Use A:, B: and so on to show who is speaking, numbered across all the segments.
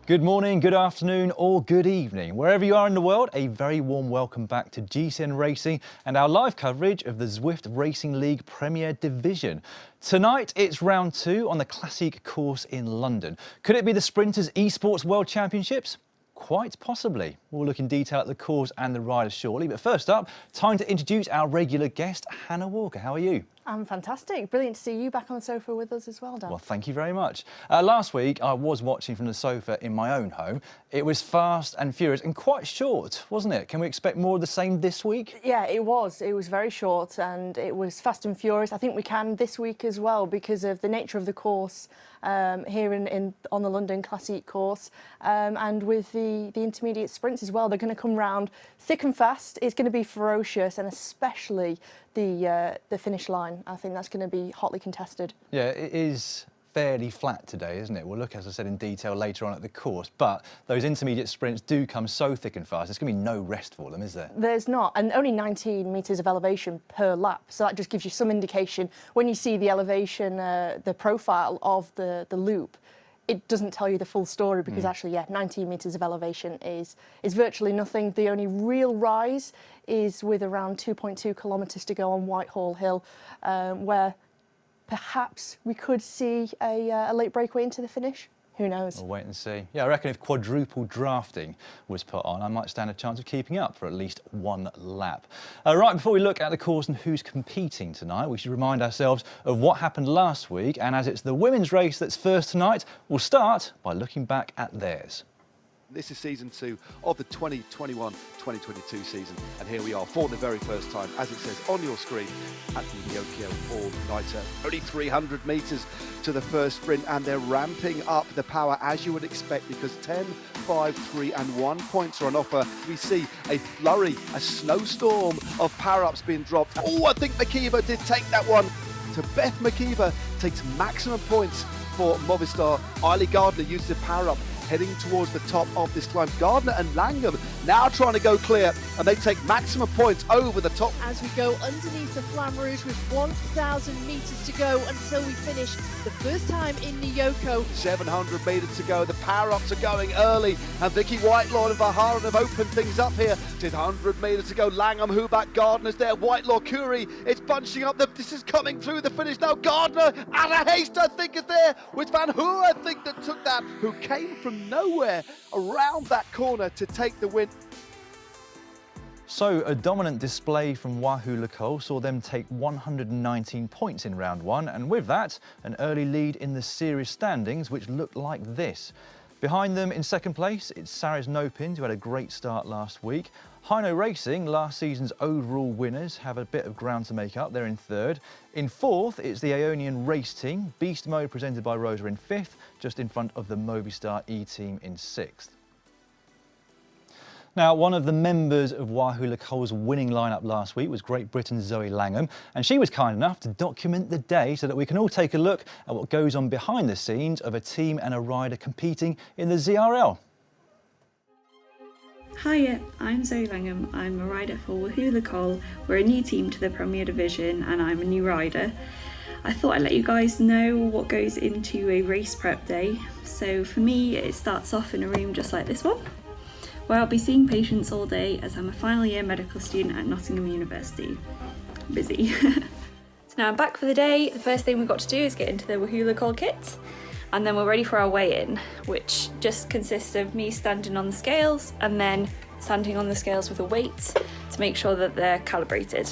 A: Good morning, good afternoon or good evening. Wherever you are in the world, a very warm welcome back to GCN Racing and our live coverage of the Zwift Racing League Premier Division. Tonight it's round 2 on the Classique course in London. Could it be the Sprinters Esports World Championships? Quite possibly. We'll look in detail at the course and the riders shortly, but first up, time to introduce our regular guest, Hannah Walker. How are you?
B: I'm fantastic. Brilliant to see you back on the sofa with us as well, Dan.
A: Well, thank you very much. Last week, I was watching from the sofa in my own home. It was fast and furious and quite short, wasn't it? Can we expect more of the same this week?
B: Yeah, it was. It was very short and it was fast and furious. I think we can this week as well because of the nature of the course here on the London Classique course. And with the intermediate sprints as well, they're going to come round thick and fast. It's going to be ferocious, and especially the finish line. I think that's going to be hotly contested.
A: Yeah, it is fairly flat today, isn't it? We'll look, as I said, in detail later on at the course, but those intermediate sprints do come so thick and fast. There's going to be no rest for them, is there? There's
B: not, and only 19 metres of elevation per lap, so that just gives you some indication. When you see the elevation, the profile of the loop, it doesn't tell you the full story because actually, yeah, 19 metres of elevation is virtually nothing. The only real rise is with around 2.2 kilometres to go on Whitehall Hill, where perhaps we could see a late breakaway into the finish. Who knows?
A: We'll wait and see. Yeah, I reckon if quadruple drafting was put on, I might stand a chance of keeping up for at least one lap. Right, before we look at the course and who's competing tonight, we should remind ourselves of what happened last week. And as it's the women's race that's first tonight, we'll start by looking back at theirs.
C: This is season 2 of the 2021-2022 season, and here we are for the very first time, as it says on your screen, at the Yokio All-Nighter. Only 300 metres to the first sprint, and they're ramping up the power as you would expect, because 10, 5, 3 and 1 points are on offer. We see a flurry, a snowstorm of power-ups being dropped. Oh, I think Makiva did take that one. So Beth Makiva takes maximum points for Movistar. Eiley Gardner uses a power-up, heading towards the top of this climb. Gardner and Langham now trying to go clear, and they take maximum points over the top.
D: As we go underneath the Flamme Rouge with 1,000 metres to go until we finish the first time in the Yoko.
C: 700 metres to go. The power-ups are going early, and Vicky Whitelaw and Vaharan have opened things up here. 100 metres to go. Langham, Huback, Gardner's there. Whitelaw, Curie, it's bunching up. This is coming through the finish now. Gardner, Anna Haste, I think, is there with Van Hoor, I think, that took that, who came from nowhere around that corner to take the win.
A: So a dominant display from Wahoo Lecole saw them take 119 points in round 1, and with that, an early lead in the series standings, which looked like this. Behind them in second place, it's Saris Nopins, who had a great start last week. Hino Racing, last season's overall winners, have a bit of ground to make up. They're in third. In fourth, it's the Aeonian race team. Beast Mode, presented by Rosa, in fifth, just in front of the Movistar E-team in sixth. Now, one of the members of Wahoo Lecole's winning lineup last week was Great Britain's Zoe Langham, and she was kind enough to document the day so that we can all take a look at what goes on behind the scenes of a team and a rider competing in the ZRL.
E: Hiya, I'm Zoe Langham. I'm a rider for Wahoo Lecole. We're a new team to the Premier Division and I'm a new rider. I thought I'd let you guys know what goes into a race prep day. So for me, it starts off in a room just like this one, where I'll be seeing patients all day as I'm a final year medical student at Nottingham University. Busy. So now I'm back for the day. The first thing we've got to do is get into the Wahoo Lecole kit. And then we're ready for our weigh-in, which just consists of me standing on the scales and then standing on the scales with a weight to make sure that they're calibrated.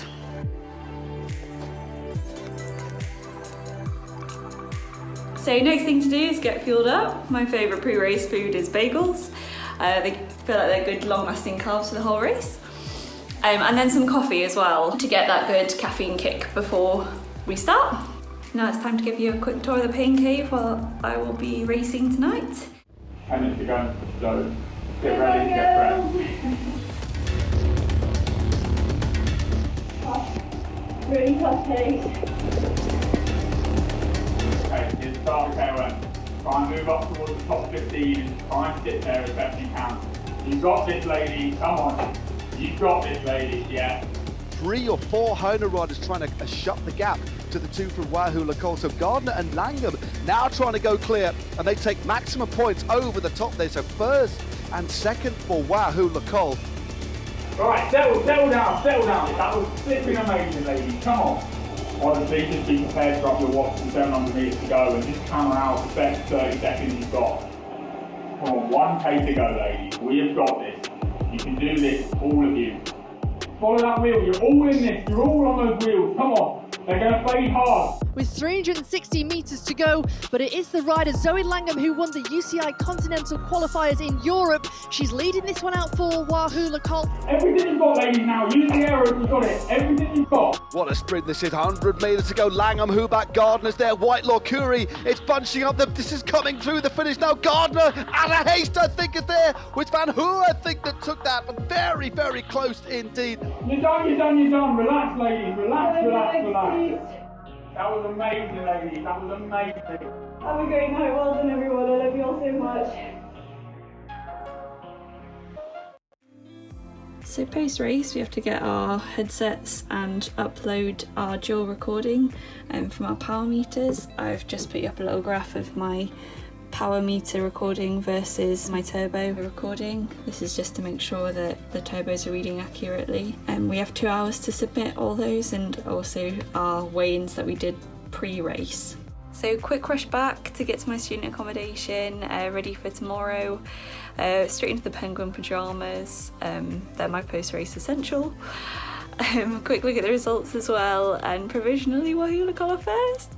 E: So next thing to do is get fueled up. My favourite pre-race food is bagels. They feel like they're good long-lasting carbs for the whole race. And then some coffee as well to get that good caffeine kick before we start. Now it's time to give you a quick tour of the pain cave while I will be racing tonight.
F: 10 minutes to go, so get ready, get prepped.
D: Really tough pace.
F: Okay, here's the start of KOM. Try and move up towards the top 15 and try and sit there as best you can. You've got this, lady, come on. You've got this, lady, yeah.
C: 3 or 4 Hino riders trying to shut the gap to the two from Wahoo Lacole. So Gardner and Langham now trying to go clear, and they take maximum points over the top there. So first and second for Wahoo Lacole.
F: All right, settle down. That was flipping amazing, ladies. Come on. Honestly, just be prepared to drop your watch to 700 metres to go and just hammer out the best 30 seconds you've got. Come on, 1K to go, ladies. We have got this. You can do this, all of you. Follow that wheel. You're all in this. You're all on those wheels. Come on. They're going to fade hard.
D: With 360 metres to go, but it is the rider Zoe Langham who won the UCI Continental Qualifiers in Europe. She's leading this one out for Wahoo Lacole.
F: Everything you've got, ladies, now. Use the arrow if you've got it. Everything you've got.
C: What a sprint this is. 100 metres to go. Langham, Huback, Gardner's there. Whitelaw, Curie. It's bunching up. This is coming through the finish now. Gardner, Anna Haste, I think, is there. With Van Hoo, I think, that took that. But very, very close indeed.
F: You're done. Relax, ladies. Relax. That was amazing, ladies. That was amazing.
E: Have a great night. Well done, everyone. I love you all so much. So post-race, we have to get our headsets and upload our dual recording from our power meters. I've just put up a little graph of my power meter recording versus my turbo recording. This is just to make sure that the turbos are reading accurately. And we have 2 hours to submit all those, and also our weigh-ins that we did pre-race. So quick rush back to get to my student accommodation, ready for tomorrow. Straight into the penguin pyjamas. They're my post-race essential. Quick look at the results as well, and provisionally Wahoo Lacole first,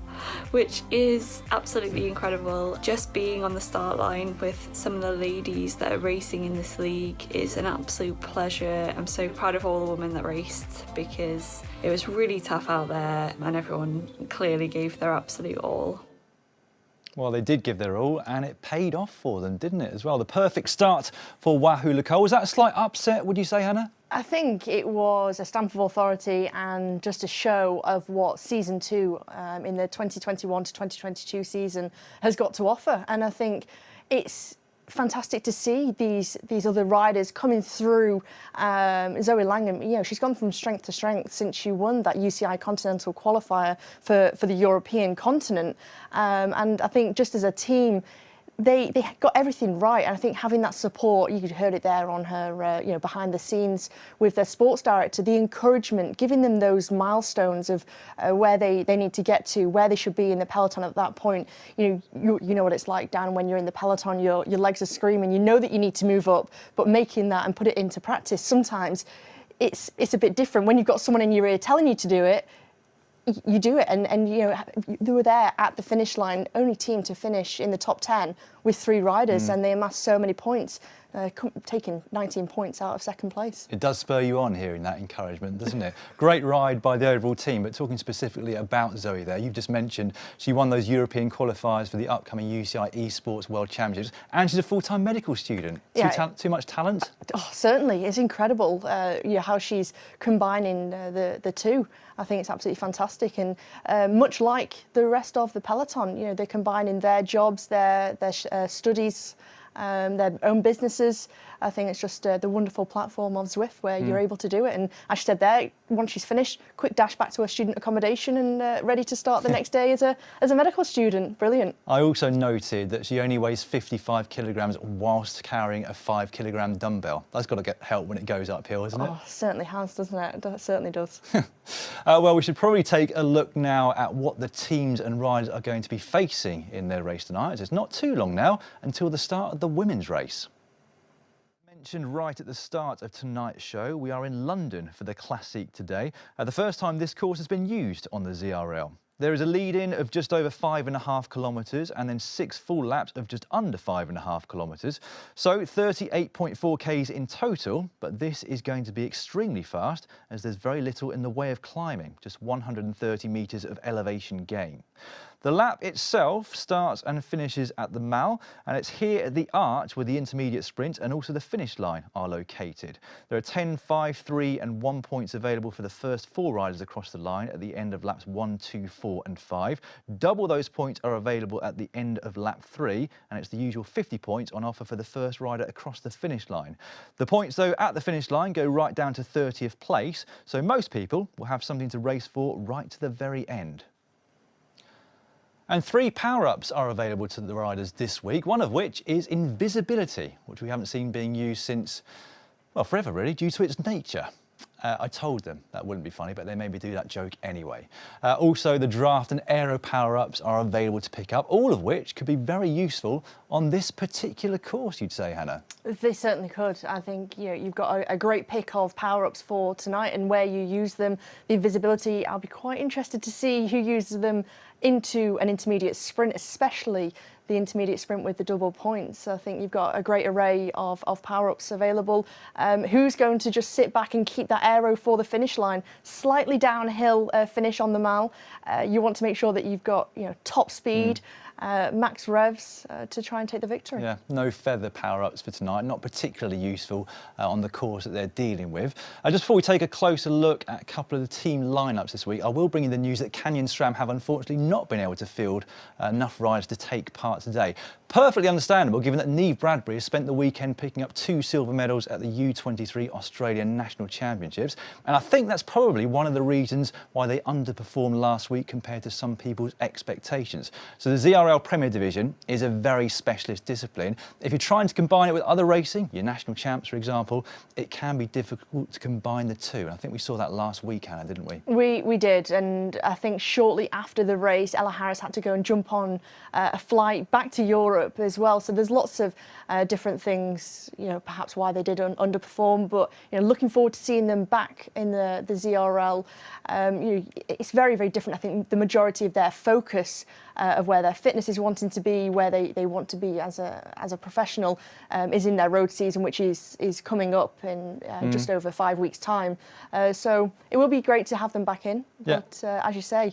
E: which is absolutely incredible. Just being on the start line with some of the ladies that are racing in this league is an absolute pleasure. I'm so proud of all the women that raced, because it was really tough out there and everyone clearly gave their absolute all.
A: Well, they did give their all, and it paid off for them, didn't it, as well? The perfect start for Wahoo Lacole. Was that a slight upset, would you say, Hannah?
B: I think it was a stamp of authority and just a show of what season 2 in the 2021 to 2022 season has got to offer. And I think it's fantastic to see these other riders coming through. Zoe Langham, you know, she's gone from strength to strength since she won that UCI Continental Qualifier for the European continent. And I think just as a team, they got everything right, and I think having that support, you heard it there on her, you know, behind the scenes with their sports director, the encouragement, giving them those milestones of where they need to get to, where they should be in the peloton at that point. You know what it's like, Dan, when you're in the peloton, your legs are screaming. You know that you need to move up, but making that and put it into practice, sometimes it's a bit different when you've got someone in your ear telling you to do it. You do it, and you know, they were there at the finish line, only team to finish in the top 10 with 3 riders, and they amassed so many points, taking 19 points out of second place.
A: It does spur you on hearing that encouragement, doesn't it? Great ride by the overall team, but talking specifically about Zoe there, you've just mentioned she won those European qualifiers for the upcoming UCI Esports World Championships, and she's a full-time medical student. Too much talent?
B: Oh, certainly, it's incredible you know, how she's combining the two. I think it's absolutely fantastic, and much like the rest of the peloton, you know, they're combining their jobs, their studies, their own businesses. I think it's just the wonderful platform of Zwift where you're able to do it. And as she said there, once she's finished, quick dash back to her student accommodation and ready to start the next day as a medical student. Brilliant. I
A: also noted that she only weighs 55 kilograms whilst carrying a 5 kilogram dumbbell. That's got to get help when it goes uphill, isn't it?
B: Oh, certainly has, doesn't it? It certainly does.
A: Well, we should probably take a look now at what the teams and riders are going to be facing in their race tonight. It's not too long now until the start of the women's race. Mentioned right at the start of tonight's show, we are in London for the Classique today. The first time this course has been used on the ZRL. There is a lead-in of just over 5.5 kilometres and then 6 full laps of just under 5.5 kilometres. So 38.4 Ks in total, but this is going to be extremely fast as there's very little in the way of climbing, just 130 metres of elevation gain. The lap itself starts and finishes at the Mall, and it's here at the arch where the intermediate sprint and also the finish line are located. There are 10, 5, 3 and 1 points available for the first 4 riders across the line at the end of laps 1, 2, 4 and 5. Double those points are available at the end of lap 3, and it's the usual 50 points on offer for the first rider across the finish line. The points, though, at the finish line go right down to 30th place, so most people will have something to race for right to the very end. And 3 power-ups are available to the riders this week, one of which is invisibility, which we haven't seen being used since, well, forever really, due to its nature. I told them that wouldn't be funny, but they made me do that joke anyway. Also, the draft and aero power-ups are available to pick up, all of which could be very useful on this particular course, you'd say, Hannah.
B: They certainly could. I think you've got a great pick of power-ups for tonight and where you use them. The invisibility, I'll be quite interested to see who uses them into an intermediate sprint, especially the intermediate sprint with the double points. I think you've got a great array of power-ups available. Who's going to just sit back and keep that aero for the finish line? Slightly downhill finish on the mile. You want to make sure that you've got top speed, max revs to try and take the victory.
A: Yeah, no feather power-ups for tonight, not particularly useful on the course that they're dealing with. Just before we take a closer look at a couple of the team lineups this week, I will bring you the news that Canyon SRAM have unfortunately not been able to field enough riders to take part today. Perfectly understandable, given that Neve Bradbury has spent the weekend picking up 2 silver medals at the U23 Australian National Championships, and I think that's probably one of the reasons why they underperformed last week compared to some people's expectations. So the ZRL Premier Division is a very specialist discipline. If you're trying to combine it with other racing, your national champs, for example, it can be difficult to combine the two. And I think we saw that last week, Hannah, didn't we?
B: We did, and I think shortly after the race, Ella Harris had to go and jump on a flight back to Europe as well. So there's lots of different things, perhaps why they did underperform. But looking forward to seeing them back in the ZRL. It's very, very different. I think the majority of their focus of where their fitness is wanting to be, where they want to be as a professional, is in their road season, which is coming up in just over 5 weeks' time. So it will be great to have them back in.
A: Yeah.
B: But as you say,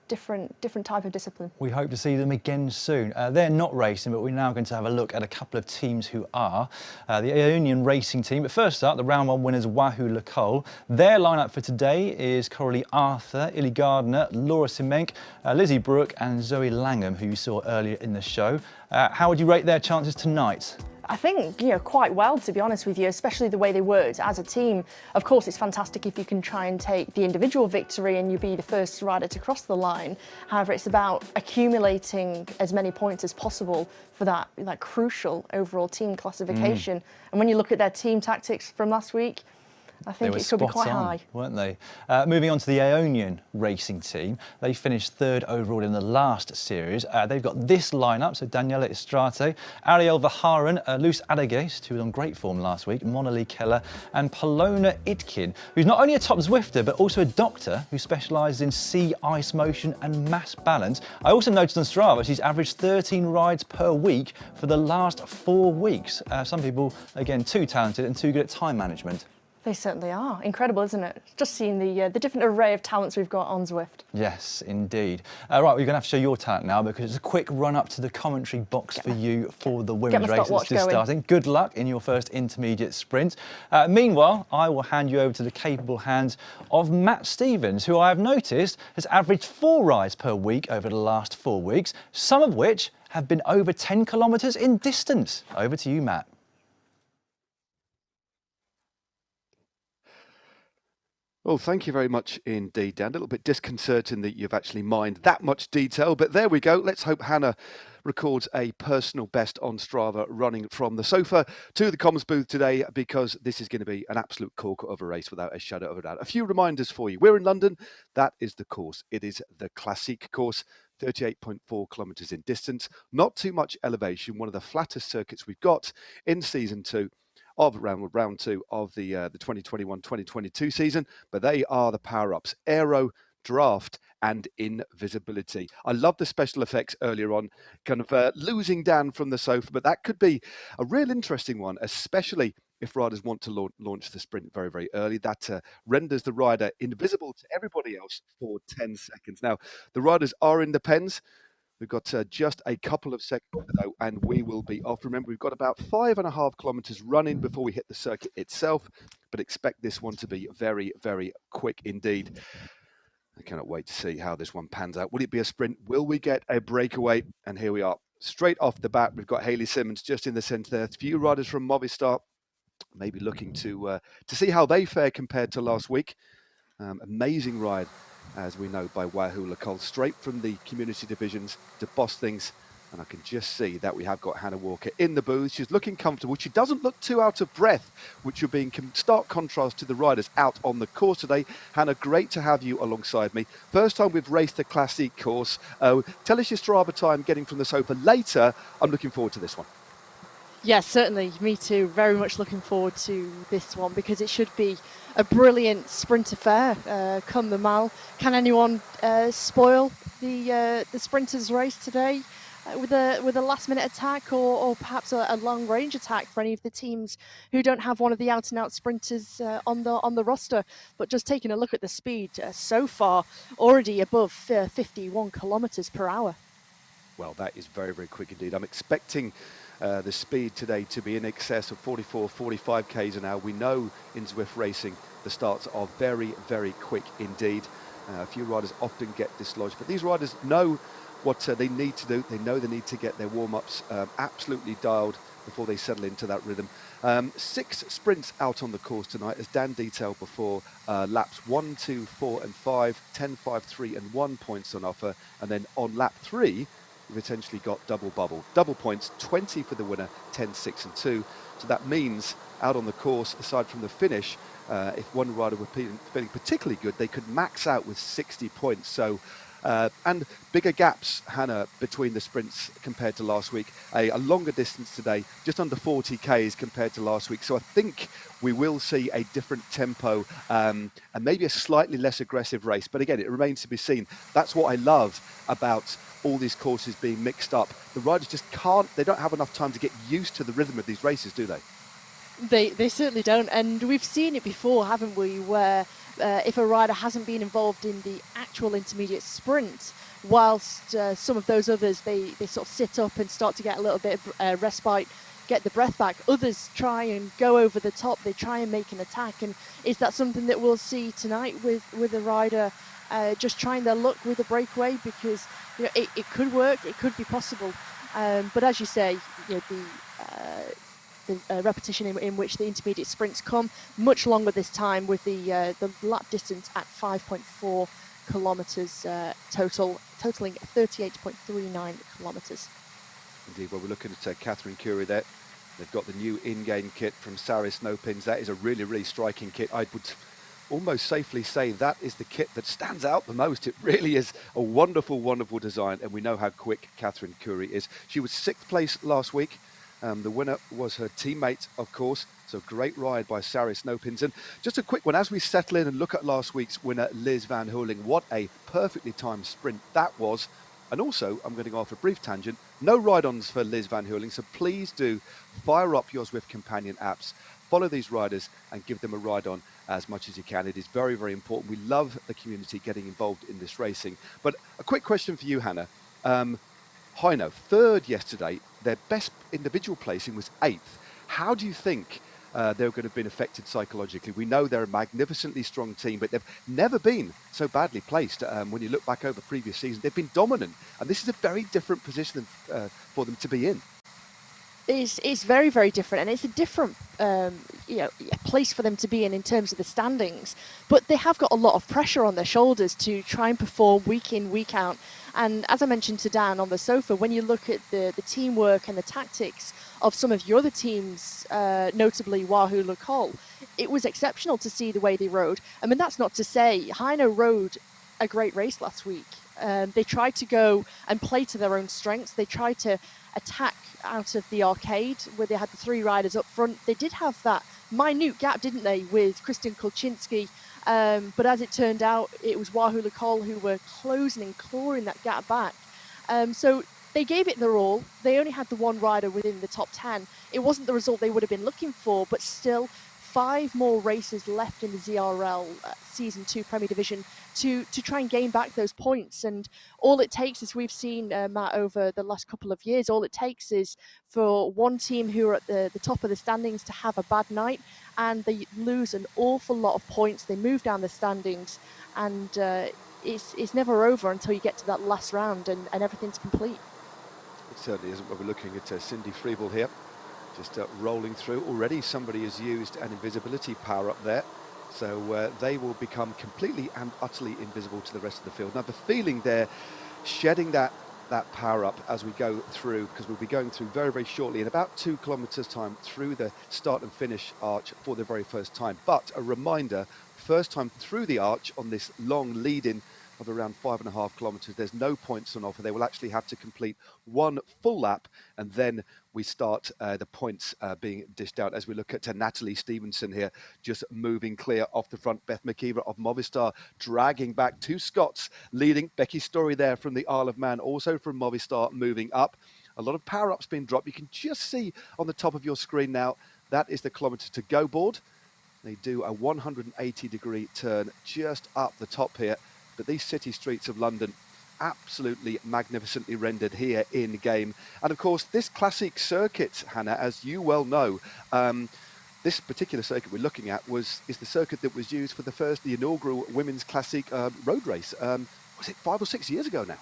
B: different type of discipline.
A: We hope to see them again soon. They're not racing, but we're now going to have a look at a couple of teams who are. The Aeonian Racing team. But first up, the round 1 winners, Wahoo Lecole. Their lineup for today is Coralie Arthur, Illy Gardner, Laura Simenk, Lizzie Brooke and Zoe Langham, who you saw earlier in the show. How would you rate their chances tonight?
B: I think, quite well, to be honest with you, especially the way they worked as a team. Of course, it's fantastic if you can try and take the individual victory and you be the first rider to cross the line. However, it's about accumulating as many points as possible for that crucial overall team classification. And when you look at their team tactics from last week, I think it could be quite high,
A: weren't they? Moving on to the Aeonian Racing team, they finished 3rd overall in the last series. They've got this lineup, so Daniela Estrate, Ariel Vaharan, Luce Adagest, who was on great form last week, Mona-Lee Keller, and Polona Idkin, who's not only a top Zwifter, but also a doctor who specialises in sea, ice motion and mass balance. I also noticed on Strava she's averaged 13 rides per week for the last 4 weeks. Some people, again, too talented and too good at time management.
B: They certainly are. Incredible, isn't it? Just seeing the different array of talents we've got on Zwift.
A: Yes, indeed. Right, we're going to have to show your talent now because it's a quick run up to the commentary box for you for the women's race that's just starting. Good luck in your first intermediate sprint. Meanwhile, I will hand you over to the capable hands of Matt Stevens, who I have noticed has averaged 4 rides per week over the last 4 weeks, some of which have been over 10 kilometres in distance. Over to you, Matt.
C: Well, thank you very much indeed, Dan. A little bit disconcerting that you've actually mined that much detail, but there we go. Let's hope Hannah records a personal best on Strava running from the sofa to the comms booth today, because this is going to be an absolute corker of a race without a shadow of a doubt. A few reminders for you. We're in London. That is the course. It is the Classique course, 38.4 kilometres in distance. Not too much elevation. One of the flattest circuits we've got in season 2 of round 2 of the 2021-2022 season, but they are the power-ups: aero, draft and invisibility. I love the special effects earlier on, kind of losing Dan from the sofa, but that could be a real interesting one, especially if riders want to launch the sprint very, very early. That renders the rider invisible to everybody else for 10 seconds. Now, the riders are in the pens. We've got just a couple of seconds though, and we will be off. Remember, we've got about 5.5 kilometres running before we hit the circuit itself, but expect this one to be very, very quick indeed. I cannot wait to see how this one pans out. Will it be a sprint? Will we get a breakaway? And here we are. Straight off the bat, we've got Hayley Simmons just in the centre there. A few riders from Movistar, maybe looking to see how they fare compared to last week. Amazing ride as we know, by Wahoo Lacole, straight from the community divisions to boss things. And I can just see that we have got Hannah Walker in the booth. She's looking comfortable. She doesn't look too out of breath, which would be in stark contrast to the riders out on the course today. Hannah, great to have you alongside me. First time we've raced the Classique course. Tell us your Strava time getting from the sofa later. I'm looking forward to this one.
D: Yes, certainly. Me too. Very much looking forward to this one because it should be a brilliant sprint affair come the mile. Can anyone spoil the sprinters' race today with a last-minute attack or perhaps a long-range attack for any of the teams who don't have one of the out-and-out sprinters on the roster? But just taking a look at the speed so far, already above 51 kilometres per hour.
C: Well, that is very, very quick indeed. I'm expecting the speed today to be in excess of 44, 45 k's an hour. We know in Zwift Racing the starts are very, very quick indeed. A few riders often get dislodged, but these riders know what they need to do. They know they need to get their warm-ups absolutely dialed before they settle into that rhythm. 6 sprints out on the course tonight, as Dan detailed before. Laps 1, 2, 4 and 5, 10, 5, 3 and 1 points on offer. And then on lap 3, we've essentially got double points, 20 for the winner, 10, 6 and 2. So that means out on the course, aside from the finish, if one rider were feeling particularly good, they could max out with 60 points. So and bigger gaps, Hannah, between the sprints compared to last week. A longer distance today, just under 40 k's compared to last week. So I think we will see a different tempo and maybe a slightly less aggressive race. But again, it remains to be seen. That's what I love about all these courses being mixed up. The riders just they don't have enough time to get used to the rhythm of these races, do they?
D: They certainly don't, and we've seen it before, haven't we, where if a rider hasn't been involved in the actual intermediate sprint, whilst some of those others, they sort of sit up and start to get a little bit of respite, get the breath back. Others try and go over the top, they try and make an attack, and is that something that we'll see tonight with a rider just trying their luck with a breakaway? Because it could work, it could be possible, but as you say, the repetition in which the intermediate sprints come much longer this time, with the lap distance at 5.4 kilometres totaling 38.39 kilometres.
C: Indeed, well, we're looking at Catherine Curie there. They've got the new in-game kit from Saris No Pins. That is a really, really striking kit. I would almost safely say that is the kit that stands out the most. It really is a wonderful, wonderful design, and we know how quick Catherine Curie is. She was 6th place last week. The winner was her teammate, of course. So great ride by Saris No Pins. And just a quick one, as we settle in and look at last week's winner, Liz Van Hooling, what a perfectly timed sprint that was. And also, I'm going to go off a brief tangent, no ride-ons for Liz Van Hooling, so please do fire up your Zwift companion apps, follow these riders and give them a ride-on as much as you can. It is very, very important. We love the community getting involved in this racing. But a quick question for you, Hannah. Heino, 3rd yesterday, their best individual placing was 8th. How do you think they're going to have been affected psychologically? We know they're a magnificently strong team, but they've never been so badly placed. When you look back over previous seasons, they've been dominant, and this is a very different position for them to be in.
D: It's very, very different, and it's a different place for them to be in terms of the standings, but they have got a lot of pressure on their shoulders to try and perform week in, week out. And as I mentioned to Dan on the sofa, when you look at the teamwork and the tactics of some of your other teams, notably Wahoo Lacole, it was exceptional to see the way they rode. I mean, that's not to say Heino rode a great race last week. They tried to go and play to their own strengths. They tried to attack out of the arcade where they had the 3 riders up front. They did have that minute gap, didn't they, with Christian Kolczynski, but as it turned out, it was Wahoo Lacole who were closing and clawing that gap back. So they gave it their all. They only had the 1 rider within the top 10. It wasn't the result they would have been looking for, but still 5 more races left in the ZRL Season 2 Premier Division to try and gain back those points. And all it takes, as we've seen, Matt, over the last couple of years, all it takes is for one team who are at the top of the standings to have a bad night, and they lose an awful lot of points. They move down the standings, and it's never over until you get to that last round and everything's complete.
C: It certainly isn't. We're looking at Cindy Freeble here, just rolling through. Already somebody has used an invisibility power up there So they will become completely and utterly invisible to the rest of the field. Now the feeling they're shedding that power up as we go through, because we'll be going through very, very shortly in about 2 kilometers time through the start and finish arch for the very first time. But a reminder, first time through the arch on this long lead-in of around 5.5 kilometers, there's no points on offer. They will actually have to complete one full lap, and then we start the points being dished out as we look at Natalie Stevenson here, just moving clear off the front. Beth McKeever of Movistar dragging back. 2 Scots leading. Becky Story there from the Isle of Man, also from Movistar, moving up. A lot of power-ups being dropped. You can just see on the top of your screen now, that is the kilometre to go board. They do a 180-degree turn just up the top here. But these city streets of London, absolutely magnificently rendered here in game. And of course, this Classique circuit, Hannah, as you well know, this particular circuit we're looking at is the circuit that was used for the inaugural Women's Classique road race. Was it 5 or 6 years ago now?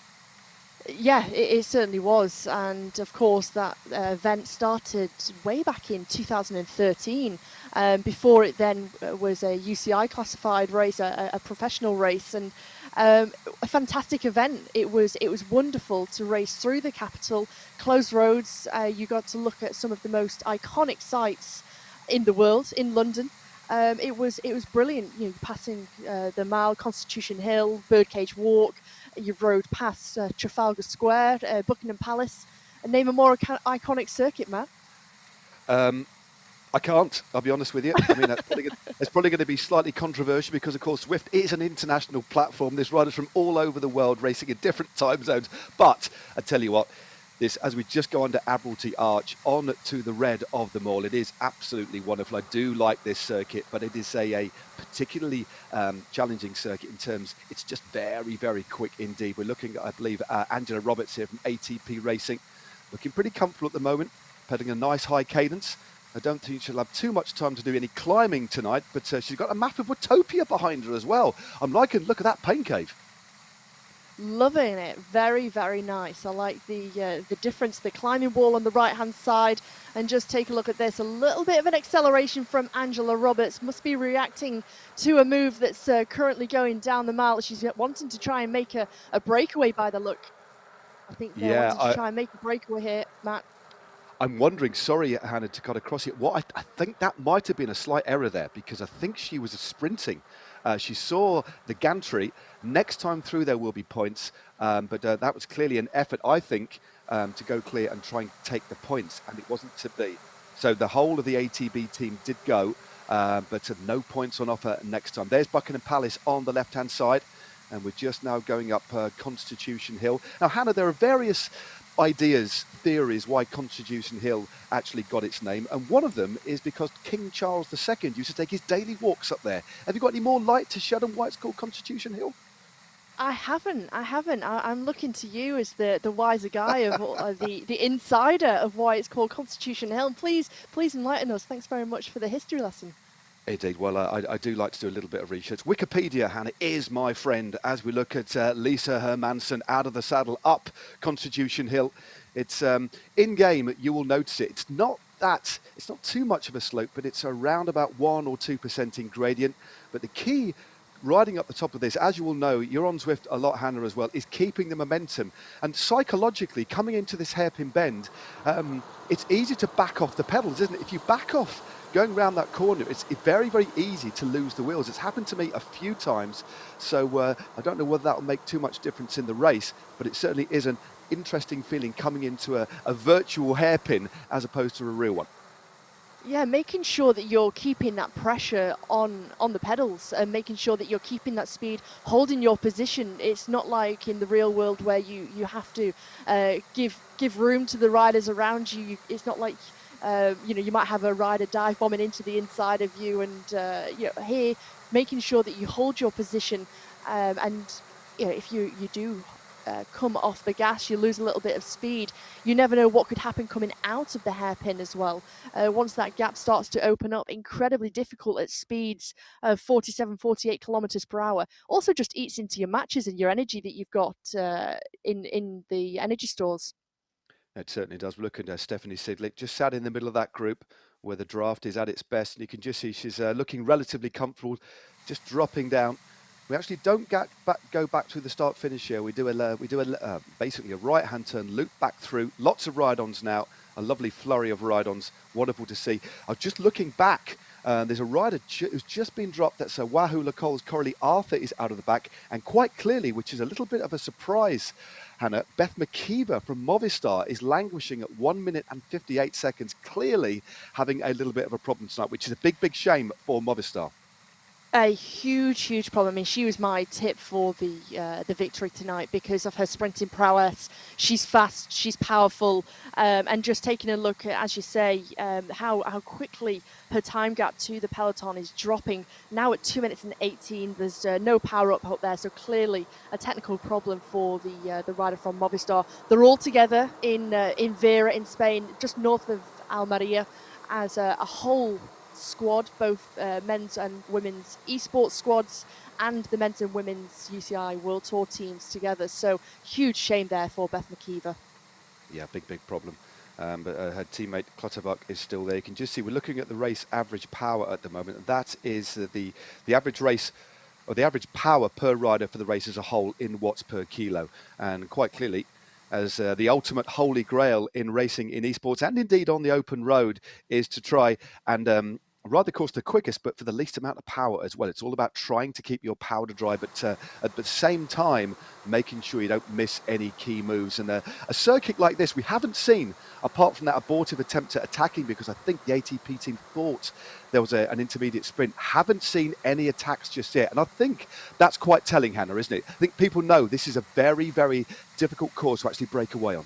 D: Yeah, it certainly was. And of course, that event started way back in 2013. Before it then was a UCI classified race, a professional race, and a fantastic event. It was wonderful to race through the capital, closed roads. You got to look at some of the most iconic sites in the world in London. It was brilliant. You know, passing the Mall, Constitution Hill, Birdcage Walk. You rode past Trafalgar Square, Buckingham Palace, and name a more iconic circuit, Matt.
C: I can't, I'll be honest with you. I mean, it's probably going to be slightly controversial because, of course, Zwift is an international platform. There's riders from all over the world racing in different time zones. But I tell you what, as we just go under Admiralty Arch on to the red of the Mall, it is absolutely wonderful. I do like this circuit, but it is a particularly challenging circuit in terms, it's just very, very quick indeed. We're looking at, I believe, Angela Roberts here from ATP Racing, looking pretty comfortable at the moment, pedaling a nice high cadence. I don't think she'll have too much time to do any climbing tonight, but she's got a map of Watopia behind her as well. I'm liking, look at that pain cave.
D: Loving it. Very, very nice. I like the difference, the climbing wall on the right-hand side. And just take a look at this. A little bit of an acceleration from Angela Roberts. Must be reacting to a move that's currently going down the mile. She's wanting to try and make a breakaway by the look. I think they're wanting to try and make a breakaway here, Matt.
C: I'm wondering, sorry, Hannah, to cut across it. What I think that might have been a slight error there, because I think she was sprinting. She saw the gantry. Next time through, there will be points. But that was clearly an effort, I think, to go clear and try and take the points, and it wasn't to be. So the whole of the ATB team did go, but no points on offer next time. There's Buckingham Palace on the left-hand side, and we're just now going up Constitution Hill. Now, Hannah, there are various ideas, theories why Constitution Hill actually got its name, and one of them is because King Charles II used to take his daily walks up there. Have you got any more light to shed on why it's called Constitution Hill?
D: I haven't. I'm looking to you as the wiser guy of the insider of why it's called Constitution Hill. Please enlighten us. Thanks very much for the history lesson.
C: Indeed. Well, I do like to do a little bit of research. Wikipedia, Hannah, is my friend as we look at Lisa Hermansen out of the saddle up Constitution Hill. It's in game, you will notice it. It's not too much of a slope, but it's around about 1 or 2% in gradient. But the key riding up the top of this, as you will know, you're on Zwift a lot, Hannah, as well, is keeping the momentum. And psychologically, coming into this hairpin bend, it's easy to back off the pedals, isn't it? If you back off going around that corner, it's very, very easy to lose the wheels. It's happened to me a few times, so I don't know whether that will make too much difference in the race, but it certainly is an interesting feeling coming into a virtual hairpin as opposed to a real one.
D: Yeah, making sure that you're keeping that pressure on the pedals and making sure that you're keeping that speed, holding your position. It's not like in the real world where you have to give room to the riders around you. It's not like you might have a rider dive bombing into the inside of you, and here making sure that you hold your position, and if you do come off the gas, you lose a little bit of speed. You never know what could happen coming out of the hairpin as well. Once that gap starts to open up, incredibly difficult at speeds of 47, 48 kilometers per hour. Also just eats into your matches and your energy that you've got in the energy stores.
C: It certainly does. Look at Stephanie Sidlick, just sat in the middle of that group where the draft is at its best, and you can just see she's looking relatively comfortable, just dropping down. We actually don't go back to the start-finish here. We do basically a right-hand turn, loop back through. Lots of ride-ons now. A lovely flurry of ride-ons. Wonderful to see. I was just looking back. There's a rider who's just been dropped. That's Wahoo Lacole's Coralie Arthur is out of the back, and quite clearly, which is a little bit of a surprise, Hannah, Beth McKeever from Movistar is languishing at 1 minute and 58 seconds, clearly having a little bit of a problem tonight, which is a big, big shame for Movistar.
D: A huge problem. I mean, she was my tip for the victory tonight because of her sprinting prowess. She's fast, she's powerful, and just taking a look at, as you say, how quickly her time gap to the peloton is dropping. Now at 2 minutes and 18, there's no power up there, so clearly a technical problem for the rider from Movistar. They're all together in Vera in Spain, just north of Almeria, as a whole squad, both men's and women's esports squads and the men's and women's UCI World Tour teams together. So huge shame there for Beth McKeever.
C: Yeah, big problem. But her teammate Clutterbuck is still there. You can just see we're looking at the race average power at the moment. That is the average race, or the average power per rider for the race as a whole in watts per kilo. And quite clearly, as the ultimate holy grail in racing in esports and indeed on the open road, is to try and ride the course the quickest, but for the least amount of power as well. It's all about trying to keep your powder dry, but at the same time, making sure you don't miss any key moves. And a circuit like this, we haven't seen, apart from that abortive attempt at attacking, because I think the ATP team thought there was an intermediate sprint. Haven't seen any attacks just yet. And I think that's quite telling, Hannah, isn't it? I think people know this is a very, very difficult course to actually break away on.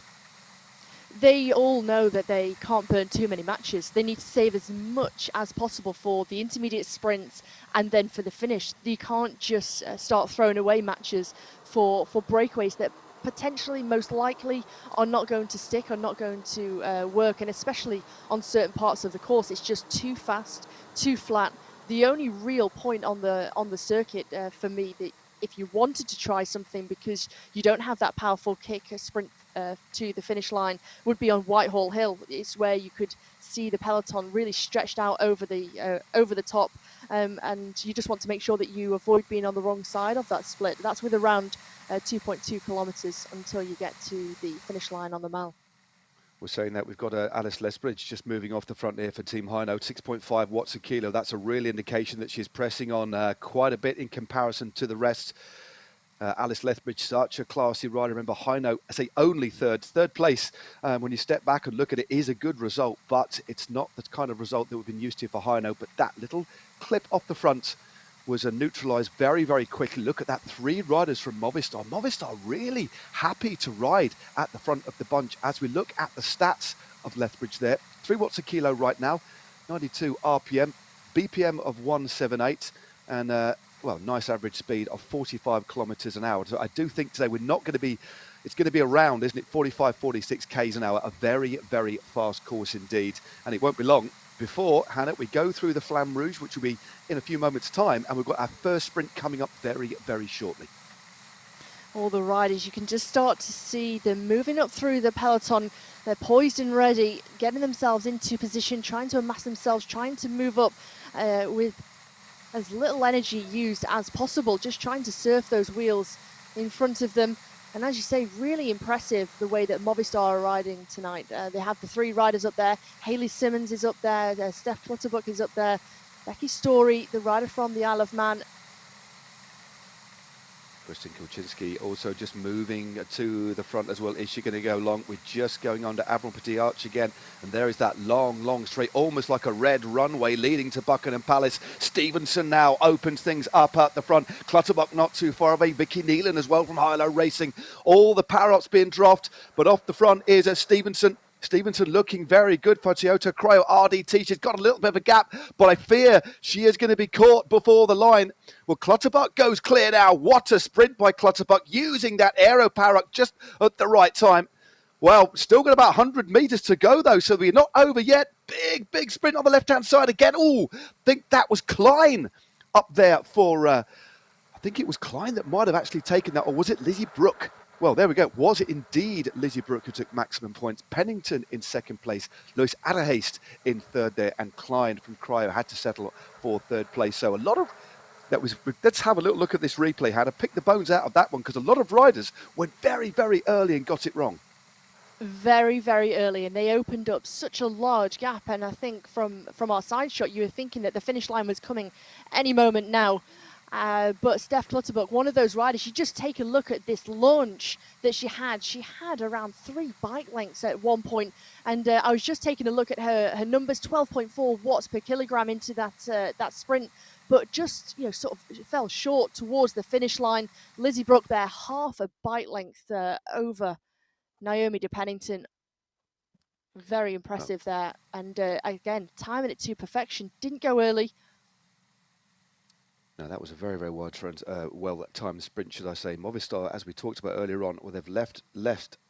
D: They all know that they can't burn too many matches. They need to save as much as possible for the intermediate sprints and then for the finish. You can't just start throwing away matches for breakaways that potentially, most likely, are not going to stick, are not going to work, and especially on certain parts of the course, it's just too fast, too flat. The only real point on the circuit for me, that if you wanted to try something because you don't have that powerful kick, a sprint to the finish line, would be on Whitehall Hill. It's where you could see the peloton really stretched out over the top, and you just want to make sure that you avoid being on the wrong side of that split. That's with around 2.2 kilometres until you get to the finish line on the Mall.
C: We're saying that we've got Alice Lethbridge just moving off the front here for Team Hino, 6.5 watts a kilo. That's a real indication that she's pressing on quite a bit in comparison to the rest. Alice Lethbridge, such a classy rider. Remember, Hino, I say only third place. When you step back and look at it, is a good result, but it's not the kind of result that we've been used to for Hino. But that little clip off the front was neutralised very, very quickly. Look at that, 3 riders from Movistar. Movistar really happy to ride at the front of the bunch. As we look at the stats of Lethbridge there, 3 watts a kilo right now, 92 RPM, BPM of 178, and well, nice average speed of 45 kilometres an hour. So I do think today we're not going to be, it's going to be around, isn't it, 45, 46 Ks an hour, a very, very fast course indeed. And it won't be long before, Hannah, we go through the Flamme Rouge, which will be in a few moments' time, and we've got our first sprint coming up very, very shortly.
D: All the riders, you can just start to see them moving up through the peloton. They're poised and ready, getting themselves into position, trying to amass themselves, trying to move up with as little energy used as possible, just trying to surf those wheels in front of them. And as you say, really impressive the way that Movistar are riding tonight. They have the 3 riders up there. Hayley Simmons is up there. Steph Clutterbuck is up there. Becky Story, the rider from the Isle of Man.
C: Kristen Kulczynski also just moving to the front as well. Is she going to go long? We're just going on to Admiral Petit Arch again. And there is that long straight, almost like a red runway leading to Buckingham Palace. Stevenson now opens things up at the front. Clutterbuck not too far away. Vicky Nealon as well from Hilo Racing. All the power-ups being dropped, but off the front is a Stevenson. Stevenson looking very good for Toyota Cryo RDT. She's got a little bit of a gap, but I fear she is going to be caught before the line. Well, Clutterbuck goes clear now. What a sprint by Clutterbuck, using that aero power up just at the right time. Well, still got about 100 metres to go, though, so we're not over yet. Big sprint on the left-hand side again. Oh, I think that was Klein up there for... I think it was Klein that might have actually taken that, or was it Lizzie Brooke? Well, there we go. Was it indeed Lizzie Brooke who took maximum points? Pennington in second place, Lewis Adderhaste in third there, and Klein from Cryo had to settle for third place. So a lot of that was. Let's have a little look at this replay. How to pick the bones out of that one, because a lot of riders went very, very early and got it wrong.
D: Very, very early, and they opened up such a large gap. And I think from our side shot, you were thinking that the finish line was coming any moment now. But Steph Clutterbuck, one of those riders, you just take a look at this launch that she had. She had around 3 bike lengths at one point, and I was just taking a look at her numbers, 12.4 watts per kilogram into that sprint, but just sort of fell short towards the finish line. Lizzie Brooke there, half a bike length over Naomi de Pennington. Very impressive there, and again, timing it to perfection. Didn't go early.
C: No, that was a very, very well-timed sprint, should I say. Movistar, as we talked about earlier on, well, they've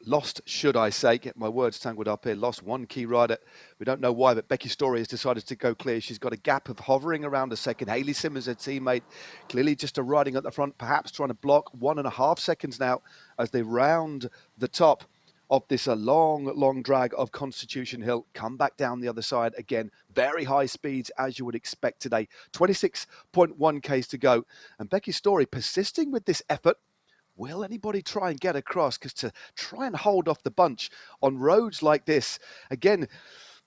C: lost, should I say, get my words tangled up here, lost one key rider. We don't know why, but Becky Story has decided to go clear. She's got a gap of hovering around a second. Hayley Simmons, her teammate, clearly just riding at the front, perhaps trying to block 1.5 seconds now as they round the top of this long drag of Constitution Hill. Come back down the other side again. Very high speeds, as you would expect today. 26.1 Ks to go. And Becky Story persisting with this effort. Will anybody try and get across? Because to try and hold off the bunch on roads like this, again,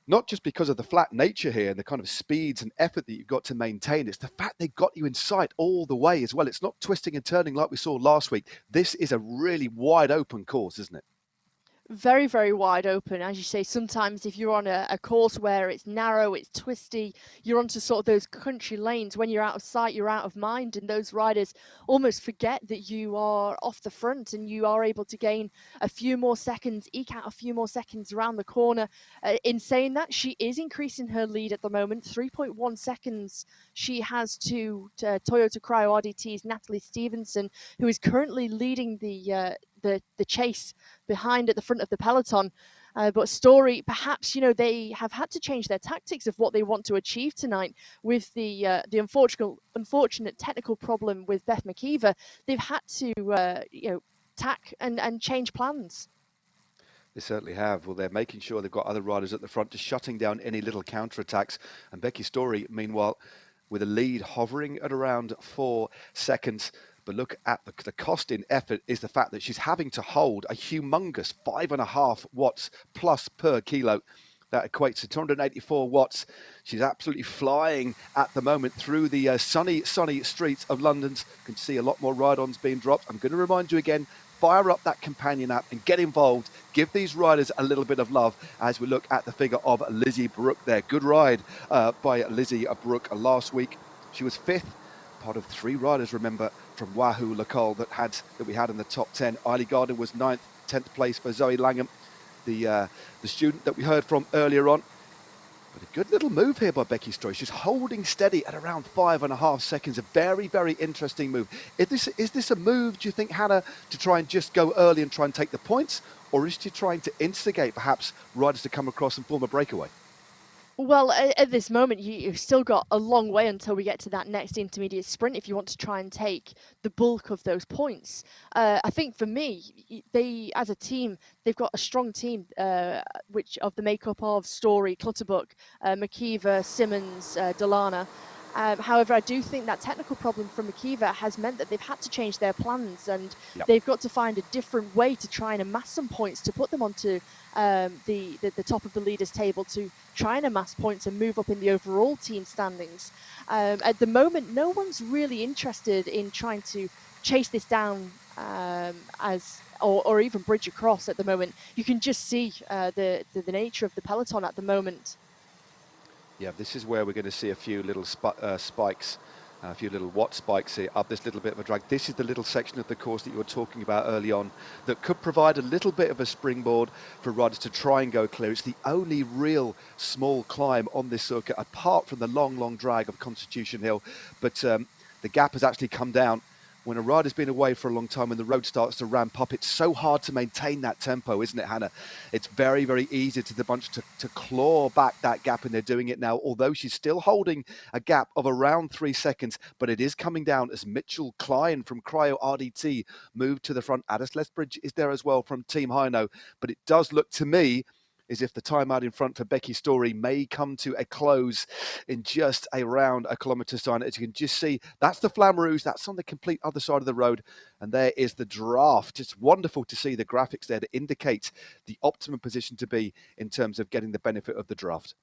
C: not just because of the flat nature here and the kind of speeds and effort that you've got to maintain, it's the fact they got you in sight all the way as well. It's not twisting and turning like we saw last week. This is a really wide open course, isn't it?
D: Very, very wide open. As you say, sometimes if you're on a course where it's narrow, it's twisty, you're onto sort of those country lanes. When you're out of sight, you're out of mind, and those riders almost forget that you are off the front and you are able to gain a few more seconds, eke out a few more seconds around the corner. In saying that, she is increasing her lead at the moment. 3.1 seconds she has to Toyota Cryo RDT's Natalie Stevenson, who is currently leading the chase behind at the front of the peloton. But Story, perhaps, they have had to change their tactics of what they want to achieve tonight with the unfortunate technical problem with Beth McKeever. They've had to tack and change plans.
C: They certainly have. Well, they're making sure they've got other riders at the front, just shutting down any little counterattacks. And Becky Story, meanwhile, with a lead hovering at around 4 seconds. But look at the cost in effort is the fact that she's having to hold a humongous 5.5 watts plus per kilo. That equates to 284 watts. She's absolutely flying at the moment through the sunny streets of London. You can see a lot more ride-ons being dropped. I'm going to remind you again, fire up that companion app and get involved. Give these riders a little bit of love as we look at the figure of Lizzie Brooke there. Good ride by Lizzie Brooke last week. She was 5th, part of 3 riders, remember, from Wahoo Lacole that we had in the top 10. Eiley Gardner was 9th, 10th place for Zoe Langham, the student that we heard from earlier on. But a good little move here by Becky Story. She's holding steady at around 5.5 seconds. A very, very interesting move. Is this a move, do you think, Hannah, to try and just go early and try and take the points? Or is she trying to instigate, perhaps, riders to come across and form a breakaway?
D: Well, at this moment, you've still got a long way until we get to that next intermediate sprint if you want to try and take the bulk of those points. I think for me, they, as a team, they've got a strong team, which of the makeup of Story, Clutterbuck, McKeever, Simmons, Delana. However, I do think that technical problem from McKeever has meant that they've had to change their plans, and they've got to find a different way to try and amass some points to put them onto the top of the leaders table, to try and amass points and move up in the overall team standings. At the moment, no one's really interested in trying to chase this down or even bridge across at the moment. You can just see the nature of the peloton at the moment.
C: Yeah, this is where we're going to see a few little spikes, a few little watt spikes here up this little bit of a drag. This is the little section of the course that you were talking about early on that could provide a little bit of a springboard for riders to try and go clear. It's the only real small climb on this circuit, apart from the long drag of Constitution Hill. But the gap has actually come down. when a rider's been away for a long time, when the road starts to ramp up, it's so hard to maintain that tempo, isn't it, Hannah? It's very, very easy to the bunch to claw back that gap, and they're doing it now, although she's still holding a gap of around 3 seconds, but it is coming down as Mitchell Klein from Cryo RDT moved to the front. Addis Lethbridge is there as well from Team Hino, but it does look to me as if the timeout in front for Becky Story may come to a close in just around a kilometre's time. As you can just see, that's the Flamme Rouge, that's on the complete other side of the road, and there is the draft. It's wonderful to see the graphics there to indicate the optimum position to be in terms of getting the benefit of the draft.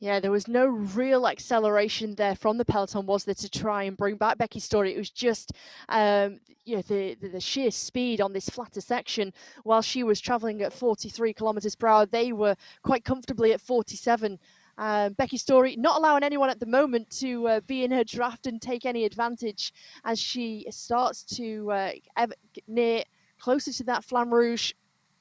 D: Yeah, there was no real acceleration there from the peloton, was there, to try and bring back Becky Story. It was just the sheer speed on this flatter section. While she was travelling at 43 kilometres per hour, they were quite comfortably at 47. Becky Story not allowing anyone at the moment to be in her draft and take any advantage as she starts to near closer to that Flamme Rouge.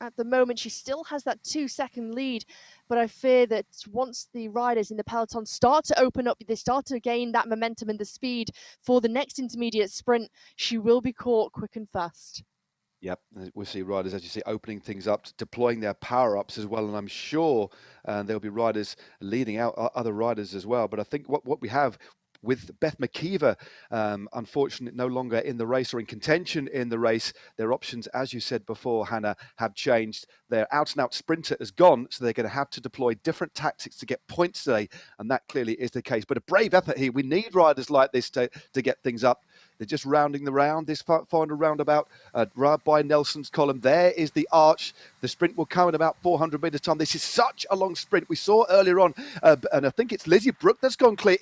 D: At the moment, she still has that 2-second lead, but I fear that once the riders in the peloton start to open up, they start to gain that momentum and the speed for the next intermediate sprint, she will be caught quick and fast.
C: Yep, we'll see riders, as you see, opening things up, deploying their power-ups as well, and I'm sure there'll be riders leading out other riders as well. But I think what we have with Beth McKeever, unfortunately, no longer in the race or in contention in the race, their options, as you said before, Hannah, have changed. Their out-and-out sprinter is gone, so they're going to have to deploy different tactics to get points today, and that clearly is the case. But a brave effort here. We need riders like this to get things up. They're just rounding the round, this final roundabout, right by Nelson's column. There is the arch. The sprint will come in about 400 metres time. This is such a long sprint. We saw earlier on, and I think it's Lizzie Brooke that's gone clear.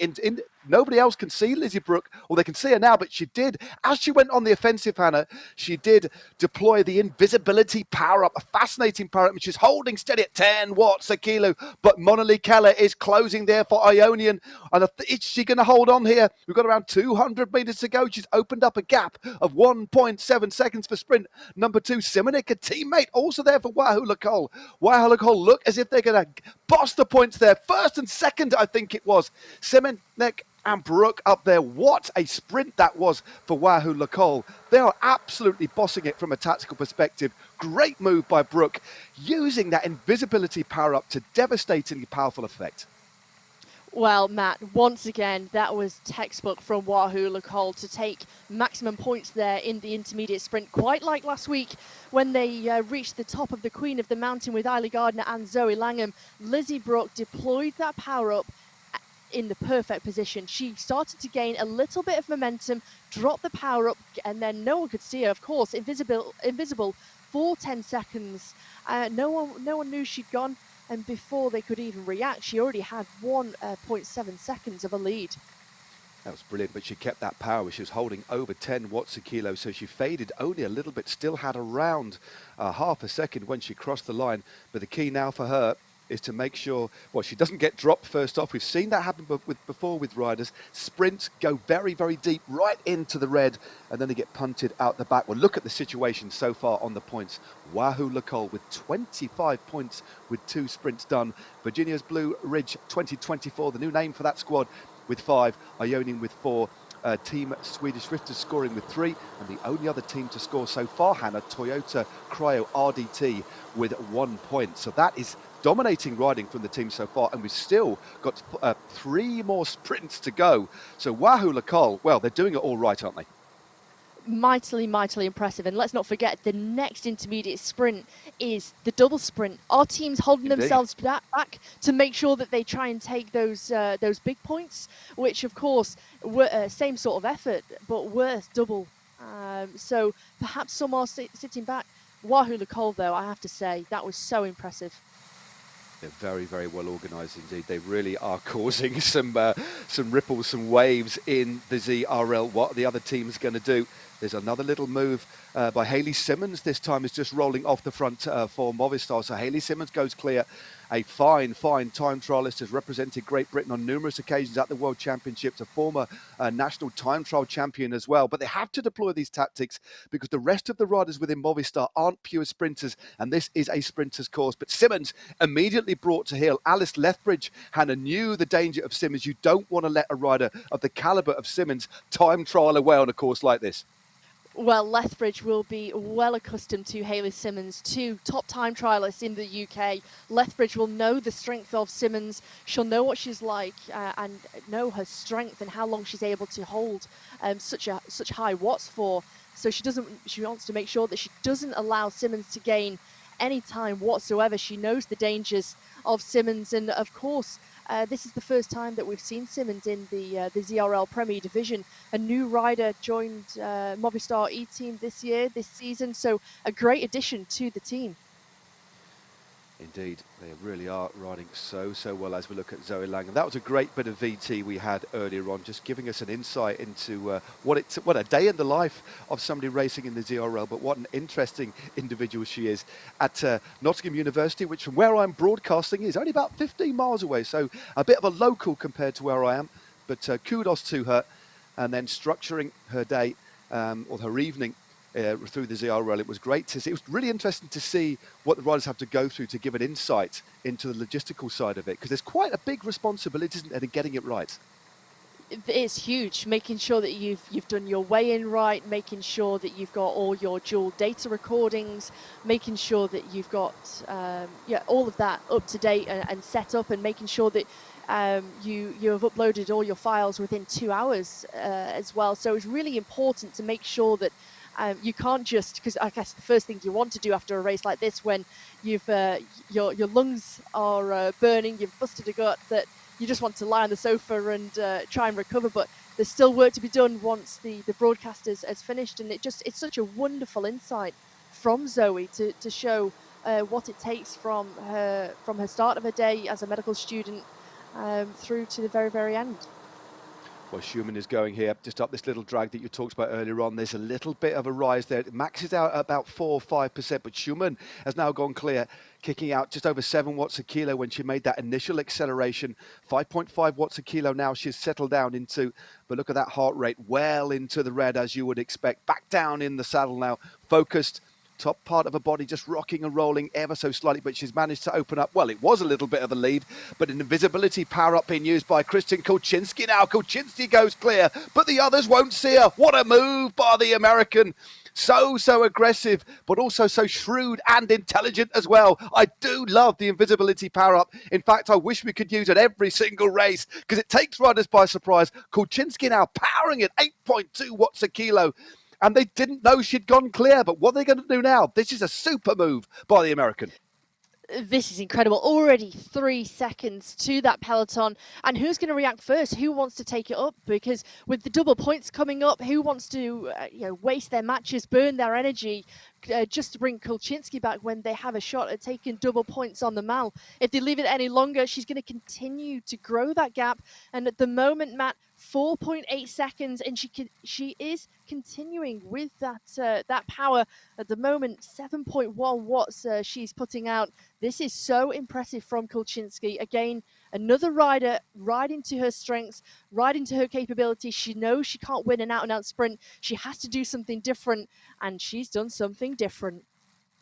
C: Nobody else can see Lizzie Brooke, or they can see her now, but she did, as she went on the offensive, Hannah, she did deploy the invisibility power-up, a fascinating power-up, which is holding steady at 10 watts a kilo, but Monali Keller is closing there for Aeonian, and is she going to hold on here? We've got around 200 metres to go. She's opened up a gap of 1.7 seconds for sprint number 2. Simonik, a teammate, also there for Wahoo Lacole. Wahoo Lacole look as if they're going to boss the points there. First and second, I think it was. Simonik and Brooke up there. What a sprint that was for Wahoo Lacole. They are absolutely bossing it from a tactical perspective. Great move by Brooke, using that invisibility power-up to devastatingly powerful effect.
D: Well, Matt, once again, that was textbook from Wahoo Lacole to take maximum points there in the intermediate sprint, quite like last week when they reached the top of the Queen of the Mountain with Eilidh Gardner and Zoe Langham. Lizzie Brooke deployed that power-up in the perfect position. She started to gain a little bit of momentum, dropped the power-up, and then no one could see her, of course, invisible for 10 seconds. No one knew she'd gone. And before they could even react, she already had 1.7 seconds of a lead.
C: That was brilliant, but she kept that power. She was holding over 10 watts a kilo, so she faded only a little bit, still had around half a second when she crossed the line. But the key now for her is to make sure, well, she doesn't get dropped first off. We've seen that happen before with riders. Sprints go very, very deep, right into the red, and then they get punted out the back. Well, look at the situation so far on the points. Wahoo Lacole with 25 points with 2 sprints done. Virginia's Blue Ridge 2024, the new name for that squad, with 5. Aeonian with 4. Team Swedish Zwift is scoring with 3, and the only other team to score so far, Hannah, Toyota Cryo RDT with 1 point. So that is dominating riding from the team so far, and we've still got 3 more sprints to go. So Wahoo Lacole, well, they're doing it all right, aren't they?
D: Mightily, mightily impressive. And let's not forget, the next intermediate sprint is the double sprint. Our team's holding themselves back to make sure that they try and take those big points, which of course were same sort of effort, but worth double. So perhaps some are sitting back. Wahoo Lacole, though, I have to say, that was so impressive.
C: They're very, very well organised indeed. They really are causing some ripples, some waves in the ZRL. What are the other teams going to do? There's another little move by Hayley Simmons. This time is just rolling off the front for Movistar. So Hayley Simmons goes clear. A fine time trialist, has represented Great Britain on numerous occasions at the World Championships, a former national time trial champion as well. But they have to deploy these tactics because the rest of the riders within Movistar aren't pure sprinters, and this is a sprinter's course. But Simmons immediately brought to heel. Alice Lethbridge, Hannah, knew the danger of Simmons. You don't want to let a rider of the calibre of Simmons time trial away on a course like this.
D: Well, Lethbridge will be well accustomed to Hayley Simmons, two top time trialists in the UK. Lethbridge will know the strength of Simmons. She'll know what she's like and know her strength and how long she's able to hold such high watts for. So she wants to make sure that she doesn't allow Simmons to gain any time whatsoever. She knows the dangers of Simmons, and of course, this is the first time that we've seen Simmons in the ZRL Premier Division. A new rider joined Movistar E-Team this season, so a great addition to the team.
C: Indeed, they really are riding so well as we look at Zoe Lang. And that was a great bit of VT we had earlier on, just giving us an insight into what a day in the life of somebody racing in the ZRL, but what an interesting individual she is at Nottingham University, which from where I'm broadcasting is only about 15 miles away, so a bit of a local compared to where I am, but kudos to her. And then structuring her day or her evening through the ZRL. It was great to see. It was really interesting to see what the riders have to go through to give an insight into the logistical side of it, because there's quite a big responsibility, isn't there, in getting it right.
D: It's huge, making sure that you've done your weigh-in right, making sure that you've got all your dual data recordings, making sure that you've got all of that up to date and set up, and making sure that you have uploaded all your files within 2 hours as well. So it's really important to make sure that you can't just, because I guess the first thing you want to do after a race like this, when you've your lungs are burning, you've busted a gut, that you just want to lie on the sofa and try and recover. But there's still work to be done once the broadcast has finished, and it's such a wonderful insight from Zoe to show what it takes from her start of her day as a medical student through to the very end.
C: Well, Schumann is going here, just up this little drag that you talked about earlier on. There's a little bit of a rise there. It maxes out at about 4 or 5%, but Schumann has now gone clear, kicking out just over 7 watts a kilo when she made that initial acceleration. 5.5 watts a kilo now she's settled down into, but look at that heart rate, well into the red as you would expect. Back down in the saddle now, focused. Top part of her body just rocking and rolling ever so slightly, but she's managed to open up. Well, it was a little bit of a lead, but an invisibility power-up being used by Christian Kulczynski now. Kulczynski goes clear, but the others won't see her. What a move by the American. So aggressive, but also so shrewd and intelligent as well. I do love the invisibility power-up. In fact, I wish we could use it every single race because it takes riders by surprise. Kulczynski now powering at 8.2 watts a kilo. And they didn't know she'd gone clear, but what are they going to do now? This is a super move by the American.
D: This is incredible. Already 3 seconds to that peloton. And who's going to react first? Who wants to take it up? Because with the double points coming up, who wants to waste their matches, burn their energy just to bring Kulczynski back when they have a shot at taking double points on the Mal? If they leave it any longer, she's going to continue to grow that gap. And at the moment, Matt, 4.8 seconds, and she is continuing with that power at the moment. 7.1 watts she's putting out. This is so impressive from Kulczynski. Again, another rider riding to her strengths, riding to her capability. She knows she can't win an out-and-out sprint. She has to do something different, and she's done something different.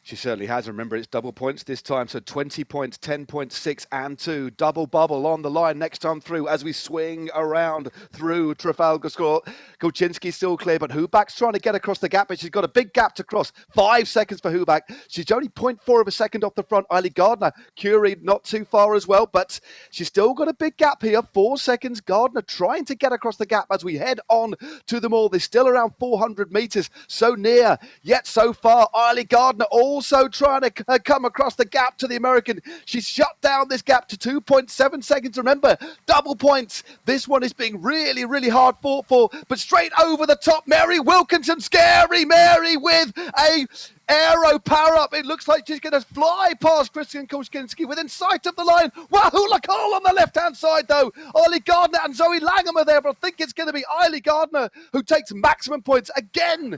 C: She certainly has. Remember, it's double points this time, so 20 points, 10.6 and 2. Double bubble on the line next time through as we swing around through Trafalgar Square. Kulczynski still clear, but Hubak's trying to get across the gap, but she's got a big gap to cross. 5 seconds for Hubak. She's only 0.4 of a second off the front. Eiley Gardner, Curie not too far as well, but she's still got a big gap here. 4 seconds. Gardner trying to get across the gap as we head on to the mall. They're still around 400 metres, so near, yet so far. Eiley Gardner also trying to come across the gap to the American. She's shut down this gap to 2.7 seconds. Remember, double points. This one is being really hard fought for, but straight over the top, Mary Wilkinson, Scary Mary with a Aero power up. It looks like she's going to fly past Kristen Kulczynski within sight of the line. Wahoo Lacole on the left-hand side, though. Ollie Gardner and Zoe Langham are there, but I think it's going to be Eiley Gardner who takes maximum points again.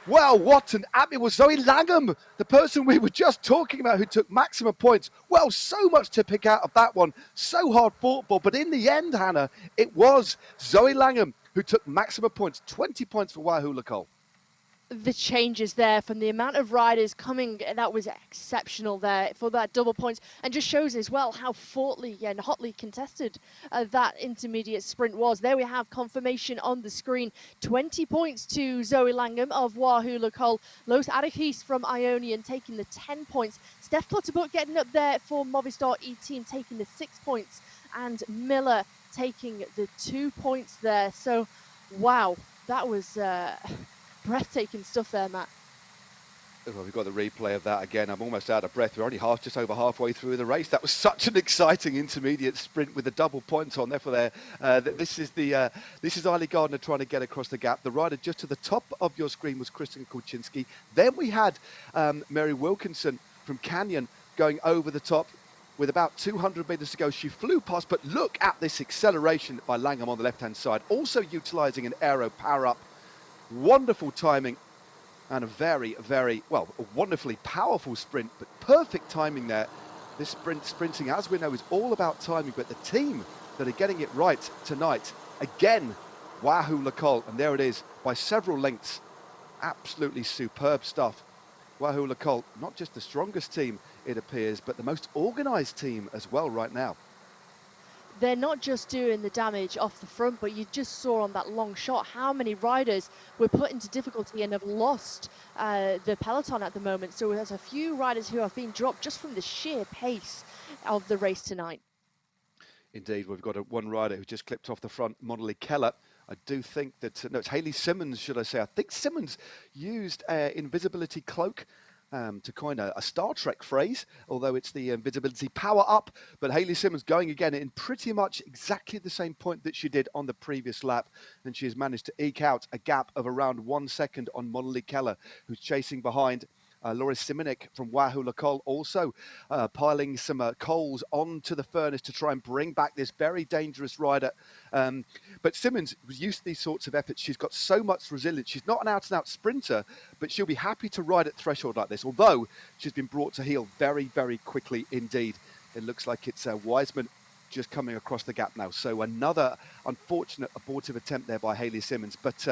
C: Well, what an app. It was Zoe Langham, the person we were just talking about, who took maximum points. Well, so much to pick out of that one. So hard fought for. But in the end, Hannah, it was Zoe Langham who took maximum points. 20 points for Wahoo Lacole.
D: The changes there from the amount of riders coming, that was exceptional there for that double points, and just shows as well how hotly contested that intermediate sprint was. There we have confirmation on the screen. 20 points to Zoe Langham of Wahoo Lacole. Los Arigis from Aeonian taking the 10 points. Steph Clutterbuck getting up there for Movistar E-Team, taking the 6 points, and Miller taking the 2 points there. So, wow, that was breathtaking stuff there, Matt.
C: Well, we've got the replay of that again. I'm almost out of breath. We're only just over halfway through the race. That was such an exciting intermediate sprint with the double points on there for there. This is Eiley Gardner trying to get across the gap. The rider just to the top of your screen was Kristen Kulczynski. Then we had Mary Wilkinson from Canyon going over the top with about 200 metres to go. She flew past, but look at this acceleration by Langham on the left-hand side, also utilising an aero power-up. Wonderful timing and a very, very, well, a wonderfully powerful sprint, but perfect timing there. This sprinting, as we know, is all about timing, but the team that are getting it right tonight, again, Wahoo Lacole, and there it is, by several lengths. Absolutely superb stuff. Wahoo Lacole, not just the strongest team, it appears, but the most organised team as well right now.
D: They're not just doing the damage off the front, but you just saw on that long shot how many riders were put into difficulty and have lost the peloton at the moment. So there's a few riders who have been dropped just from the sheer pace of the race tonight.
C: Indeed, we've got one rider who just clipped off the front, Monolly Keller. I do think that, no, it's Hayley Simmons, should I say. I think Simmons used invisibility cloak to coin a Star Trek phrase, although it's the invisibility power up. But Hayley Simmons going again in pretty much exactly the same point that she did on the previous lap. And she has managed to eke out a gap of around 1 second on Monolly Keller, who's chasing behind. Loris Simonek from Wahoo Lacole also piling some coals onto the furnace to try and bring back this very dangerous rider. But Simmons was used to these sorts of efforts. She's got so much resilience. She's not an out-and-out sprinter, but she'll be happy to ride at threshold like this, although she's been brought to heel very, very quickly indeed. It looks like it's Wiseman just coming across the gap now. So another unfortunate abortive attempt there by Hayley Simmons, but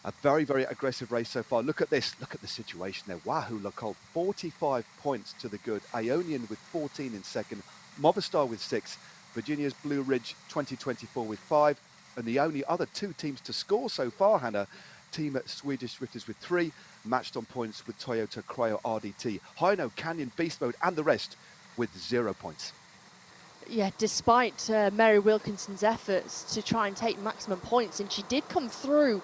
C: a very, very aggressive race so far. Look at this. Look at the situation there. Wahoo Lacole, 45 points to the good. Aeonian with 14 in second. Movistar with 6. Virginia's Blue Ridge 2024 with 5. And the only other 2 teams to score so far, Hannah, team at Swedish Swifters with 3. Matched on points with Toyota Cryo RDT. Hino, Canyon, Beast Mode and the rest with 0 points.
D: Yeah, despite Mary Wilkinson's efforts to try and take maximum points, and she did come through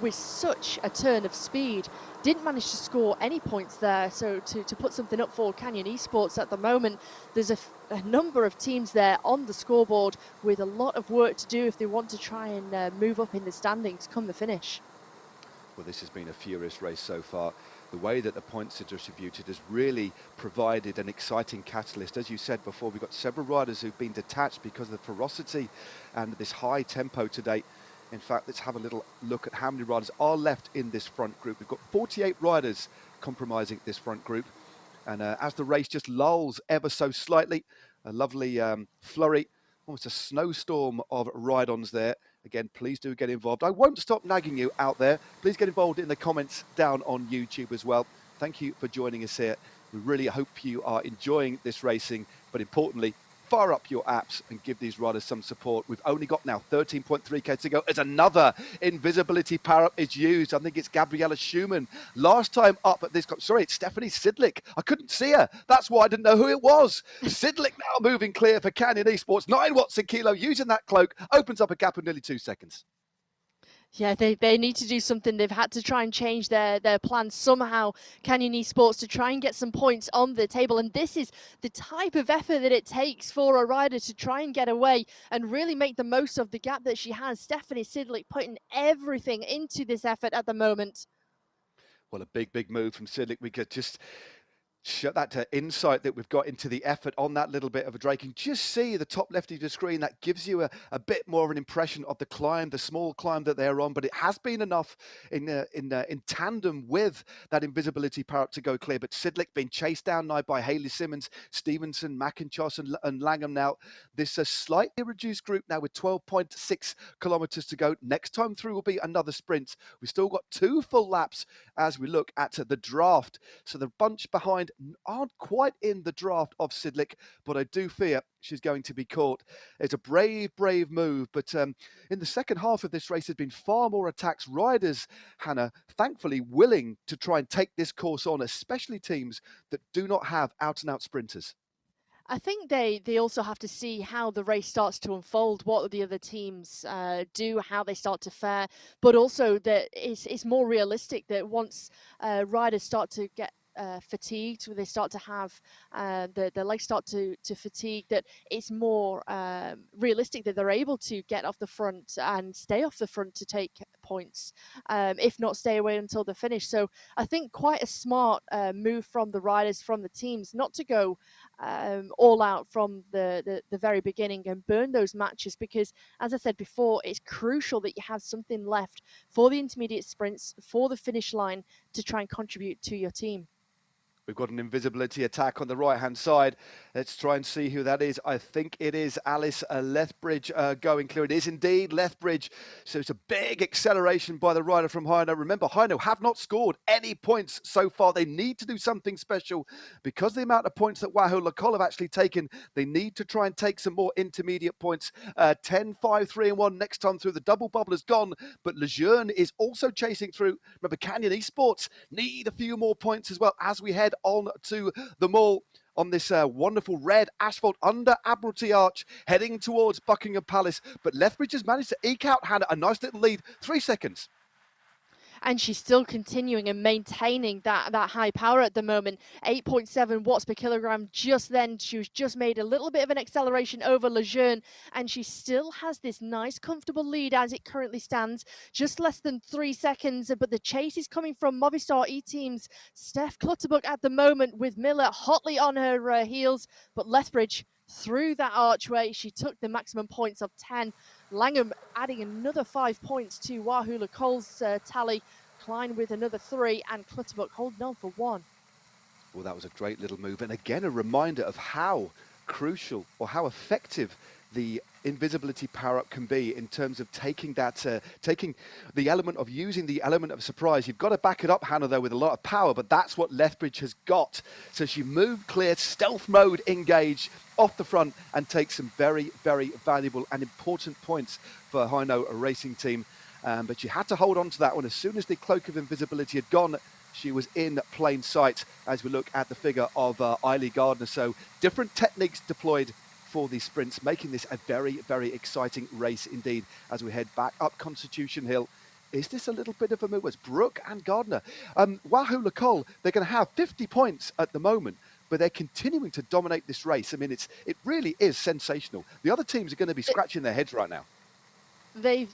D: with such a turn of speed, didn't manage to score any points there. So to put something up for Canyon Esports at the moment, there's a number of teams there on the scoreboard with a lot of work to do if they want to try and move up in the standings come the finish.
C: Well, this has been a furious race so far. The way that the points are distributed has really provided an exciting catalyst. As you said before, we've got several riders who've been detached because of the ferocity and this high tempo today. In fact, let's have a little look at how many riders are left in this front group. We've got 48 riders comprising this front group. And as the race just lulls ever so slightly, a lovely flurry, almost a snowstorm of ride-ons there. Again, please do get involved. I won't stop nagging you out there. Please get involved in the comments down on YouTube as well. Thank you for joining us here. We really hope you are enjoying this racing, but importantly, fire up your apps and give these riders some support. We've only got now 13.3k to go as another invisibility power-up is used. I think it's Gabriella Schumann. Last time up at this, sorry, it's Stephanie Sidlick. I couldn't see her. That's why I didn't know who it was. Sidlick now moving clear for Canyon Esports. 9 watts a kilo using that cloak. Opens up a gap of nearly 2 seconds.
D: Yeah, they need to do something. They've had to try and change their plans somehow, Canyon Esports, to try and get some points on the table. And this is the type of effort that it takes for a rider to try and get away and really make the most of the gap that she has. Stephanie Sidlick putting everything into this effort at the moment.
C: Well, a big move from Sidlick. We could just shut that insight that we've got into the effort on that little bit of a draking. Just see the top left of the screen. That gives you a bit more of an impression of the climb, the small climb that they're on. But it has been enough in tandem with that invisibility power up to go clear. But Sidlick being chased down now by Hayley Simmons, Stevenson, McIntosh, and Langham now. This slightly reduced group now with 12.6 kilometers to go. Next time through will be another sprint. We've still got 2 full laps as we look at the draft. So the bunch behind aren't quite in the draft of Sidlick, but I do fear she's going to be caught. It's a brave move, but in the second half of this race, there's been far more attacks. Riders, Hannah, thankfully willing to try and take this course on, especially teams that do not have out-and-out sprinters.
D: I think they also have to see how the race starts to unfold, what the other teams do, how they start to fare, but also that it's more realistic that once riders start to get fatigued, they start to have their legs start to fatigue, that it's more realistic that they're able to get off the front and stay off the front to take points, if not stay away until the finish. So I think quite a smart move from the riders, from the teams, not to go all out from the very beginning and burn those matches, because as I said before, it's crucial that you have something left for the intermediate sprints, for the finish line, to try and contribute to your team.
C: We've got an invisibility attack on the right-hand side. Let's try and see who that is. I think it is Alice Lethbridge going clear. It is indeed Lethbridge. So it's a big acceleration by the rider from Hino. Remember, Hino have not scored any points so far. They need to do something special because the amount of points that Wahoo Lacol have actually taken. They need to try and take some more intermediate points. 10, 5, 3 and 1 next time through. The double bubble is gone, but Lejeune is also chasing through. Remember, Canyon Esports need a few more points as well as we head on to the mall on this wonderful red asphalt under Admiralty Arch, heading towards Buckingham Palace. But Lethbridge has managed to eke out, Hannah, a nice little lead, 3 seconds.
D: And she's still continuing and maintaining that high power at the moment. 8.7 watts per kilogram. Just then, she was just made a little bit of an acceleration over Lejeune, and she still has this nice, comfortable lead as it currently stands. Just less than 3 seconds, but the chase is coming from Movistar E-Team's Steph Clutterbuck at the moment, with Miller hotly on her heels. But Lethbridge, through that archway, she took the maximum points of 10. Langham adding another 5 points to Wahoo Lacol's tally. Klein with another 3, and Clutterbuck holding on for 1.
C: Well, that was a great little move. And again, a reminder of how crucial or how effective the invisibility power-up can be in terms of taking that, taking the element of using the element of surprise. You've got to back it up, Hannah, though, with a lot of power, but that's what Lethbridge has got. So she moved clear, stealth mode engage off the front, and takes some very valuable and important points for Hino Racing Team. But she had to hold on to that one. As soon as the cloak of invisibility had gone, she was in plain sight as we look at the figure of Eilidh Gardner. So different techniques deployed for these sprints, making this a very exciting race indeed as we head back up Constitution Hill. Is this a little bit of a move? It's Brooke and Gardner. Wahoo Lacol, they're going to have 50 points at the moment, but they're continuing to dominate this race. I mean, it really is sensational. The other teams are going to be scratching their heads right now.
D: They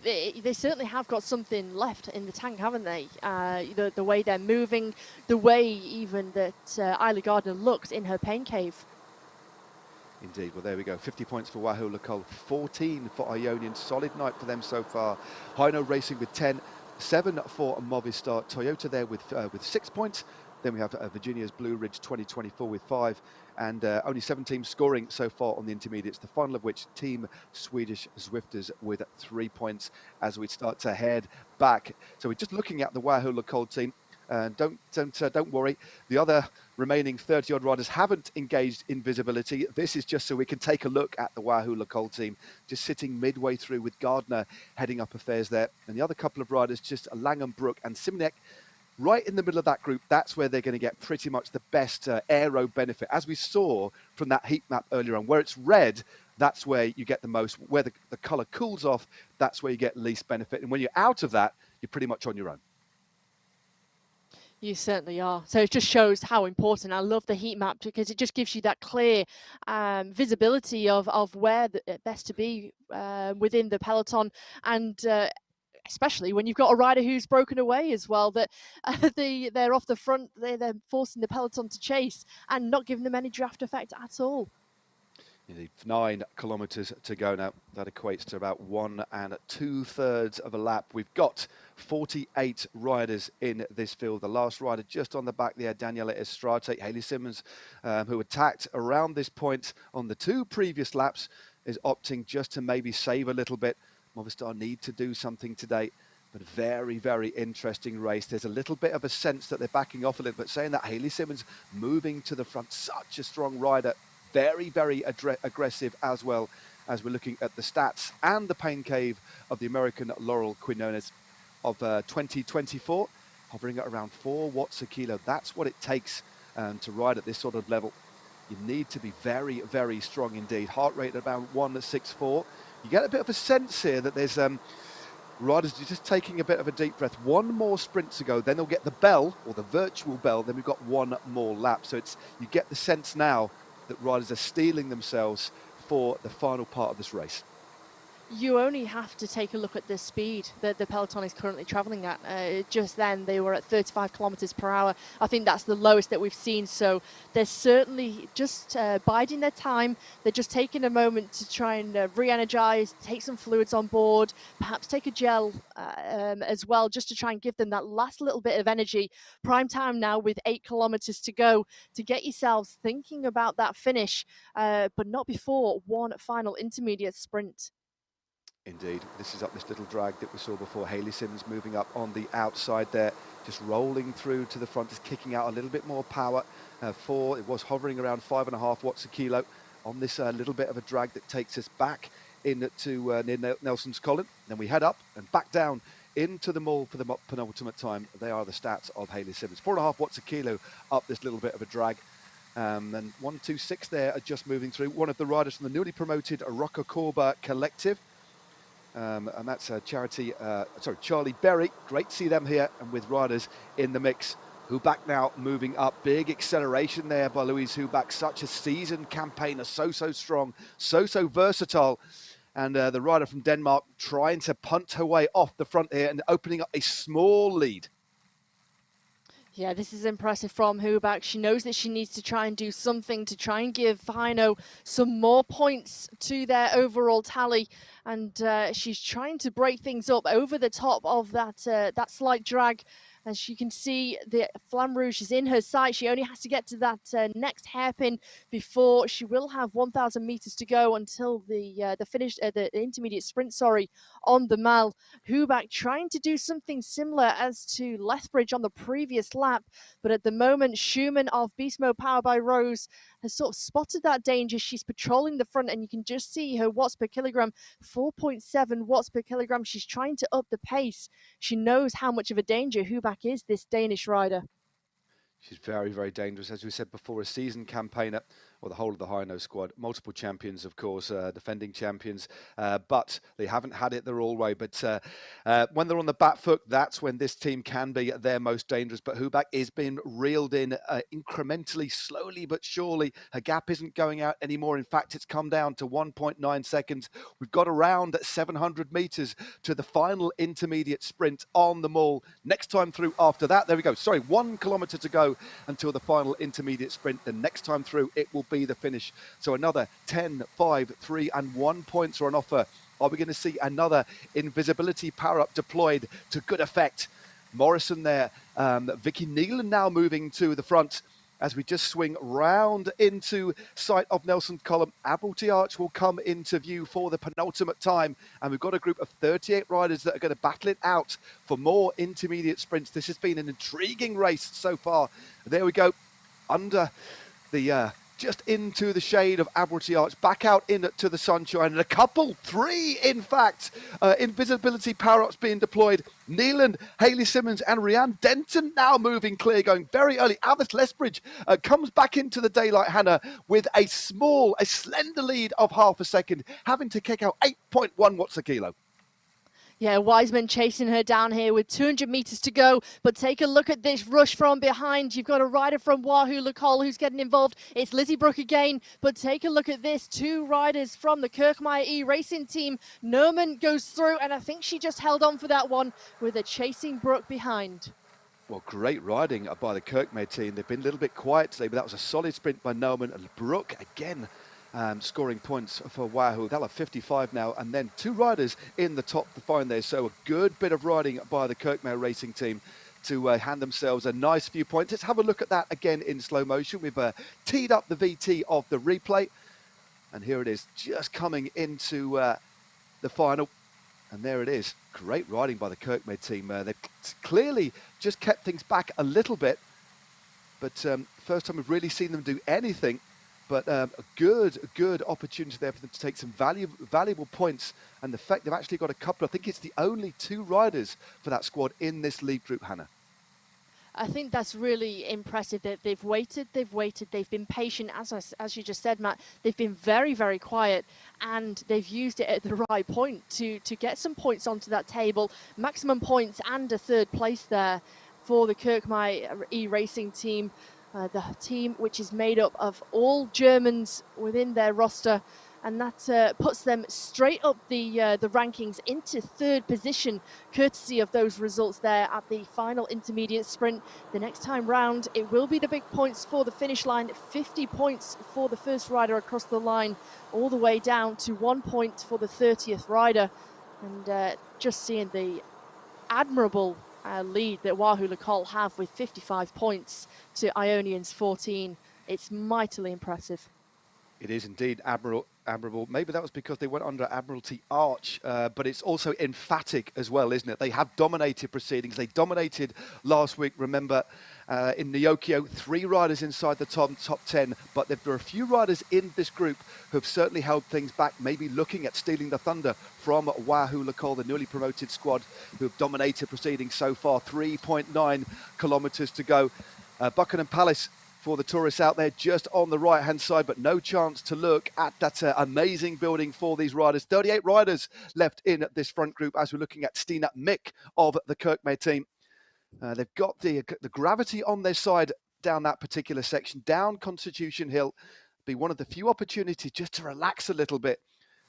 D: certainly have got something left in the tank, haven't they? The way they're moving, the way even that Eilidh Gardner looks in her pain cave.
C: Indeed. Well, there we go. 50 points for Wahoo Lacol, 14 for Aeonian. Solid night for them so far. Hino Racing with 10, 7 for Movistar. Toyota there with 6 points. Then we have Virginia's Blue Ridge 2024 with 5, and only 7 teams scoring so far on the intermediates, the final of which Team Swedish Zwifters with 3 points as we start to head back. So we're just looking at the Wahoo Lacol team. Don't worry, the other remaining 30-odd riders haven't engaged in visibility. This is just so we can take a look at the Wahoo Lacol team, just sitting midway through with Gardner heading up affairs there. And the other couple of riders, just Langham, Brooke and Simonek, right in the middle of that group. That's where they're going to get pretty much the best aero benefit. As we saw from that heat map earlier on, where it's red, that's where you get the most. Where the colour cools off, that's where you get least benefit. And when you're out of that, you're pretty much on your own.
D: You certainly are. So it just shows how important. I love the heat map because it just gives you that clear visibility of where best to be within the peloton. And especially when you've got a rider who's broken away as well, that they're off the front, they're forcing the peloton to chase and not giving them any draft effect at all.
C: You need 9 kilometres to go now. That equates to about 1 2/3 of a lap. We've got 48 riders in this field. The last rider just on the back there, Daniela Estrate, Hayley Simmons, who attacked around this point on the 2 previous laps, is opting just to maybe save a little bit. Movistar need to do something today. But very, very interesting race. There's a little bit of a sense that they're backing off a little bit, saying that Hayley Simmons moving to the front, such a strong rider. Very, very aggressive as well, as we're looking at the stats and the pain cave of the American Laurel Quinones of 2024, hovering at around 4 watts a kilo. That's what it takes to ride at this sort of level. You need to be very, very strong indeed. Heart rate at about 164. You get a bit of a sense here that there's riders just taking a bit of a deep breath. 1 more sprint to go, then they'll get the bell, or the virtual bell, then we've got 1 more lap. So you get the sense now that riders are steeling themselves for the final part of this race.
D: You only have to take a look at the speed that the peloton is currently travelling at. Just then they were at 35 kilometres per hour. I think that's the lowest that we've seen. So they're certainly just biding their time. They're just taking a moment to try and re-energise, take some fluids on board, perhaps take a gel as well, just to try and give them that last little bit of energy. Prime time now with 8 kilometres to go to get yourselves thinking about that finish, but not before one final intermediate sprint.
C: Indeed, this is up this little drag that we saw before. Hayley Simmons moving up on the outside there, just rolling through to the front, just kicking out a little bit more power. It was hovering around 5.5 watts a kilo on this little bit of a drag that takes us back into near Nelson's Column. Then we head up and back down into the mall for the penultimate time. They are the stats of Hayley Simmons. 4.5 watts a kilo up this little bit of a drag. And 126 there are just moving through. One of the riders from the newly promoted Rocca Corba Collective. And that's Charlie Berry. Great to see them here and with riders in the mix. Huback now moving up. Big acceleration there by Louise Huback. Such a seasoned campaigner. So strong. So versatile. And the rider from Denmark trying to punt her way off the front here and opening up a small lead.
D: Yeah, this is impressive from Huback. She knows that she needs to try and do something to try and give Heino some more points to their overall tally. And she's trying to break things up over the top of that slight drag. As you can see, the Flamme Rouge is in her sight. She only has to get to that next hairpin before she will have 1,000 meters to go until the finish, the intermediate sprint, on the Mall. Huback trying to do something similar as to Lethbridge on the previous lap, but at the moment, Schumann of Beast Mode powered by Rose has sort of spotted that danger. She's patrolling the front, and you can just see her watts per kilogram, 4.7 watts per kilogram. She's trying to up the pace. She knows how much of a danger Huback is, this Danish rider.
C: She's very, very dangerous. As we said before, a seasoned campaigner, or the whole of the Heino squad. Multiple champions, of course, defending champions, but they haven't had it their all way. But when they're on the back foot, that's when this team can be their most dangerous. But Huback is being reeled in incrementally, slowly but surely. Her gap isn't going out anymore. In fact, it's come down to 1.9 seconds. We've got around 700 meters to the final intermediate sprint on the Mall. Next time through after that, there we go. 1 kilometer to go until the final intermediate sprint. The next time through, it will be the finish. So another 10, 5, 3 and 1 points are on offer. Are we going to see another invisibility power up deployed to good effect? Morrison there, Vicky Neelan now moving to the front as we just swing round into sight of Nelson's Column. Admiralty Arch will come into view for the penultimate time, and we've got a group of 38 riders that are going to battle it out for more intermediate sprints. This has been an intriguing race so far. There we go, under the just into the shade of Admiralty Arch, back out into the sunshine, and a couple, 3 in fact, invisibility power-ups being deployed. Neeland, Hayley Simmons and Rhiannon Denton now moving clear, going very early. Alice Lethbridge comes back into the daylight, Hannah, with a slender lead of half a second, having to kick out 8.1 watts a kilo.
D: Yeah, Wiseman chasing her down here with 200 meters to go. But take a look at this rush from behind. You've got a rider from Wahoo Lacole who's getting involved. It's Lizzie Brooke again. But take a look at this. 2 riders from the Kirkmire E-Racing team. Nerman goes through, and I think she just held on for that one with a chasing Brooke behind.
C: Well, great riding by the Kirkmire team. They've been a little bit quiet today, but that was a solid sprint by Nerman. And Brooke, again, scoring points for Wahoo. They'll have 55 now, and then 2 riders in the top to find there. So a good bit of riding by the Kirkmire Racing team to hand themselves a nice few points. Let's have a look at that again in slow motion. We've teed up the VT of the replay, and here it is, just coming into the final. And there it is. Great riding by the Kirkmire team. They've clearly just kept things back a little bit, but first time we've really seen them do anything. But a good opportunity there for them to take some valuable points. And the fact they've actually got a couple, I think it's the only 2 riders for that squad in this lead group, Hannah.
D: I think that's really impressive that they've waited, they've been patient, as you just said, Matt. They've been very, very quiet, and they've used it at the right point to get some points onto that table, maximum points and a 3rd place there for the Kirkmire E-Racing team. The team which is made up of all Germans within their roster, and that puts them straight up the rankings into 3rd position, courtesy of those results there at the final intermediate sprint. The next time round, it will be the big points for the finish line. 50 points for the first rider across the line, all the way down to 1 point for the 30th rider. And just seeing the admirable lead that Wahoo Lacole have with 55 points to Aeonian's 14. It's mightily impressive.
C: It is indeed admirable. Maybe that was because they went under Admiralty Arch, but it's also emphatic as well, isn't it? They have dominated proceedings. They dominated last week, remember, in Nyokio, 3 riders inside the top 10, but there are a few riders in this group who have certainly held things back, maybe looking at stealing the thunder from Wahoo Lacole, the newly promoted squad, who have dominated proceedings so far. 3.9 kilometres to go. Buckingham Palace for the tourists out there, just on the right-hand side, but no chance to look at that amazing building for these riders. 38 riders left in this front group as we're looking at Stina Mick of the Kirkmire team. They've got the gravity on their side down that particular section, down Constitution Hill. Be one of the few opportunities just to relax a little bit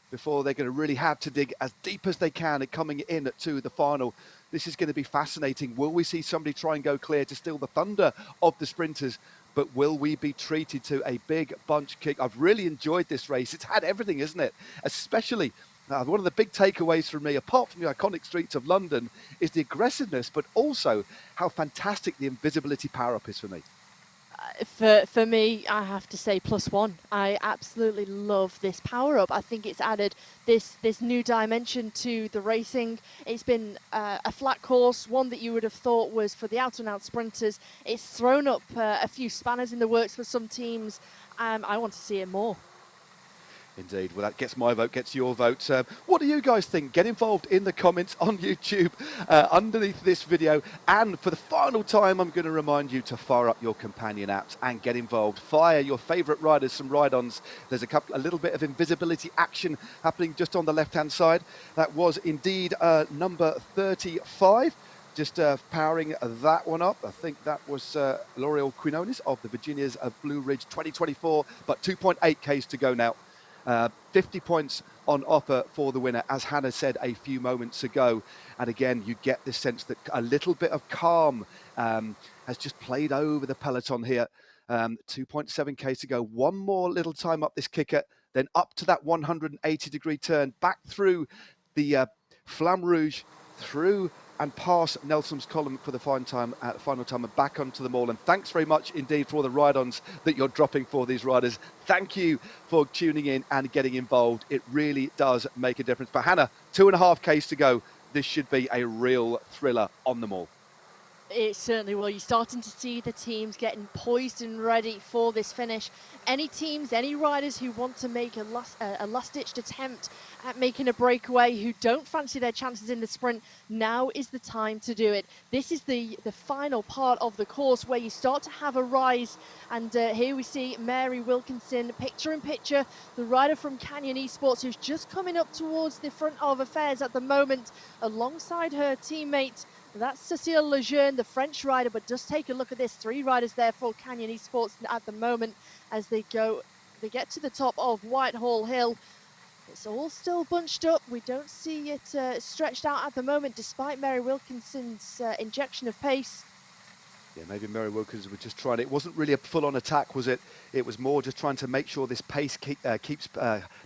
C: before they're going to really have to dig as deep as they can and coming in to the final. This is going to be fascinating. Will we see somebody try and go clear to steal the thunder of the sprinters? But will we be treated to a big bunch kick? I've really enjoyed this race. It's had everything, isn't it? Especially one of the big takeaways from me, apart from the iconic streets of London, is the aggressiveness, but also how fantastic the invisibility power-up is for me.
D: For me, I have to say +1. I absolutely love this power up. I think it's added this new dimension to the racing. It's been a flat course, one that you would have thought was for the out-and-out sprinters. It's thrown up a few spanners in the works for some teams. I want to see it more.
C: Indeed. Well, that gets my vote, gets your vote. What do you guys think? Get involved in the comments on YouTube underneath this video. And for the final time, I'm going to remind you to fire up your companion apps and get involved. Fire your favourite riders some ride-ons. There's a little bit of invisibility action happening just on the left-hand side. That was indeed number 35. Just powering that one up. I think that was L'Oreal Quinones of the Virginias of Blue Ridge 2024, but 2.8 Ks to go now. 50 points on offer for the winner, as Hannah said a few moments ago. And again, you get this sense that a little bit of calm has just played over the peloton here. 2.7 Ks to go. One more little time up this kicker, then up to that 180-degree turn, back through the Flamme Rouge, through and past Nelson's column for the final time and back onto the mall. And thanks very much indeed for all the ride-ons that you're dropping for these riders. Thank you for tuning in and getting involved. It really does make a difference. But Hannah, 2.5 Ks to go. This should be a real thriller on the mall.
D: It certainly will. You're starting to see the teams getting poised and ready for this finish. Any teams, any riders who want to make a last-ditched attempt at making a breakaway, who don't fancy their chances in the sprint, now is the time to do it. This is the final part of the course where you start to have a rise. And here we see Mary Wilkinson, picture in picture, the rider from Canyon Esports, who's just coming up towards the front of affairs at the moment, alongside her teammate. That's Cécile Lejeune, the French rider, but just take a look at this. 3 riders there for Canyon Esports at the moment as they get to the top of Whitehall Hill. It's all still bunched up. We don't see it stretched out at the moment, despite Mary Wilkinson's injection of pace.
C: Yeah, maybe Mary Wilkins was just trying. It wasn't really a full-on attack, was it? It was more just trying to make sure this pace keeps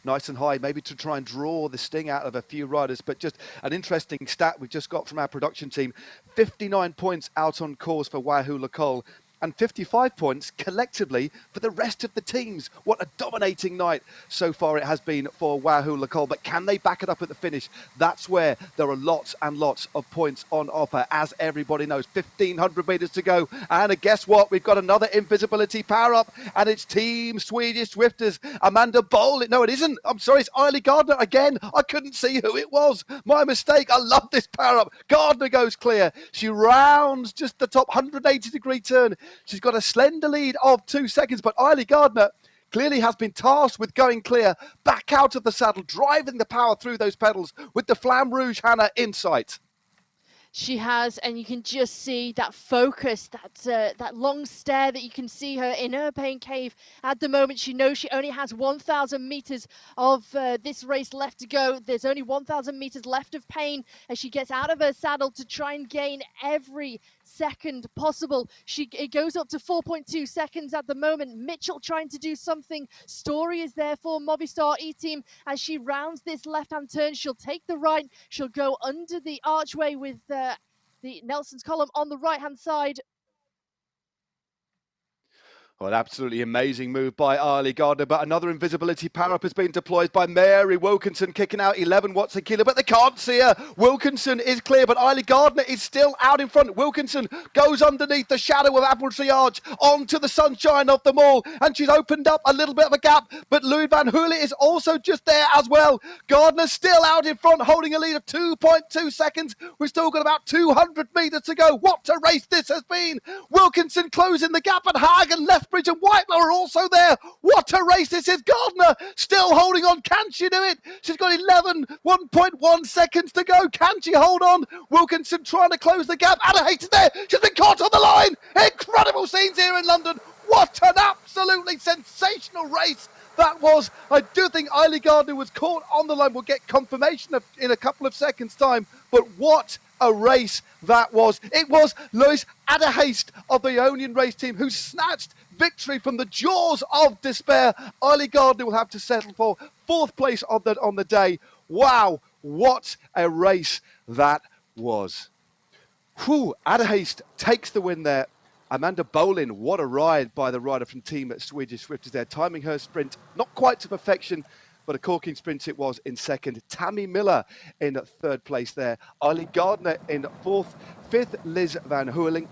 C: nice and high, maybe to try and draw the sting out of a few riders. But just an interesting stat we've just got from our production team. 59 points out on course for Wahoo Lacole, and 55 points collectively for the rest of the teams. What a dominating night so far it has been for Wahoo Lacole. But can they back it up at the finish? That's where there are lots and lots of points on offer. As everybody knows, 1,500 metres to go. And guess what? We've got another invisibility power-up, and it's Team Swedish Swifters. Amanda Boll. No, it isn't. I'm sorry, it's Eiley Gardner again. I couldn't see who it was. My mistake. I love this power-up. Gardner goes clear. She rounds just the top 180-degree turn. She's got a slender lead of 2 seconds, but Eiley Gardner clearly has been tasked with going clear, back out of the saddle, driving the power through those pedals with the Flamme Rouge Hannah in sight.
D: She has, and you can just see that focus, that long stare that you can see her in her pain cave at the moment. She knows she only has 1,000 meters of this race left to go. There's only 1,000 meters left of pain as she gets out of her saddle to try and gain every second possible. It goes up to 4.2 seconds at the moment. Mitchell trying to do something. Story is there for Movistar E-Team as she rounds this left-hand turn. She'll take the right. She'll go under the archway with the Nelson's column on the right-hand side.
C: Well, an absolutely amazing move by Eiley Gardner, but another invisibility power-up has been deployed by Mary Wilkinson, kicking out 11 watts a kilo, but they can't see her. Wilkinson is clear, but Eiley Gardner is still out in front. Wilkinson goes underneath the shadow of Admiralty Arch onto the sunshine of them all, and she's opened up a little bit of a gap, but Louis van Hooly is also just there as well. Gardner's still out in front, holding a lead of 2.2 seconds. We've still got about 200 metres to go. What a race this has been. Wilkinson closing the gap, and Hagen left Bridge and Whitelaw are also there. What a race this is. Gardner still holding on. Can she do it? She's got 1.1 seconds to go. Can she hold on? Wilkinson trying to close the gap. Anna Hayes is there. She's been caught on the line. Incredible scenes here in London. What an absolutely sensational race that was. I do think Eiley Gardner was caught on the line. We'll get confirmation in a couple of seconds' time. But what a race that was. It was Lois Adderhaste of the Aeonian race team who snatched victory from the jaws of despair. Eiley Gardner will have to settle for 4th place on the day. Wow, what a race that was. Whew, Adderhaste takes the win there. Amanda Bolin, what a ride by the rider from Team Swedish Swifters there, timing her sprint not quite to perfection, but a corking sprint it was in 2nd. Tammy Miller in 3rd place there. Eiley Gardner in 4th. 5th, Liz van Hooling.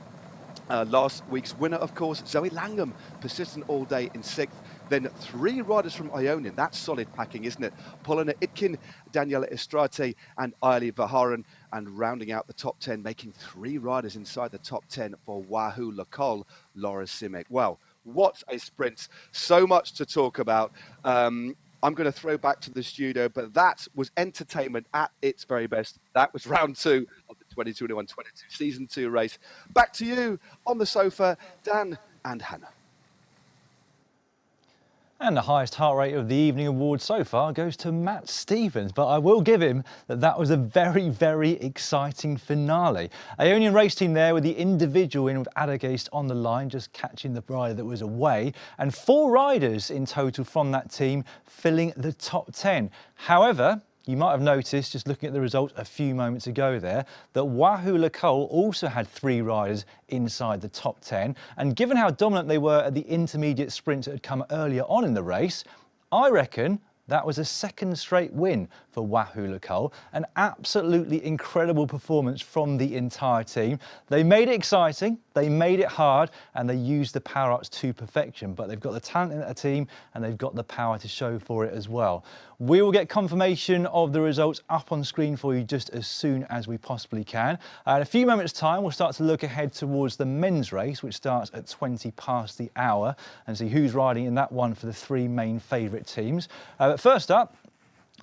C: Last week's winner, of course, Zoe Langham, persistent all day in 6th. Then 3 riders from Aeonian. That's solid packing, isn't it? Polina Itkin, Daniela Estrate, and Eiley Verhaeren. And rounding out the top 10, making 3 riders inside the top 10 for Wahoo Lacole, Laura Simic. Well, what a sprint. So much to talk about. I'm going to throw back to the studio, but that was entertainment at its very best. That was round 2 of the 2021-22 Season 2 race. Back to you on the sofa, Dan and Hannah.
A: And the highest heart rate of the evening award so far goes to Matt Stevens, but I will give him that was a very, very exciting finale. Aeonian race team there with the individual in with Addergeist on the line, just catching the rider that was away, and 4 riders in total from that team filling the top 10. However, you might have noticed, just looking at the results a few moments ago there, that Wahoo Lacole also had 3 riders inside the top 10. And given how dominant they were at the intermediate sprints that had come earlier on in the race, I reckon That was a second straight win for Wahoo Lecole. An absolutely incredible performance from the entire team. They made it exciting, they made it hard, and they used the power-ups to perfection. But they've got the talent in their team and they've got the power to show for it as well. We will get confirmation of the results up on screen for you just as soon as we possibly can. In a few moments' time, we'll start to look ahead towards the men's race, which starts at 20 past the hour, and see who's riding in that one for the three main favourite teams. But first up,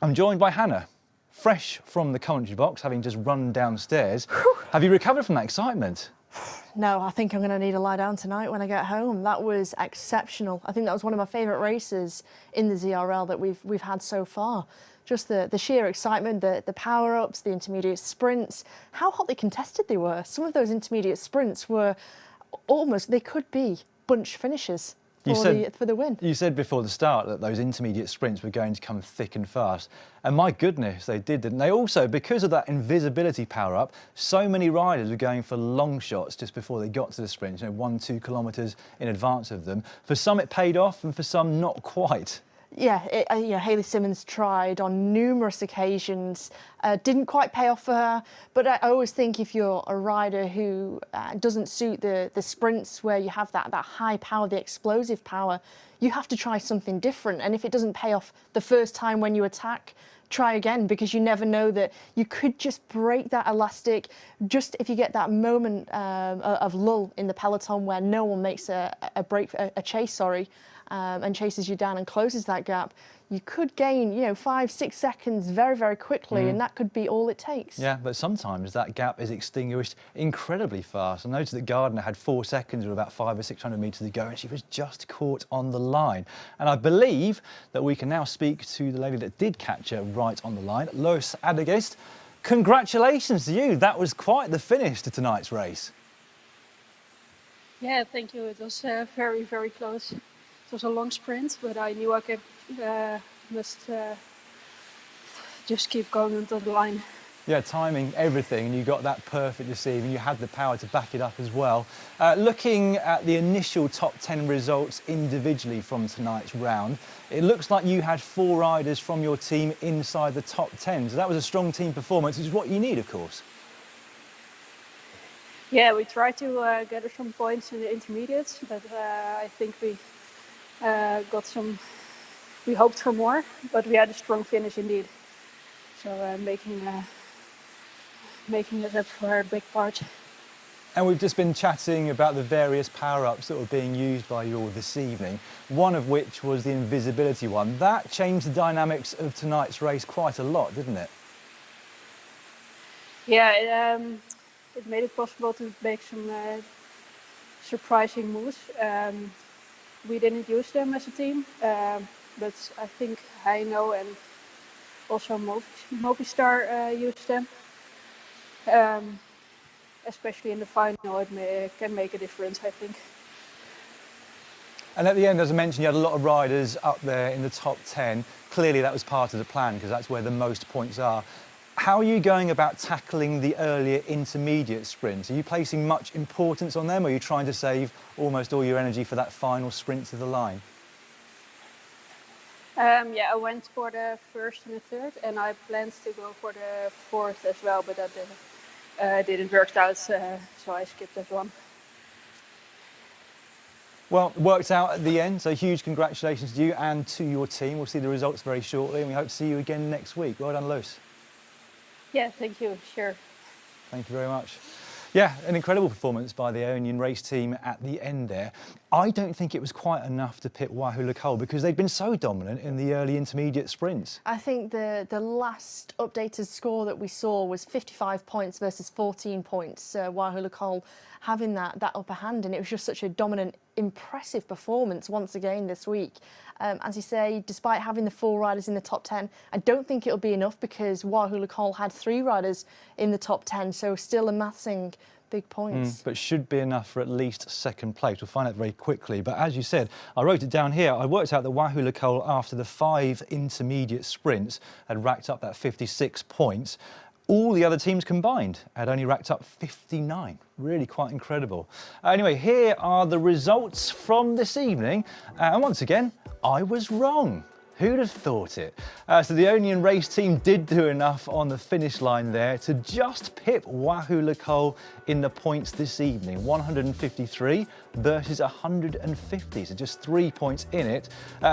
A: I'm joined by Hannah, fresh from the commentary box, having just run downstairs. Have you recovered from that excitement?
B: No, I think I'm going to need to lie down tonight when I get home. That was exceptional. I think that was one of my favourite races in the ZRL that we've had so far. Just the sheer excitement, the power-ups, the intermediate sprints, how hotly contested they were. Some of those intermediate sprints were almost, they could be bunch finishes for the win.
A: You said before the start that those intermediate sprints were going to come thick and fast. And my goodness, they did, didn't they? Also, because of that invisibility power-up, so many riders were going for long shots just before they got to the sprint, 1-2 kilometres in advance of them. For some it paid off and for some not quite.
B: Yeah, Hayley Simmons tried on numerous occasions, didn't quite pay off for her, but I always think if you're a rider who doesn't suit the sprints where you have that high power, the explosive power, you have to try something different. And if it doesn't pay off the first time when you attack, try again, because you never know that you could just break that elastic. Just if you get that moment of lull in the peloton where no one makes a chase, and chases you down and closes that gap, you could gain, 5-6 seconds very, very quickly, and that could be all it takes.
A: Yeah, but sometimes that gap is extinguished incredibly fast. I noticed that Gardner had 4 seconds with about 500 or 600 metres to go, and she was just caught on the line. And I believe that we can now speak to the lady that did catch her right on the line, Lois Adegist. Congratulations to you. That was quite the finish to tonight's race.
G: Yeah, thank you. It was very, very close. It was a long sprint, but I knew I must just keep going until the line.
A: Yeah, timing everything, and you got that perfect this evening. You had the power to back it up as well. Looking at the initial top 10 results individually from tonight's round, it looks like you had 4 riders from your team inside the top 10. So that was a strong team performance, which is what you need, of course.
G: Yeah, we tried to gather some points in the intermediates, but I think we we hoped for more, but we had a strong finish indeed. So making it up for a big part.
A: And we've just been chatting about the various power-ups that were being used by you all this evening, one of which was the invisibility one. That changed the dynamics of tonight's race quite a lot, didn't it?
G: Yeah, it made it possible to make some surprising moves. We didn't use them as a team, but I think Heino and also Movistar used them. Especially in the final, it can make a difference, I think.
A: And at the end, as I mentioned, you had a lot of riders up there in the top 10. Clearly that was part of the plan because that's where the most points are. How are you going about tackling the earlier intermediate sprints? Are you placing much importance on them, or are you trying to save almost all your energy for that final sprint to the line?
G: Yeah, I went for the first and the third, and I planned to go for the fourth as well, but that didn't work out, so I skipped that one.
A: Well, it worked out at the end, so huge congratulations to you and to your team. We'll see the results very shortly, and we hope to see you again next week. Well done, Lois.
G: Yeah, thank you, sure.
A: Thank you very much. Yeah, an incredible performance by the Aeonian race team at the end there. I don't think it was quite enough to pit Wahoo Lecole because they'd been so dominant in the early intermediate sprints.
B: I think the last updated score that we saw was 55 points versus 14 points. Wahoo Lecole having that upper hand, and it was just such a dominant, impressive performance once again this week. As you say, despite having the 4 riders in the top 10, I don't think it'll be enough because Wahoo Lecole had 3 riders in the top 10, so still amassing big points.
A: But should be enough for at least second place. We'll find out very quickly. But as you said, I wrote it down here. I worked out that Wahoo Lecole, after the 5 intermediate sprints, had racked up that 56 points. All the other teams combined had only racked up 59. Really quite incredible. Anyway, here are the results from this evening. And once again, I was wrong. Who'd have thought it? So the Aeonian race team did do enough on the finish line there to just pip Wahoo Lecole in the points this evening. 153 versus 150, so just 3 points in it.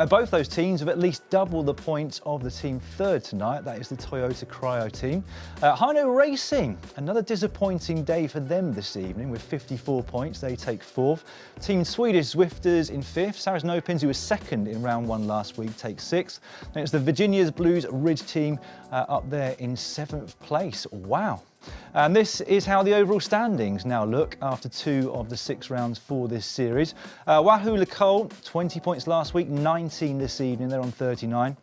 A: Both those teams have at least double the points of the team third tonight. That is the Toyota Cryo team. Hino Racing, another disappointing day for them this evening with 54 points. They take fourth. Team Swedish Zwifters in fifth. Sarah's Nopins, who was second in round one last week, takes sixth. Then it's the Virginia's Blues Ridge team up there in seventh place. Wow. And this is how the overall standings now look after 2 of the 6 rounds for this series. Wahoo Lecole, 20 points last week, 19 this evening. They're on 39.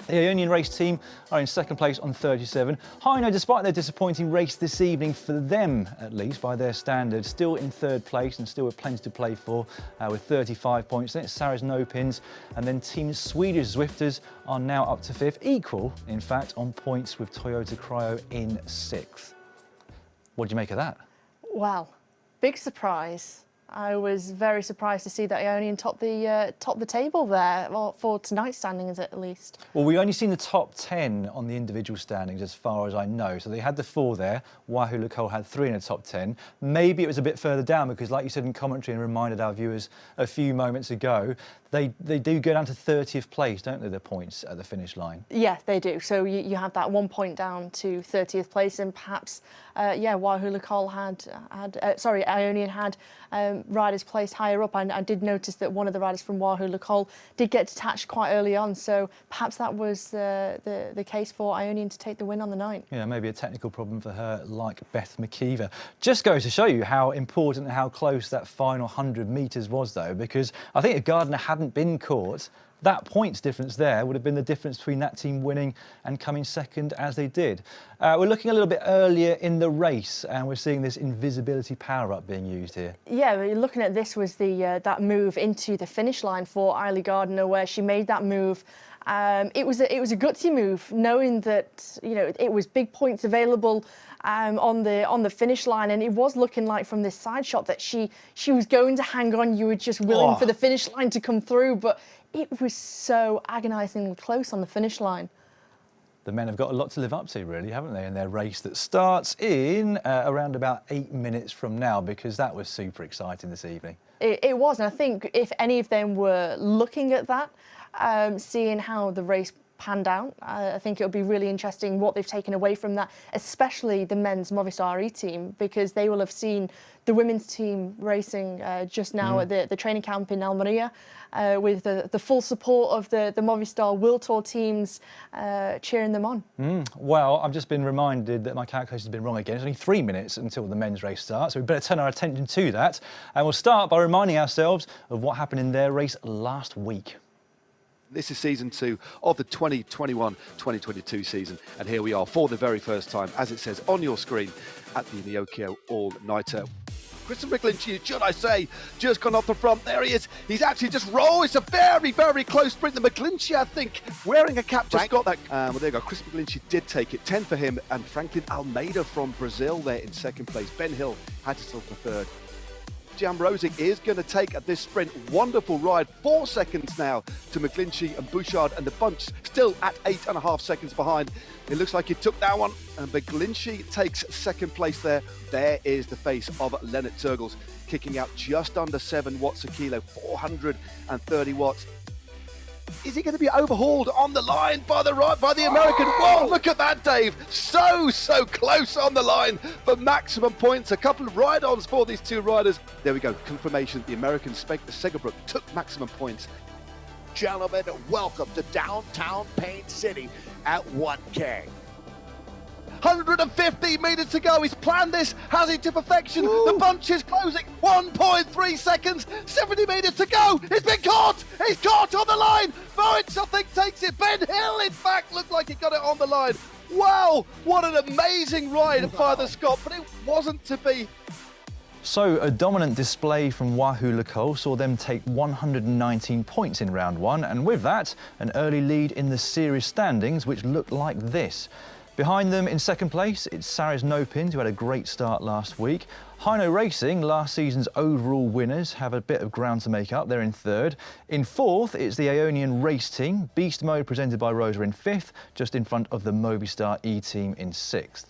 A: The Aeonian race team are in second place on 37. Hino, despite their disappointing race this evening, for them at least, by their standards, still in third place and still with plenty to play for with 35 points. Then it's Sarah's Nopins, and then Team Swedish Zwifters are now up to fifth, equal, in fact, on points with Toyota Cryo in sixth. What do you make of that?
B: Well, big surprise. I was very surprised to see that Aeonian top the table there, well, for tonight's standings at least.
A: Well, we only seen the top 10 on the individual standings as far as I know. So they had the 4 there. Wahoo Lecole had 3 in the top 10. Maybe it was a bit further down because, like you said in commentary and reminded our viewers a few moments ago, they do go down to 30th place, don't they, the points at the finish line?
B: Yeah, they do. So you have that 1 point down to 30th place, and perhaps, yeah, Wahoo Lecole Aeonian had riders placed higher up. I did notice that one of the riders from Wahoo Lecole did get detached quite early on, so perhaps that was the case for Aeonian to take the win on the night.
A: Yeah, maybe a technical problem for her, like Beth McKeever. Just goes to show you how important and how close that final 100 metres was, though, because I think if Gardner hadn't been caught, that points difference there would have been the difference between that team winning and coming second as they did. We're looking a little bit earlier in the race and we're seeing this invisibility power-up being used here. Yeah,
B: looking at this was the that move into the finish line for Eilidh Gardner, where she made that move. It was a gutsy move, knowing that, you know, it was big points available on the finish line, and it was looking like from this side shot that she was going to hang on. You were just willing for the finish line to come through, but it was so agonisingly close on the finish line.
A: The men have got a lot to live up to, really, haven't they, in their race that starts in around about 8 minutes from now, because that was super exciting this evening.
B: It was, and I think if any of them were looking at that, seeing how the race panned out, I think it'll be really interesting what they've taken away from that, especially the men's Movistar E team, because they will have seen the women's team racing just now at the training camp in Almeria, with the full support of the Movistar World Tour teams cheering them on.
A: Well, I've just been reminded that my calculation has been wrong again. It's only 3 minutes until the men's race starts, so we better turn our attention to that. And we'll start by reminding ourselves of what happened in their race last week.
C: This is season 2 of the 2021-2022 season, and here we are for the very first time, as it says on your screen, at the Aeonian All-Nighter. Christopher McGlinchey, should I say, just gone off the front. There he is. He's actually just rolled. It's a very, very close sprint. The McGlinchey, I think, wearing a cap, just got that. Well, there you go. Chris McGlinchey did take it. 10 for him, and Franklin Almeida from Brazil there in second place. Ben Hill had to stop for third. Ambrosic is going to take at this sprint. Wonderful ride. 4 seconds now to McGlinchey and Bouchard, and the bunch still at 8.5 seconds behind. It looks like he took that one, and McGlinchey takes second place there. There is the face of Leonard Turgles, kicking out just under 7 watts a kilo, 430 watts. Is he going to be overhauled on the line by the American? Whoa, look at that, Dave. So close on the line for maximum points. A couple of ride-ons for these two riders. There we go, confirmation. The American Segerbrook took maximum points.
H: Gentlemen, welcome to downtown Pain City at 1K.
C: 150 metres to go. He's planned this, has it to perfection. Woo. The bunch is closing. 1.3 seconds. 70 metres to go. He's been caught. He's caught on the line. Moritz, I think, takes it. Ben Hill, in fact, looked like he got it on the line. Wow, what an amazing ride by the Scot, but it wasn't to be.
A: So a dominant display from Wahoo Lecole saw them take 119 points in round one, and with that, an early lead in the series standings, which looked like this. Behind them in second place, it's Sarris No-Pins, who had a great start last week. Hino Racing, last season's overall winners, have a bit of ground to make up. They're in third. In fourth, it's the Aeonian race team. Beast Mode, presented by Rosa, in fifth, just in front of the Movistar E-team in sixth.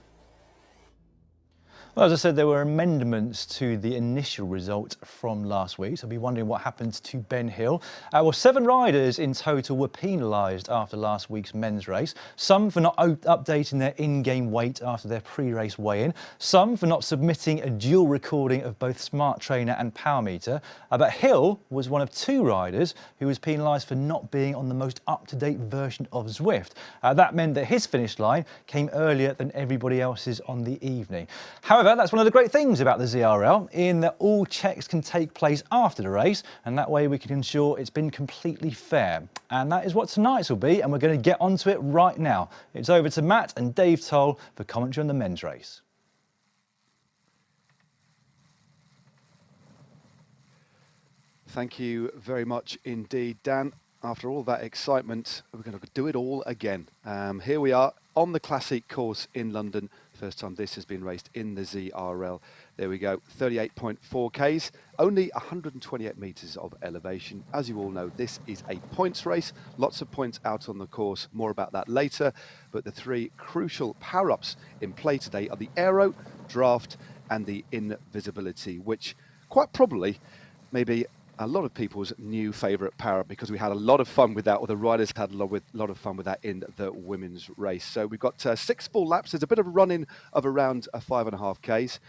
A: Well, as I said, there were amendments to the initial result from last week, so I'll be wondering what happened to Ben Hill. Well, 7 riders in total were penalised after last week's men's race. Some for not updating their in-game weight after their pre-race weigh-in. Some for not submitting a dual recording of both Smart Trainer and Power Meter. But Hill was one of 2 riders who was penalised for not being on the most up-to-date version of Zwift. That meant that his finish line came earlier than everybody else's on the evening. However, that's one of the great things about the ZRL, in that all checks can take place after the race, and that way we can ensure it's been completely fair. And that is what tonight's will be, and we're going to get onto it right now. It's over to Matt and Dave Toll for commentary on the men's race.
C: Thank you very much indeed, Dan. After all that excitement, we're going to do it all again. Here we are on the Classique course in London. First time this has been raced in the ZRL. There we go, 38.4 Ks, only 128 metres of elevation. As you all know, this is a points race. Lots of points out on the course, more about that later. But the 3 crucial power-ups in play today are the aero, draft and the invisibility, which quite probably maybe a lot of people's new favourite power, because we had a lot of fun with that, or the riders had a lot of fun with that in the women's race. So we've got 6 full laps. There's a bit of a run-in of around 5.5 Ks.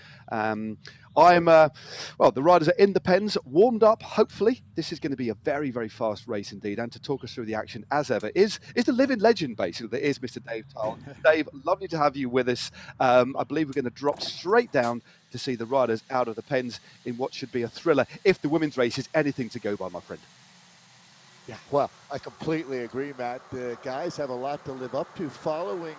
C: Well, the riders are in the pens, warmed up, hopefully. This is going to be a very, very fast race indeed. And to talk us through the action, as ever, is the living legend, basically, that is Mr. Dave Toll. Dave, lovely to have you with us. I believe we're going to drop straight down to see the riders out of the pens in what should be a thriller, if the women's race is anything to go by, my friend.
H: Yeah, well, I completely agree, Matt. The guys have a lot to live up to. Following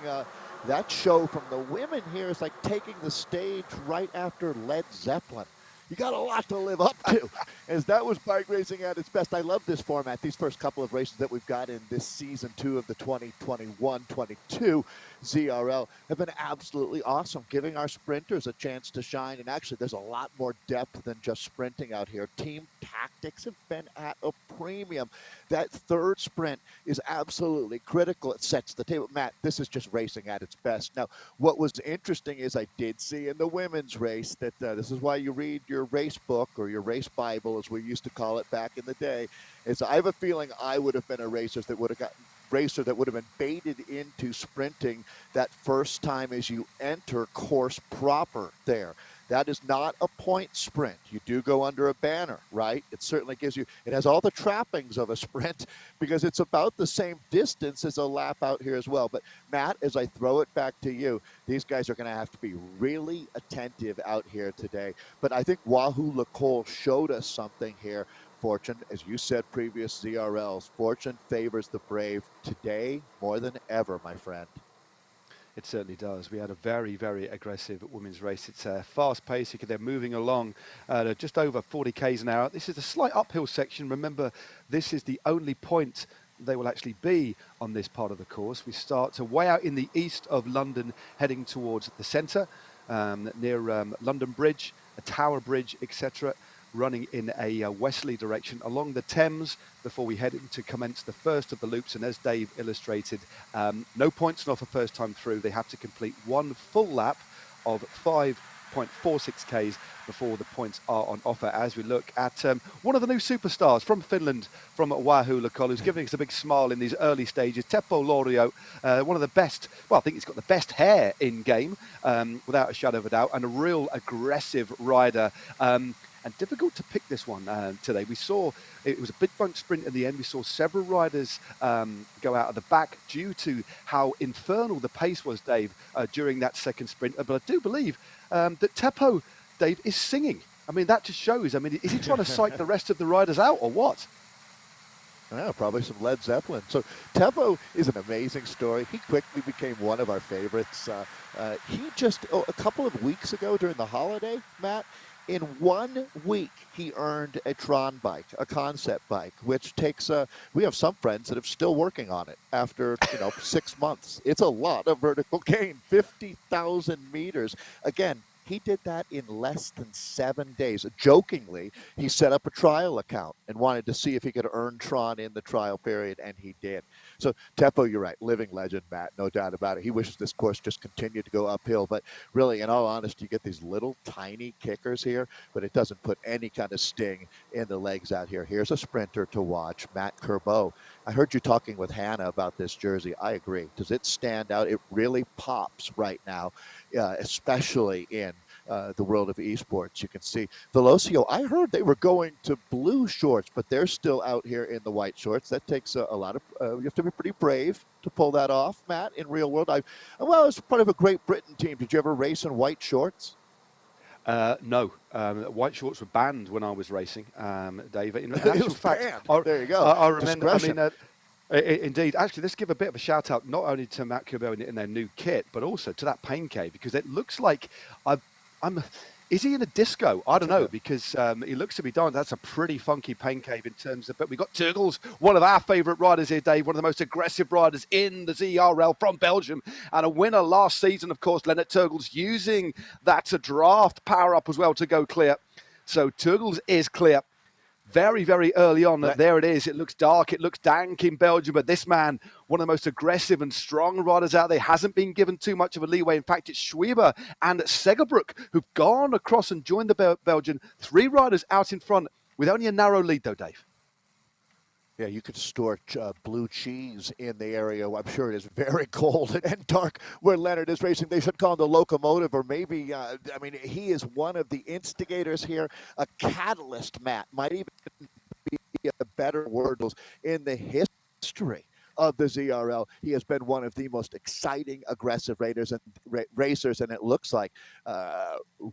H: that show from the women here is like taking the stage right after Led Zeppelin. You got a lot to live up to, as that was bike racing at its best. I love this format. These first couple of races that we've got in this season 2 of the 2021-22 ZRL have been absolutely awesome, giving our sprinters a chance to shine. And actually, there's a lot more depth than just sprinting out here. Team tactics have been at a premium. That third sprint is absolutely critical. It sets the table. Matt, this is just racing at its best. Now, what was interesting is I did see in the women's race that this is why you read your race book, or your race Bible, as we used to call it back in the day, is I have a feeling I would have been a racer that would have been baited into sprinting that first time as you enter course proper there. That is not a point sprint. You do go under a banner, right? It certainly gives you, it has all the trappings of a sprint, because it's about the same distance as a lap out here as well. But Matt, as I throw it back to you, these guys are going to have to be really attentive out here today. But I think Wahoo Lacole showed us something here. Fortune, as you said, previous ZRLs, fortune favors the brave today more than ever, my friend.
C: It certainly does. We had a very, very aggressive women's race. It's fast paced. They're moving along just over 40 Ks an hour. This is a slight uphill section. Remember, this is the only point they will actually be on this part of the course. We start way out in the east of London, heading towards the centre, near London Bridge, a Tower Bridge, etc., running in a westerly direction along the Thames before we head in to commence the first of the loops. And as Dave illustrated, no points off a first time through. They have to complete 1 full lap of 5.46 Ks before the points are on offer. As we look at one of the new superstars from Finland, from Wahoo Lacole, who's giving us a big smile in these early stages, Teppo Lorio, one of the best, well, I think he's got the best hair in game, without a shadow of a doubt, and a real aggressive rider. And difficult to pick this one today. We saw it was a big bunch sprint in the end. We saw several riders go out of the back due to how infernal the pace was, Dave, during that second sprint. But I do believe that Teppo, Dave, is singing. I mean, that just shows. I mean, is he trying to psych the rest of the riders out or what?
H: Yeah, probably some Led Zeppelin. So Teppo is an amazing story. He quickly became one of our favorites. He just, a couple of weeks ago during the holiday, Matt, In 1 week, he earned a Tron bike, a concept bike, which takes, we have some friends that are still working on it after, 6 months. It's a lot of vertical gain, 50,000 meters. Again, he did that in less than 7 days. Jokingly, he set up a trial account and wanted to see if he could earn Tron in the trial period, and he did. So, Teppo, you're right. Living legend, Matt, no doubt about it. He wishes this course just continued to go uphill. But really, in all honesty, you get these little tiny kickers here, but it doesn't put any kind of sting in the legs out here. Here's a sprinter to watch, Matt Kerbo. I heard you talking with Hannah about this jersey. I agree. Does it stand out? It really pops right now, especially in the world of esports. You can see Velocio, I heard they were going to blue shorts, but they're still out here in the white shorts. That takes a lot of, you have to be pretty brave to pull that off, Matt, in real world. Well, it's part of a Great Britain team. Did you ever race in white shorts?
C: No, white shorts were banned when I was racing, Dave. In actual fact,
H: there you go.
C: I remember. Discretion. Indeed. Actually, let's give a bit of a shout out not only to Matt Kubo in their new kit, but also to that pain cave, because it looks like is he in a disco? I don't know, because he looks to be done. That's a pretty funky pain cave in terms of, but we got Turgles, one of our favourite riders here, Dave, one of the most aggressive riders in the ZRL from Belgium, and a winner last season, of course, Lennart Turgles, using that to draft power up as well to go clear. So Turgles is clear. Very, very early on, there it is. It looks dark, it looks dank in Belgium, but this man, one of the most aggressive and strong riders out there, hasn't been given too much of a leeway. In fact, it's Schweber and Segerbrook who've gone across and joined the Belgian. 3 riders out in front with only a narrow lead, though, Dave.
H: Yeah, you could store blue cheese in the area. I'm sure it is very cold and dark where Lennart is racing. They should call him the locomotive, or maybe, he is one of the instigators here. A catalyst, Matt, might even be a better word in the history of the ZRL. He has been one of the most exciting, aggressive racers, and it looks like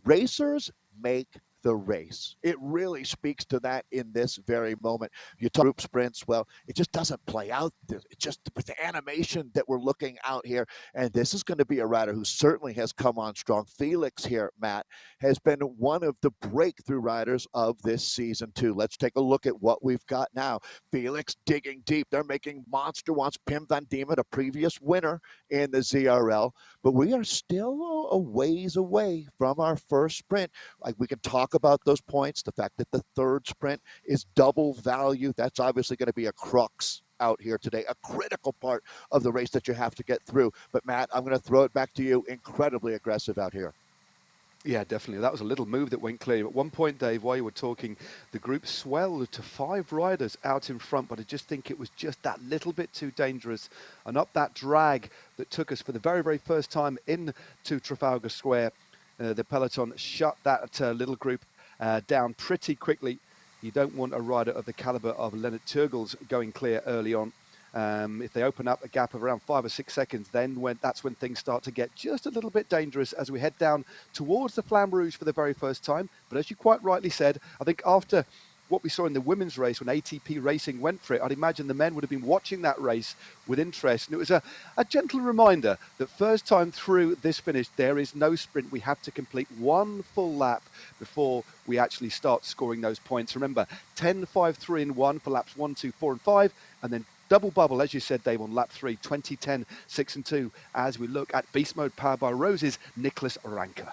H: racers make the race. It really speaks to that in this very moment. You talk group sprints, well, it just doesn't play out. It's just with the animation that we're looking out here, and this is going to be a rider who certainly has come on strong. Felix here, Matt, has been one of the breakthrough riders of this season too. Let's take a look at what we've got now. Felix digging deep. They're making monster wants Pim van Diemen, a previous winner in the ZRL, but we are still a ways away from our first sprint. Like, we can talk about those points, the fact that the third sprint is double value. That's obviously going to be a crux out here today, a critical part of the race that you have to get through. But Matt, I'm going to throw it back to you. Incredibly aggressive out here.
C: Yeah, definitely. That was a little move that went clear. At one point, Dave, while you were talking, the group swelled to 5 riders out in front, but I just think it was just that little bit too dangerous. And up that drag that took us for the very, very first time into Trafalgar Square, the peloton shut that little group down pretty quickly. You don't want a rider of the caliber of Lennart Turgles going clear early on. If they open up a gap of around 5 or 6 seconds, then that's when things start to get just a little bit dangerous as we head down towards the Flamme Rouge for the very first time. But as you quite rightly said, I think after what we saw in the women's race when ATP Racing went for it, I'd imagine the men would have been watching that race with interest. And it was a gentle reminder that first time through this finish, there is no sprint. We have to complete 1 full lap before we actually start scoring those points. Remember, 10, 5, 3 and 1 for laps 1, 2, 4 and 5, and then double bubble, as you said, Dave, on lap 3, 20, 10, 6 and 2, as we look at Beast Mode powered by Rose's Nicholas Ranker.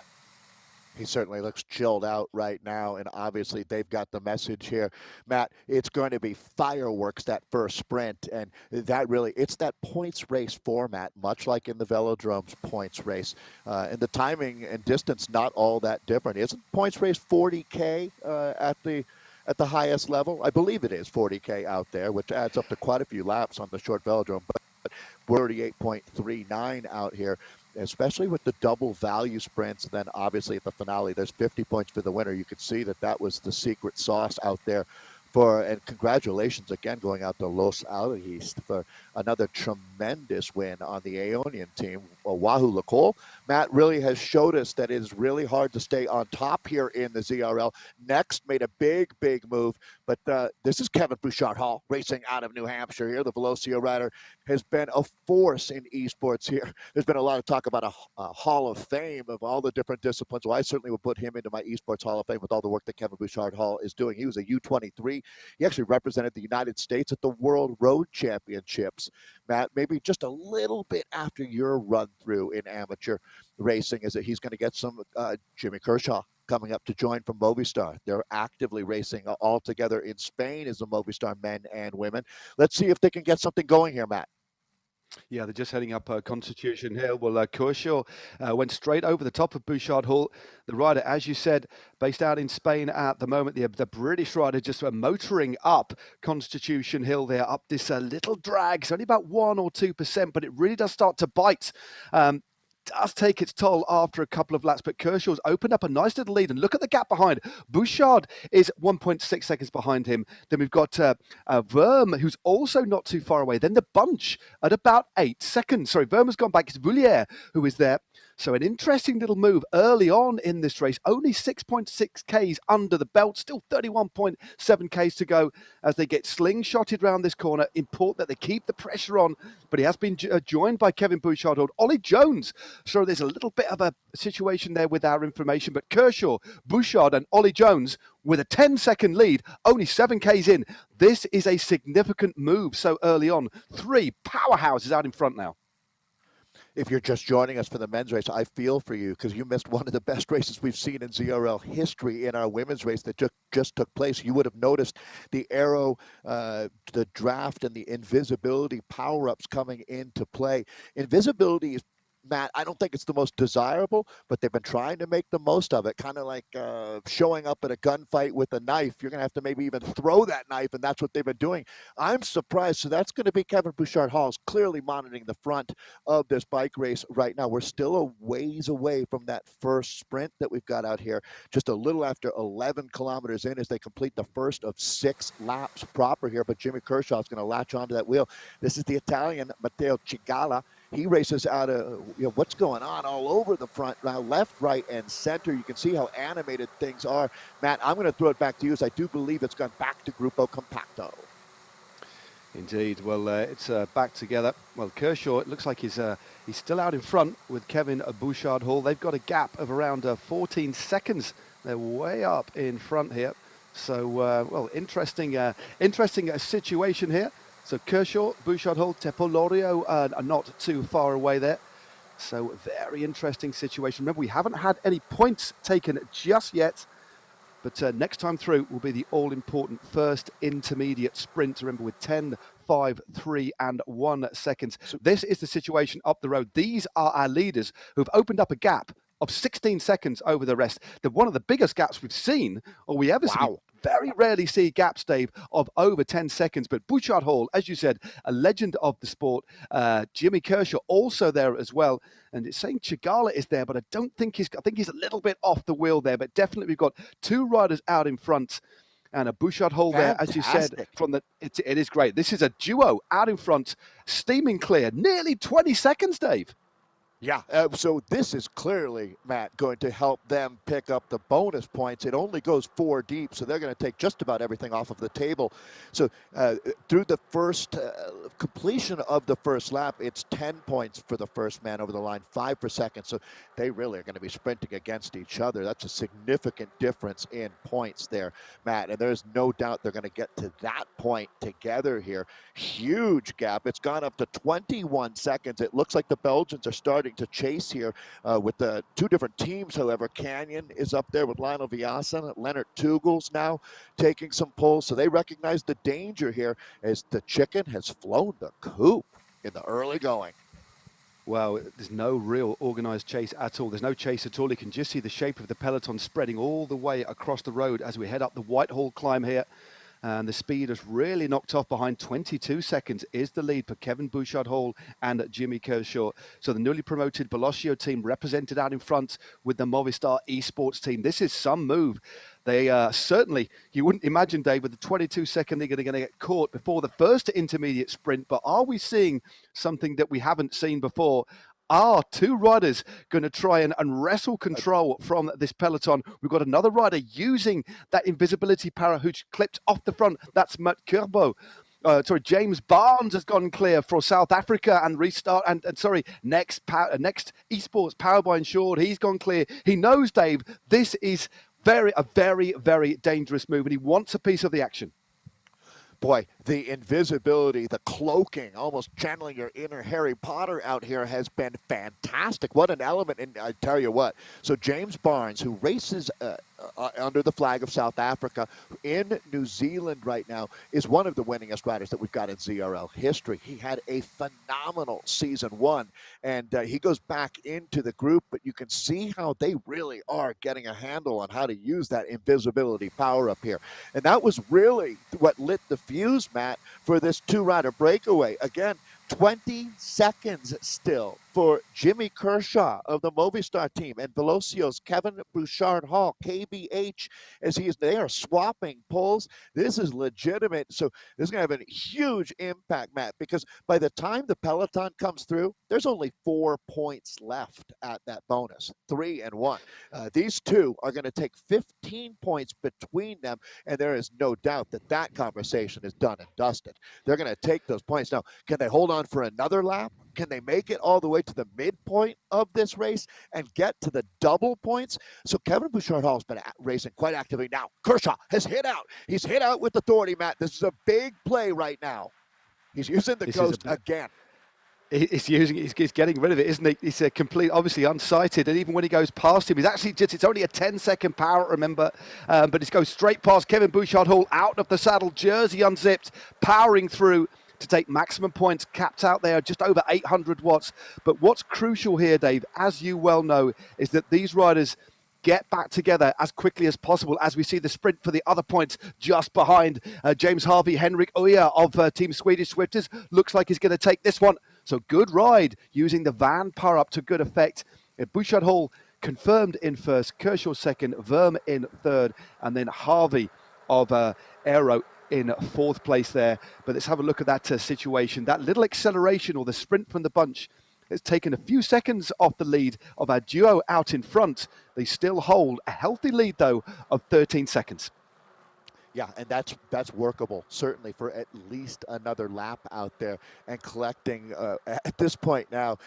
H: He certainly looks chilled out right now, and obviously they've got the message here. Matt, it's going to be fireworks, that first sprint, and that really, it's that points race format, much like in the Velodrome's points race. And the timing and distance not all that different. Isn't points race 40K at the highest level? I believe it is 40K out there, which adds up to quite a few laps on the short Velodrome, but 38.39 out here, especially with the double value sprints. And then obviously at the finale, there's 50 points for the winner. You could see that was the secret sauce out there and congratulations again going out to Los Alagis for another tremendous win on the Aeonian team. Wahoo Lacole, Matt, really has showed us that it is really hard to stay on top here in the ZRL. Next made a big move, but this is Kevin Bouchard-Hall racing out of New Hampshire here. The Velocio rider has been a force in esports here. There's been a lot of talk about a Hall of Fame of all the different disciplines. Well, I certainly would put him into my esports Hall of Fame with all the work that Kevin Bouchard-Hall is doing. He was a U23. He actually represented the United States at the World Road Championships. Matt, maybe just a little bit after your run through in amateur racing is that he's going to get some Jimmy Kershaw coming up to join from Movistar. They're actively racing all together in Spain as the Movistar men and women. Let's see if they can get something going here, Matt.
C: Yeah, they're just heading up Constitution Hill. Well, Kershaw went straight over the top of Bouchard-Hall. The rider, as you said, based out in Spain at the moment. The British rider just motoring up Constitution Hill there, up this little drag. It's only about 1 or 2%, but it really does start to bite. Does take its toll after a couple of laps, but Kershaw's opened up a nice little lead, and look at the gap behind. Bouchard is 1.6 seconds behind him. Then we've got Verme, who's also not too far away. Then the bunch at about 8 seconds. Sorry, Verme has gone back. It's Voulier who is there. So an interesting little move early on in this race. Only 6.6 Ks under the belt, still 31.7 Ks to go as they get slingshotted around this corner. Important that they keep the pressure on, but he has been joined by Kevin Bouchard-Hall. Ollie Jones. So there's a little bit of a situation there with our information, but Kershaw, Bouchard and Ollie Jones with a 10-second lead, only 7 Ks in. This is a significant move so early on. 3 powerhouses out in front now.
H: If you're just joining us for the men's race, I feel for you because you missed one of the best races we've seen in ZRL history in our women's race that just took place. You would have noticed the aero, the draft, and the invisibility power-ups coming into play. Invisibility is, Matt, I don't think it's the most desirable, but they've been trying to make the most of it. Kind of like showing up at a gunfight with a knife. You're going to have to maybe even throw that knife, and that's what they've been doing. I'm surprised. So that's going to be Kevin Bouchard-Hall clearly monitoring the front of this bike race right now. We're still a ways away from that first sprint that we've got out here, just a little after 11 kilometers in as they complete the first of 6 laps proper here. But Jimmy Kershaw is going to latch onto that wheel. This is the Italian, Matteo Cigala. He races out of what's going on all over the front now, left, right, and center. You can see how animated things are. Matt, I'm going to throw it back to you as I do believe it's gone back to Gruppo Compacto.
C: Indeed. Well, it's back together. Well, Kershaw, it looks like he's still out in front with Kevin Bouchard-Hall. They've got a gap of around 14 seconds. They're way up in front here. So, well, interesting situation here. So Kershaw, Bouchard-Hall, Tepolorio are not too far away there. So very interesting situation. Remember, we haven't had any points taken just yet. But next time through will be the all-important first intermediate sprint. Remember, with 10, 5, 3, and 1 seconds. So this is the situation up the road. These are our leaders who've opened up a gap of 16 seconds over the rest. They're one of the biggest gaps we've seen, or we ever see. Very rarely see gaps, Dave, of over 10 seconds. But Bouchard-Hall, as you said, a legend of the sport. Jimmy Kershaw also there as well. And it's saying Cigala is there, but I think he's a little bit off the wheel there. But definitely we've got 2 riders out in front. And a Bouchard-Hall there, as you said, it is great. This is a duo out in front, steaming clear, nearly 20 seconds, Dave.
H: Yeah, so this is clearly, Matt, going to help them pick up the bonus points. It only goes 4 deep, so they're going to take just about everything off of the table. So through the first completion of the first lap, it's 10 points for the first man over the line, 5 per second. So they really are going to be sprinting against each other. That's a significant difference in points there, Matt. And there's no doubt they're going to get to that point together here. Huge gap. It's gone up to 21 seconds. It looks like the Belgians are starting to chase here with the 2 different teams. However, Canyon is up there with Lionel Villasan. Leonard Tugel's now taking some pulls, so they recognize the danger here as the chicken has flown the coop in the early going.
C: Well, there's no real organised chase at all. There's no chase at all. You can just see the shape of the peloton spreading all the way across the road as we head up the Whitehall climb here. And the speed is really knocked off behind. 22 seconds is the lead for Kevin Bouchard-Hall and Jimmy Kershaw. So the newly promoted Velocio team represented out in front with the Movistar Esports team. This is some move. They certainly, you wouldn't imagine, Dave, with the 22-second lead, they're going to get caught before the first intermediate sprint. But are we seeing something that we haven't seen before? Are two riders going to try and wrestle control from this peloton? We've got another rider using that invisibility para who's clipped off the front. That's Matt Kerbo. James Barnes has gone clear for South Africa and restart. And next Esports powered by Insured. He's gone clear. He knows, Dave, this is a very, very dangerous move, and he wants a piece of the action.
H: Boy, the invisibility, the cloaking, almost channeling your inner Harry Potter out here has been fantastic. What an element, and I tell you what. So James Barnes, who races under the flag of South Africa in New Zealand right now, is one of the winningest riders that we've got in ZRL history. He had a phenomenal season one, and he goes back into the group, but you can see how they really are getting a handle on how to use that invisibility power up here. And that was really what lit the fuse, Matt, for this two-rider breakaway. Again, 20 seconds still for Jimmy Kershaw of the Movistar team and Velocio's Kevin Bouchard-Hall, KBH, they are swapping poles. This is legitimate. So this is going to have a huge impact, Matt, because by the time the peloton comes through, there's only 4 points left at that bonus, 3 and 1. These two are going to take 15 points between them, and there is no doubt that that conversation is done and dusted. They're going to take those points. Now, can they hold on for another lap? Can they make it all the way to the midpoint of this race and get to the double points? So Kevin Bouchard-Hall has been racing quite actively now. Kershaw has hit out. He's hit out with authority, Matt. This is a big play right now. He's using the ghost again.
C: He's getting rid of it, isn't he? He's obviously unsighted, and even when he goes past him, it's only a 10-second power, remember, but it goes straight past Kevin Bouchard-Hall, out of the saddle, jersey unzipped, powering through to take maximum points, capped out there just over 800 watts. But what's crucial here, Dave, as you well know, is that these riders get back together as quickly as possible as we see the sprint for the other points just behind James Harvey. Henrik Oya of Team Swedish Swifters looks like he's going to take this one. So good ride using the van power up to good effect. Bouchard-Hall confirmed in first, Kershaw second, Verme in third, and then Harvey of Aero in fourth place there. But let's have a look at that situation. That little acceleration, or the sprint from the bunch, has taken a few seconds off the lead of our duo out in front. They still hold a healthy lead, though, of 13 seconds.
H: Yeah, and that's workable, certainly, for at least another lap out there and collecting, at this point now,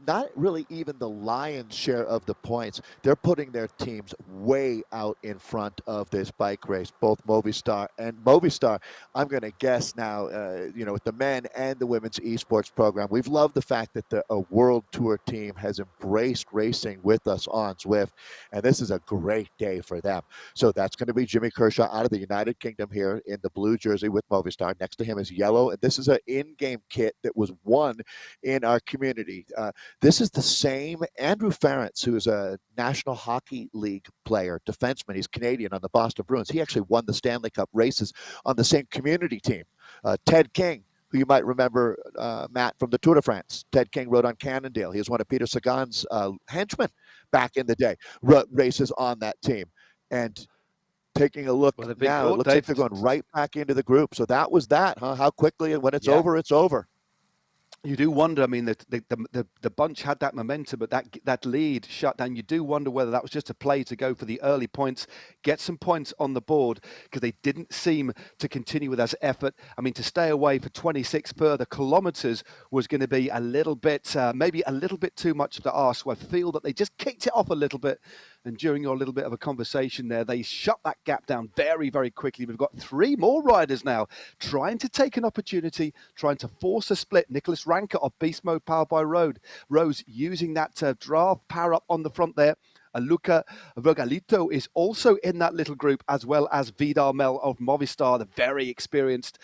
H: not really even the lion's share of the points. They're putting their teams way out in front of this bike race, both Movistar. I'm going to guess now, with the men and the women's esports program, we've loved the fact that a World Tour team has embraced racing with us on Zwift, and this is a great day for them. So that's going to be Jimmy Kershaw out of the United Kingdom here in the blue jersey with Movistar. Next to him is yellow, and this is an in-game kit that was won in our community. This is the same Andrew Ferentz, who is a National Hockey League player, defenseman. He's Canadian on the Boston Bruins. He actually won the Stanley Cup races on the same community team. Ted King, who you might remember, Matt, from the Tour de France. Ted King rode on Cannondale. He was one of Peter Sagan's henchmen back in the day, races on that team. And taking a look now, it looks like they're going right back into the group. So that was that, huh? How quickly, and when it's over, it's over.
C: You do wonder, I mean, the bunch had that momentum, but that lead shut down. You do wonder whether that was just a play to go for the early points, get some points on the board, because they didn't seem to continue with that effort. I mean, to stay away for 26 further kilometers was going to be a little bit, maybe a little bit too much to ask. So I feel that they just kicked it off a little bit. And during your little bit of a conversation there, they shut that gap down very, very quickly. We've got 3 more riders now trying to take an opportunity, trying to force a split. Nicholas Ranker of Beast Mode powered by Rose using that draft power up on the front there. Luca Vogalito is also in that little group, as well as Vidar Mel of Movistar, the very experienced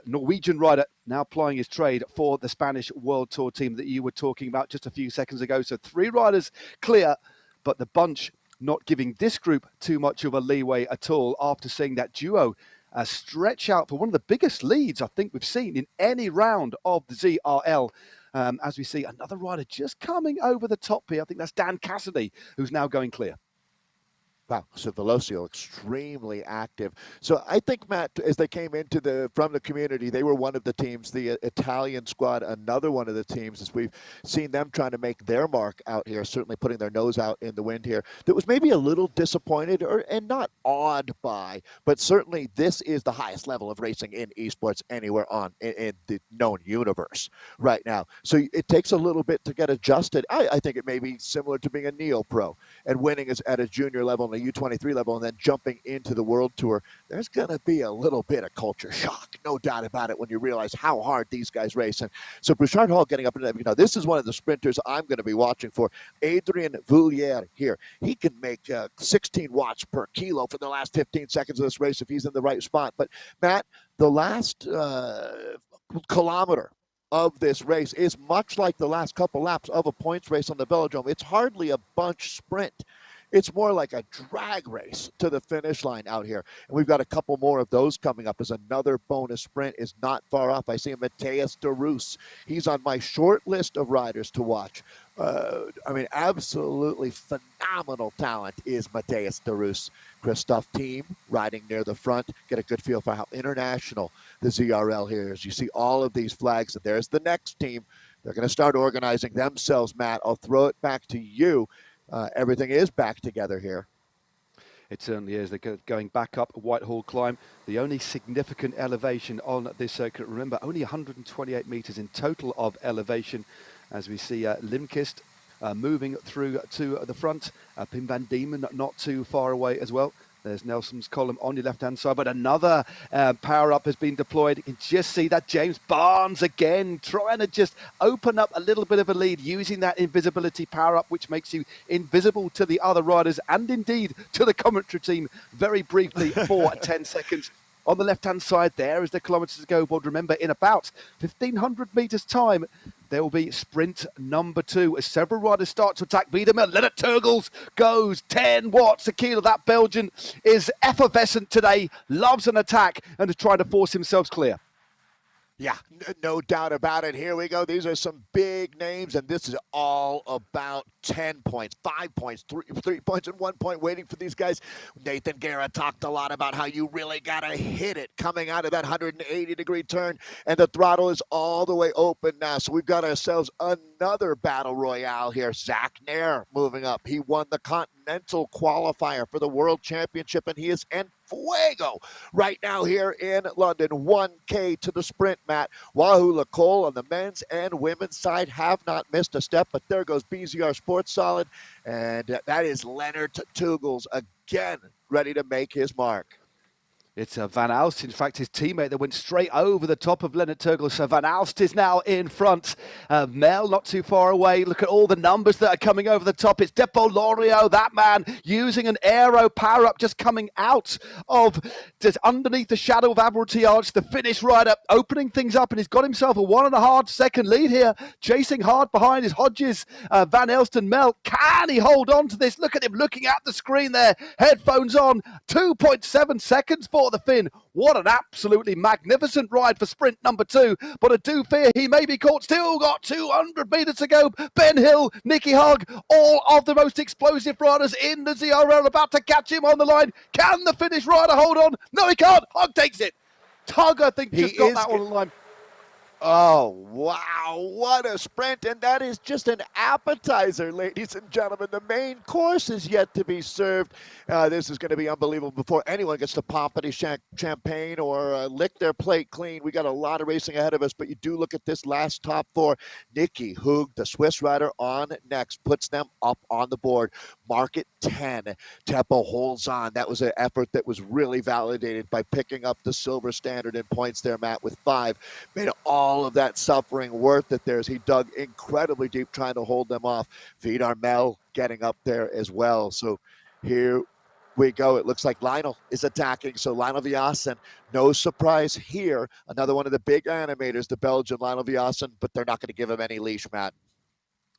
C: Norwegian rider, now plying his trade for the Spanish World Tour team that you were talking about just a few seconds ago. So 3 riders clear, but the bunch not giving this group too much of a leeway at all after seeing that duo stretch out for one of the biggest leads I think we've seen in any round of the ZRL. As we see another rider just coming over the top here. I think that's Dan Cassidy, who's now going clear.
H: Wow, so Velocio extremely active. So I think, Matt, as they came from the community, they were one of the teams, the Italian squad, another one of the teams, as we've seen them trying to make their mark out here, certainly putting their nose out in the wind here, that was maybe a little disappointed and not awed by, but certainly this is the highest level of racing in esports anywhere in the known universe right now. So it takes a little bit to get adjusted. I think it may be similar to being a neo-pro and winning at a junior level, a U23 level, and then jumping into the World Tour. There's going to be a little bit of culture shock, no doubt about it, when you realize how hard these guys race. And so Bouchard Hall getting up into that, this is one of the sprinters I'm going to be watching for. Adrien Voulier here. He can make 16 watts per kilo for the last 15 seconds of this race if he's in the right spot. But Matt, the last kilometer of this race is much like the last couple laps of a points race on the velodrome. It's hardly a bunch sprint. It's more like a drag race to the finish line out here. And we've got a couple more of those coming up as another bonus sprint is not far off. I see Mateus de Roos. He's on my short list of riders to watch. Absolutely phenomenal talent is Mateus de Roos. Christoph Team riding near the front. Get a good feel for how international the ZRL here is. You see all of these flags, and there's the next team. They're going to start organizing themselves, Matt. I'll throw it back to you. Everything is back together here.
C: It certainly is. They're going back up Whitehall climb, the only significant elevation on this circuit. Remember, only 128 meters in total of elevation, as we see Limkist moving through to the front. Pim van Diemen not too far away as well. There's Nelson's column on your left-hand side, but another power-up has been deployed. You can just see that James Barnes again trying to just open up a little bit of a lead using that invisibility power-up, which makes you invisible to the other riders and indeed to the commentary team very briefly for 10 seconds. On the left-hand side there is the kilometres to go. But remember, in about 1,500 metres time, there will be sprint number 2 as several riders start to attack. Wiedemann, Lennart Turgels goes 10 watts a kilo. That Belgian is effervescent today, loves an attack and is trying to force himself clear.
H: Yeah, no doubt about it. Here we go. These are some big names, and this is all about 10 points, 5 points, 3 points, and 1 point waiting for these guys. Nathan Guerra talked a lot about how you really got to hit it coming out of that 180-degree turn, and the throttle is all the way open now. So we've got ourselves another battle royale here. Zach Nair moving up. He won the Continental qualifier for the World Championship, and he is en fuego right now here in London. 1K to the sprint, Matt. Wahoo Lacole on the men's and women's side have not missed a step, but there goes BZR Sports Solid, and that is Lennart Turgels again ready to make his mark.
C: It's Van Alst, in fact, his teammate that went straight over the top of Lennart Turgels. So Van Alst is now in front. Mel not too far away. Look at all the numbers that are coming over the top. It's Depo Lorio, that man, using an aero power-up just coming out of just underneath the shadow of Admiralty Arch. The Finnish rider opening things up, and he's got himself a 1.5 second lead here. Chasing hard behind is Hodges, Van Alst and Mel. Can he hold on to this? Look at him looking at the screen there. Headphones on. 2.7 seconds for the Finn. What an absolutely magnificent ride for sprint number 2. But I do fear he may be caught. Still got 200 meters to go. Ben Hill, Nicky Hug, all of the most explosive riders in the ZRL about to catch him on the line. Can the Finnish rider hold on? No, he can't. Hug takes it. Tug, I think, just got that one on the line.
H: Oh, wow, what a sprint, and that is just an appetizer, ladies and gentlemen. The main course is yet to be served. This is going to be unbelievable before anyone gets to pop any champagne or lick their plate clean. We got a lot of racing ahead of us, but you do look at this last top 4. Nicky Hug, the Swiss rider, on next, puts them up on the board. Mark it 10. Teppo holds on. That was an effort that was really validated by picking up the silver standard in points there, Matt, with 5. Made all of that suffering worth it there as he dug incredibly deep trying to hold them off. Vidar Mel getting up there as well. So here we go. It looks like Lionel is attacking. So Lionel Viassen, no surprise here. Another one of the big animators, the Belgian Lionel Viassen, but they're not going to give him any leash, Matt.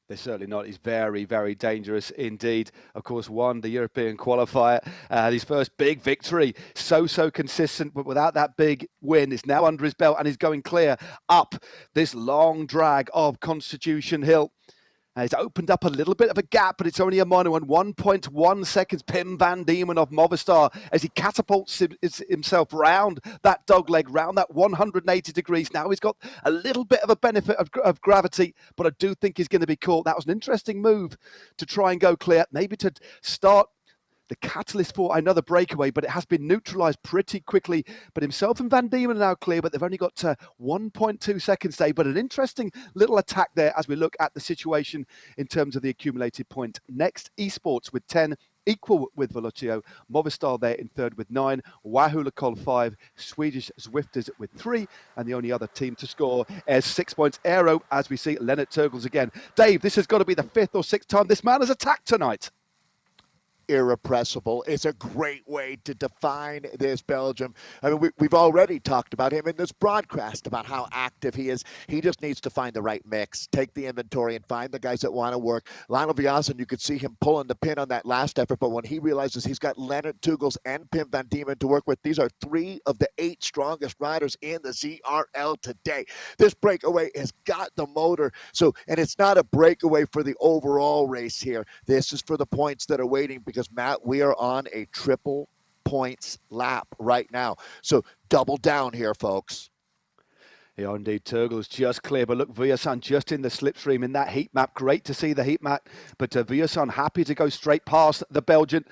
C: They're certainly not. He's very, very dangerous indeed. Of course, won the European qualifier. His first big victory. So consistent, but without that big win, it's now under his belt and he's going clear up this long drag of Constitution Hill. It's opened up a little bit of a gap, but it's only a minor one. 1.1 seconds. Pim van Diemen of Movistar as he catapults himself round that dogleg, round that 180 degrees. Now he's got a little bit of a benefit of gravity, but I do think he's going to be caught. That was an interesting move to try and go clear, maybe to start the catalyst for another breakaway, but it has been neutralised pretty quickly. But himself and Van Diemen are now clear, but they've only got 1.2 seconds there. But an interesting little attack there as we look at the situation in terms of the accumulated point. Next, Esports with 10, equal with Velocio. Movistar there in third with 9, Wahoo Lacol 5, Swedish Zwifters with 3, and the only other team to score is 6 points. Aero, as we see Lennart Turgels again. Dave, this has got to be the 5th or 6th time this man has attacked tonight.
H: Irrepressible. It's a great way to define this Belgium. I mean, we've already talked about him in this broadcast about how active he is. He just needs to find the right mix, take the inventory and find the guys that want to work. Lionel Viassen, you could see him pulling the pin on that last effort, but when he realizes he's got Lennart Turgels and Pim van Diemen to work with, these are 3 of the 8 strongest riders in the ZRL today. This breakaway has got the motor. And it's not a breakaway for the overall race here. This is for the points that are waiting, because, Matt, we are on a triple points lap right now. So double down here, folks.
C: Yeah, indeed. Turgels just clear, but look, Viassen just in the slipstream in that heat map. Great to see the heat map, but Viassen happy to go straight past the Belgian.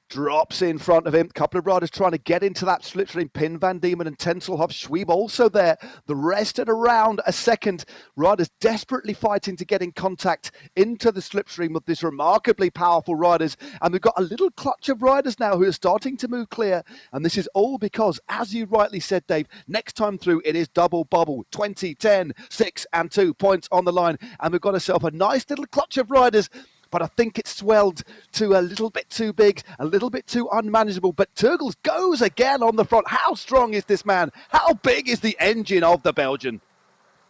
C: Drops in front of him. Couple of riders trying to get into that slipstream. Pim van Diemen and Tenselhoff. Schweeb also there. The rest at around a second. Riders desperately fighting to get in contact into the slipstream of this remarkably powerful riders. And we've got a little clutch of riders now who are starting to move clear. And this is all because, as you rightly said, Dave, next time through it is double bubble. 20, 10, 6 and 2 points on the line. And we've got ourselves a nice little clutch of riders. But I think it's swelled to a little bit too big, a little bit too unmanageable. But Turgels goes again on the front. How strong is this man? How big is the engine of the Belgian?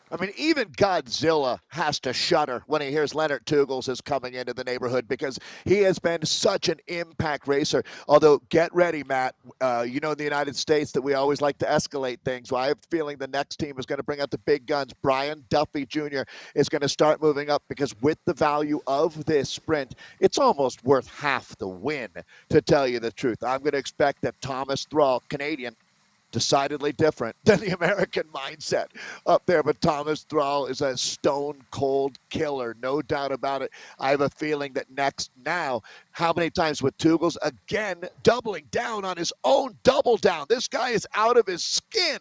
H: I mean, even Godzilla has to shudder when he hears Lennart Turgels is coming into the neighborhood, because he has been such an impact racer. Although, get ready, Matt. You know, in the United States that we always like to escalate things. Well, I have a feeling the next team is going to bring out the big guns. Brian Duffy Jr. is going to start moving up, because with the value of this sprint, it's almost worth half the win, to tell you the truth. I'm going to expect that Thomas Thrall, Canadian, decidedly different than the American mindset up there. But Thomas Thrall is a stone-cold killer, no doubt about it. I have a feeling that next now, how many times with Turgels again doubling down on his own double down? This guy is out of his skin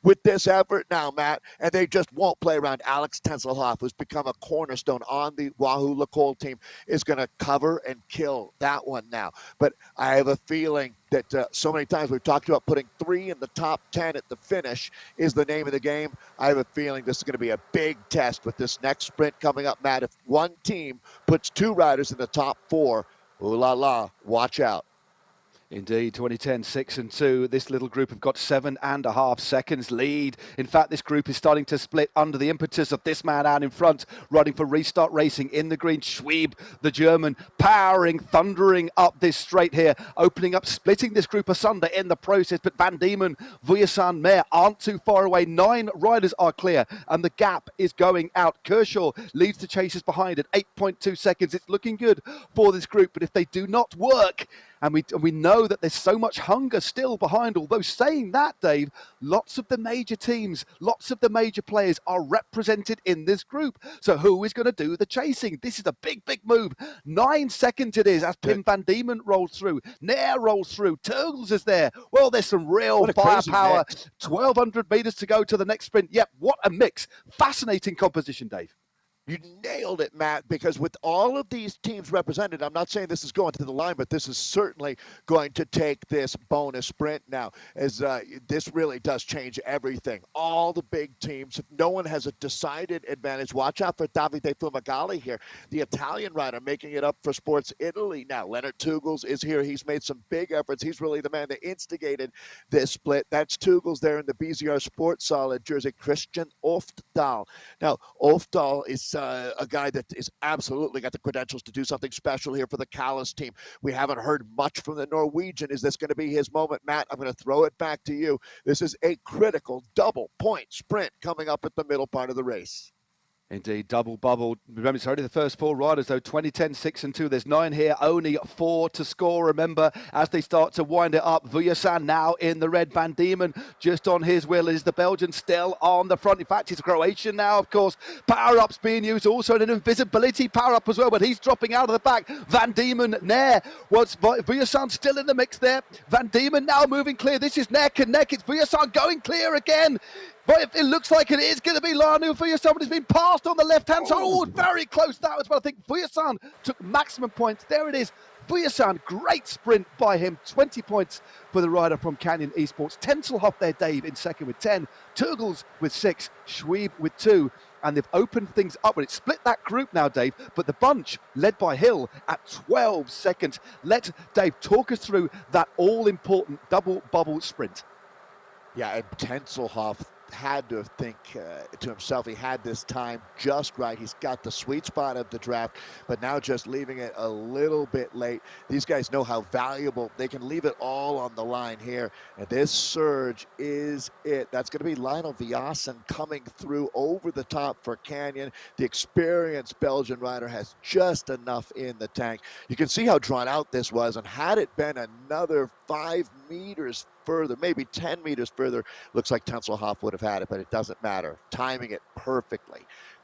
H: with this effort now, Matt, and they just won't play around. Alex Tenselhoff, who's become a cornerstone on the Wahoo Lacol team, is going to cover and kill that one now. But I have a feeling that so many times we've talked about putting 3 in the top 10 at the finish is the name of the game. I have a feeling this is going to be a big test with this next sprint coming up, Matt. If one team puts 2 riders in the top 4, ooh la la, watch out.
C: Indeed, 2010, 6 and 2. This little group have got 7.5 seconds lead. In fact, this group is starting to split under the impetus of this man out in front, riding for Restart Racing in the green. Schweeb, the German, powering, thundering up this straight here, opening up, splitting this group asunder in the process. But Van Diemen, Viassen, Mayer aren't too far away. 9 riders are clear, and the gap is going out. Kershaw leads the chasers behind at 8.2 seconds. It's looking good for this group, but if they do not work, and we know that there's so much hunger still behind. Although saying that, Dave, lots of the major teams, lots of the major players are represented in this group. So who is going to do the chasing? This is a big, big move. 9 seconds it is as Pim van Diemen rolls through. Nair rolls through. Turgels is there. Well, there's some real firepower. 1,200 meters to go to the next sprint. Yep, what a mix. Fascinating composition, Dave.
H: You nailed it, Matt, because with all of these teams represented, I'm not saying this is going to the line, but this is certainly going to take this bonus sprint now, as this really does change everything. All the big teams, no one has a decided advantage. Watch out for Davide Fumagalli here, the Italian rider making it up for Sports Italy now. Lennart Turgels is here. He's made some big efforts. He's really the man that instigated this split. That's Turgels there in the BZR Sports Solid jersey, Christian Ofdahl. Now, Ofdahl is a guy that is absolutely got the credentials to do something special here for the Callis team. We haven't heard much from the Norwegian. Is this going to be his moment? Matt, I'm going to throw it back to you. This is a critical double-point sprint coming up at the middle part of the race.
C: Indeed, double bubble. Remember, it's only the first 4 riders, though. 20, 10, 6 and 2. There's 9 here, only 4 to score. Remember, as they start to wind it up, Vujasan now in the red. Van Diemen just on his wheel. Is the Belgian still on the front? In fact, he's Croatian now, of course. Power-ups being used. Also an invisibility power-up as well, but he's dropping out of the back. Van Diemen, Nair. Vujasan still in the mix there. Van Diemen now moving clear. This is neck and neck. It's Vujasan going clear again. But it looks like it is going to be Lanu Vujasan, but he's been passed on the left-hand side. Oh, very close that was, but I think Vujasan took maximum points. There it is. Vujasan, great sprint by him. 20 points for the rider from Canyon Esports. Tenselhoff there, Dave, in second with 10. Turgles with 6. Schweib with 2. And they've opened things up. But it's split that group now, Dave. But the bunch, led by Hill, at 12 seconds. Let Dave talk us through that all-important double bubble sprint.
H: Yeah, and Tenselhoff had to think to himself, he had this time just right. He's got the sweet spot of the draft, but now just leaving it a little bit late. These guys know how valuable they can leave it all on the line here, and this surge is it. That's going to be Lionel Vujasan coming through over the top for Canyon. The experienced Belgian rider has just enough in the tank. You can see how drawn out this was, and had it been another 5 meters further, maybe 10 meters further, looks like Tenselhoff would have had it, but it doesn't matter. Timing it perfectly,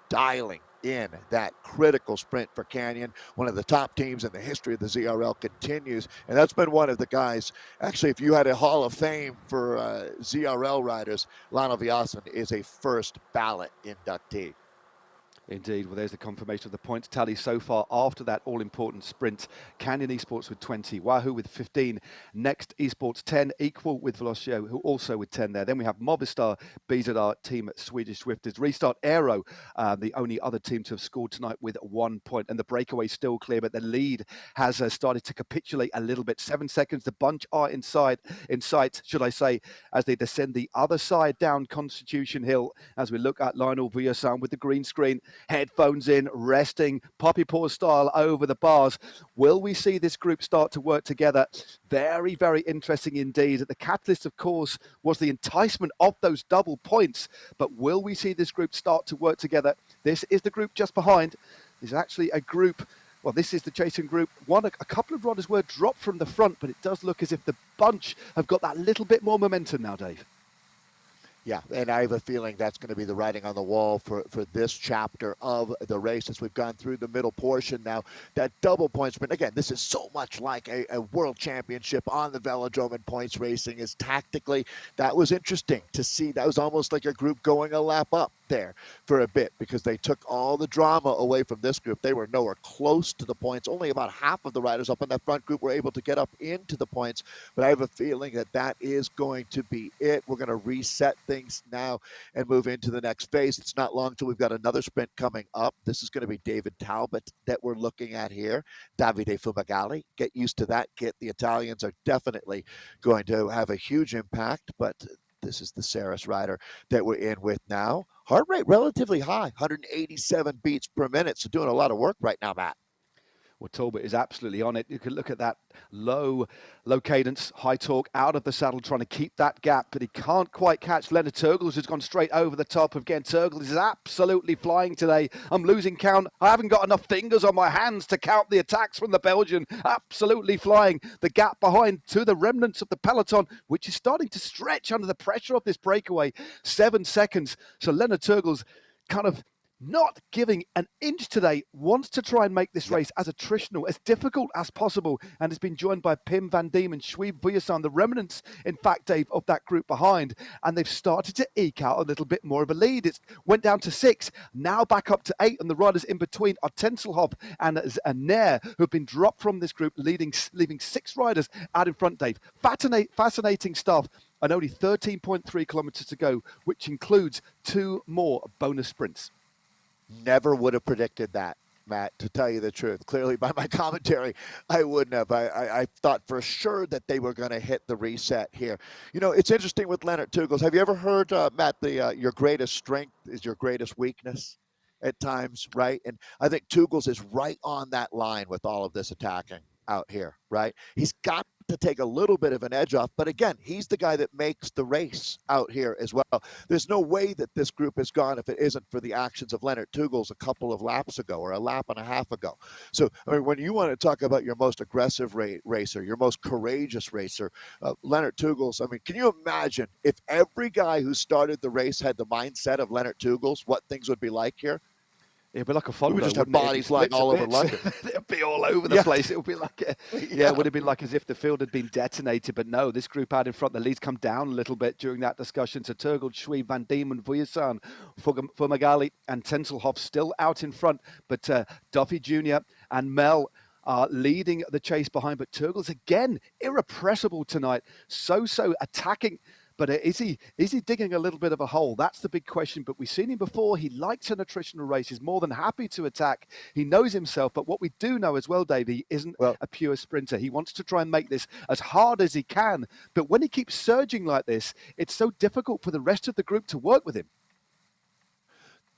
H: dialing in that critical sprint for Canyon. One of the top teams in the history of the ZRL continues, and that's been one of the guys. Actually, if you had a Hall of Fame for ZRL riders, Lionel Vujasan is a first ballot inductee.
C: Indeed, well, there's the confirmation of the points tally so far after that all-important sprint. Canyon Esports with 20, Wahoo with 15, Next Esports 10, equal with Velocio, who also with 10 there. Then we have Movistar, BZR, Team Swedish Swifters. Restart Aero, the only other team to have scored tonight with 1 point. And the breakaway still clear, but the lead has started to capitulate a little bit. 7 seconds, the bunch are in sight, should I say, as they descend the other side down Constitution Hill, as we look at Lionel Vujasan with the green screen. Headphones in, resting, poppy paw style over the bars. Will we see this group start to work together? Very, very interesting indeed. The catalyst, of course, was the enticement of those double points. But will we see this group start to work together? This is the group just behind. There's actually a group. Well, this is the chasing group. A couple of riders were dropped from the front, but it does look as if the bunch have got that little bit more momentum now, Dave.
H: Yeah, and I have a feeling that's going to be the writing on the wall for this chapter of the race as we've gone through the middle portion now. That double point sprint, again, this is so much like a world championship on the velodrome, and points racing is tactically. That was interesting to see. That was almost like a group going a lap up there for a bit because they took all the drama away from this group. They were nowhere close to the points. Only about half of the riders up in that front group were able to get up into the points, but I have a feeling that that is going to be it. We're going to reset things now and move into the next phase. It's not long till we've got another sprint coming up. This is going to be David Talbot that we're looking at here. Davide Fumagalli, get used to that kit. The Italians are definitely going to have a huge impact, but this is the Saris rider that we're in with now. Heart rate relatively high, 187 beats per minute. So doing a lot of work right now, Matt.
C: Well, Talbot is absolutely on it. You can look at that low cadence, high torque, out of the saddle, trying to keep that gap, but he can't quite catch Leonard Turgles, who's gone straight over the top. Again, Turgles is absolutely flying today. I'm losing count. I haven't got enough fingers on my hands to count the attacks from the Belgian. Absolutely flying. The gap behind to the remnants of the peloton, which is starting to stretch under the pressure of this breakaway. 7 seconds. So Leonard Turgles kind of not giving an inch today, wants to try and make this race as attritional, as difficult as possible, and has been joined by Pim van Diemen, Schweib Vujasan, the remnants, in fact, Dave, of that group behind, and they've started to eke out a little bit more of a lead. It went down to 6, now back up to 8, and the riders in between are Tenselhoff and Nair, who have been dropped from this group, leaving 6 riders out in front, Dave. Fascinating stuff, and only 13.3 kilometers to go, which includes 2 more bonus sprints.
H: Never would have predicted that, Matt, to tell you the truth. Clearly, by my commentary, I wouldn't have. I thought for sure that they were going to hit the reset here. You know, it's interesting with Leonard Turgles. Have you ever heard, Matt, your greatest strength is your greatest weakness? at times, right? And I think Tugels is right on that line with all of this attacking out here, right? He's got to take a little bit of an edge off, but again, he's the guy that makes the race out here as well. There's no way that this group is gone if it isn't for the actions of Leonard Tugels a couple of laps ago or a lap and a half ago. So, I mean, when you want to talk about your most aggressive racer, your most courageous racer, Leonard Tugels, I mean, can you imagine if every guy who started the race had the mindset of Leonard Tugels, what things would be like here?
C: It'd be like a Fondo.
H: We just have bodies flying all over London.
C: It'd be all over the place. It would be like, it would have been like as if the field had been detonated. But no, this group out in front, the leads come down a little bit during that discussion. So Turgel, Schweib, Van Diemen, Vujasan, Fumagalli, and Tenselhoff still out in front. But Duffy Jr. and Mel are leading the chase behind. But Turgel's again irrepressible tonight. So attacking. But is he digging a little bit of a hole? That's the big question. But we've seen him before. He likes an attritional race. He's more than happy to attack. He knows himself. But what we do know as well, Dave, he isn't a pure sprinter. He wants to try and make this as hard as he can. But when he keeps surging like this, it's so difficult for the rest of the group to work with him.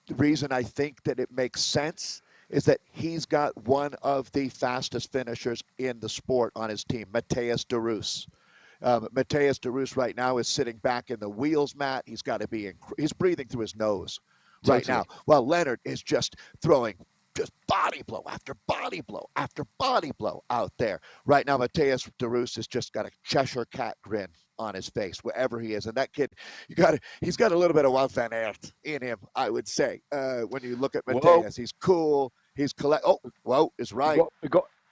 H: The reason I think that it makes sense is that he's got one of the fastest finishers in the sport on his team, Matthias de Roos. Matthias de Roos right now is sitting back in the wheels, Matt. He's got to be, he's breathing through his nose right now. Well, Leonard is just throwing just body blow after body blow after body blow out there. Right now, Matthias de Roos has just got a Cheshire cat grin on his face wherever he is. And that kid, he's got a little bit of Wout van Aert in him, I would say. When you look at Matthias, he's cool. He's is right.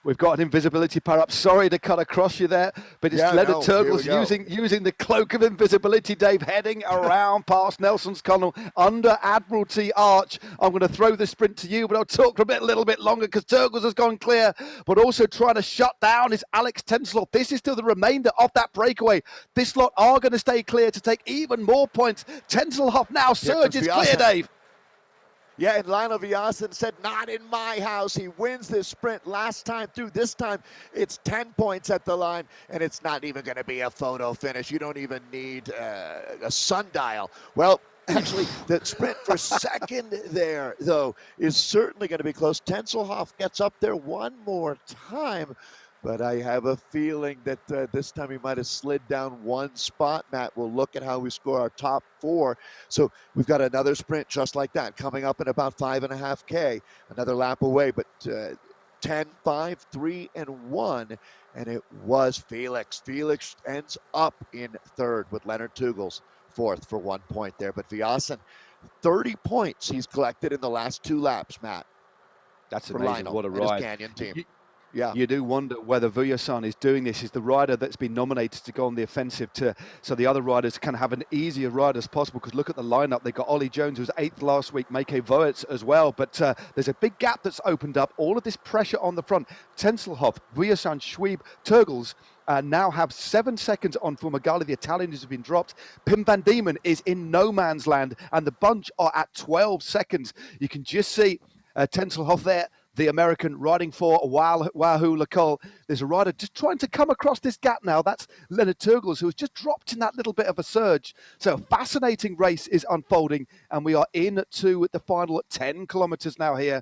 C: We've got an invisibility power up. Sorry to cut across you there, but it's Leonard Turgels using the cloak of invisibility, Dave, heading around past Nelson's Connell under Admiralty Arch. I'm going to throw the sprint to you, but I'll talk a little bit longer because Turgels has gone clear, but also trying to shut down is Alex Tenselhoff. This is still the remainder of that breakaway. This lot are going to stay clear to take even more points. Tenselhoff now surges clear, Dave.
H: Yeah, and Lionel Vujasan said, not in my house. He wins this sprint last time through. This time, it's 10 points at the line, and it's not even going to be a photo finish. You don't even need a sundial. Well, actually, the sprint for second there, though, is certainly going to be close. Tenselhoff gets up there one more time, but I have a feeling that this time he might have slid down one spot, Matt. We'll look at how we score our top four. So we've got another sprint just like that coming up in about 5.5K, another lap away, but 10, 5, 3, and 1, and it was Felix. Felix ends up in third with Leonard Tugels fourth for 1 point there, but Vujasan, 30 points he's collected in the last 2 laps, Matt.
C: That's
H: for
C: amazing.
H: Lionel
C: What a
H: and
C: ride.
H: his Canyon team. Yeah.
C: You do wonder whether Vujasan is doing this. Is the rider that's been nominated to go on the offensive so the other riders can have an easier ride as possible, because look at the lineup. They've got Ollie Jones, who was 8th last week, Meike Voets as well, but there's a big gap that's opened up. All of this pressure on the front. Tenselhoff, Vujasan, Schweib, Turgels now have 7 seconds on Fumagalli, the Italian who's been dropped. Pim van Diemen is in no man's land, and the bunch are at 12 seconds. You can just see Tenselhoff there, the American riding for Wahoo Lacole. There's a rider just trying to come across this gap now. That's Leonard Turgels, who has just dropped in that little bit of a surge. So a fascinating race is unfolding, and we are into the final 10 kilometers now here.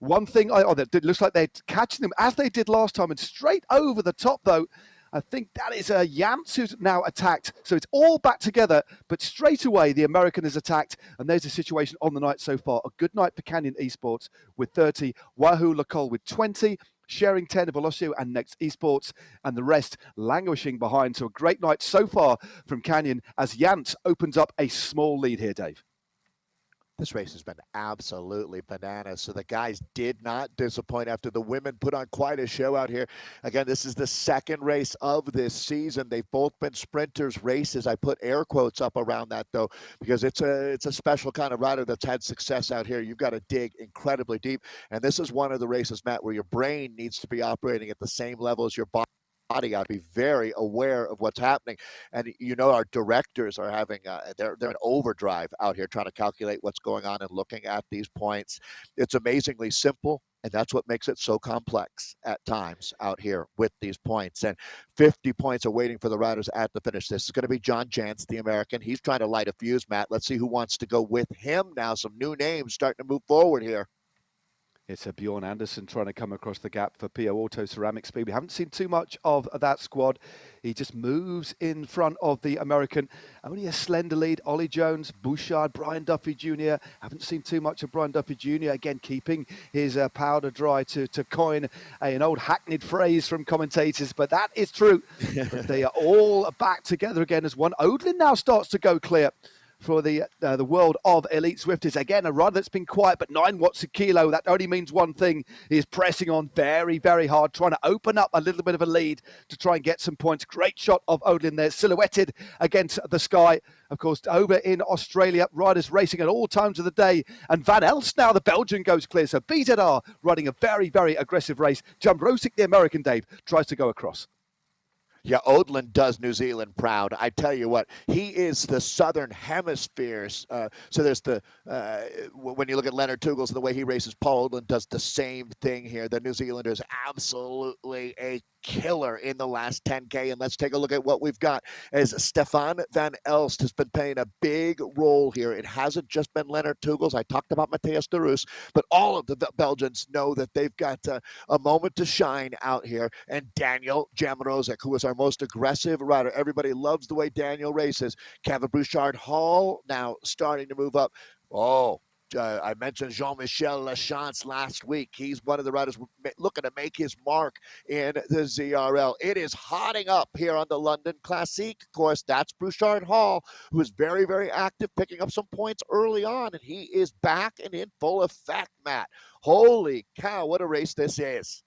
C: One thing, it looks like they're catching them as they did last time, and straight over the top, though. I think that is Yance who's now attacked. So it's all back together, but straight away the American is attacked. And there's the situation on the night so far. A good night for Canyon Esports with 30, Wahoo Lacole with 20, sharing 10 of Velocio and Next Esports, and the rest languishing behind. So a great night so far from Canyon as Yance opens up a small lead here, Dave.
H: This race has been absolutely bananas. So the guys did not disappoint after the women put on quite a show out here. Again, this is the second race of this season. They've both been sprinters races. I put air quotes up around that, though, because it's a special kind of rider that's had success out here. You've got to dig incredibly deep. And this is one of the races, Matt, where your brain needs to be operating at the same level as your body. body out, be very aware of what's happening. And you know, our directors are having they're in overdrive out here trying to calculate what's going on and looking at these points. It's amazingly simple, and that's what makes it so complex at times out here with these points. And 50 points are waiting for the riders at the finish. This is going to be John Jantz, the American. He's trying to light a fuse, Matt. Let's see who wants to go with him now. Some new names starting to move forward here.
C: It's a Bjorn Anderson trying to come across the gap for PO Auto Ceramic Speed. We haven't seen too much of that squad. He just moves in front of the American. Only a slender lead. Ollie Jones, Bouchard, Brian Duffy Jr. Haven't seen too much of Brian Duffy Jr. Again, keeping his powder dry to coin an old hackneyed phrase from commentators, but that is true. But they are all back together again as one. Odlin now starts to go clear for the world of elite Zwifters. Again, a run that's been quiet, but 9 watts a kilo. That only means one thing. He is pressing on very, very hard, trying to open up a little bit of a lead to try and get some points. Great shot of Odlin there, silhouetted against the sky. Of course, over in Australia, riders racing at all times of the day. And Van Elst now, the Belgian, goes clear. So BZR running a very, very aggressive race. Jamrosik, the American, Dave, tries to go across.
H: Yeah, Odlin does New Zealand proud. I tell you what, he is the Southern Hemisphere's. So there's the, when you look at Leonard Tugels and the way he races, Paul Odlin does the same thing here. The New Zealander is absolutely a killer in the last 10K. And let's take a look at what we've got, as Stefan Van Elst has been playing a big role here. It hasn't just been Leonard Tugels. I talked about Matthias de Roos, but all of the Belgians know that they've got a moment to shine out here. And Daniel Jamrosik, who is our most aggressive rider. Everybody loves the way Daniel races. Kevin Bouchard Hall now starting to move up. I mentioned Jean-Michel Lachance last week. He's one of the riders looking to make his mark in the ZRL. It is hotting up here on the London Classique. Of course, that's Bouchard Hall, who is very, very active, picking up some points early on, and he is back and in full effect, Matt. Holy cow, what a race this is.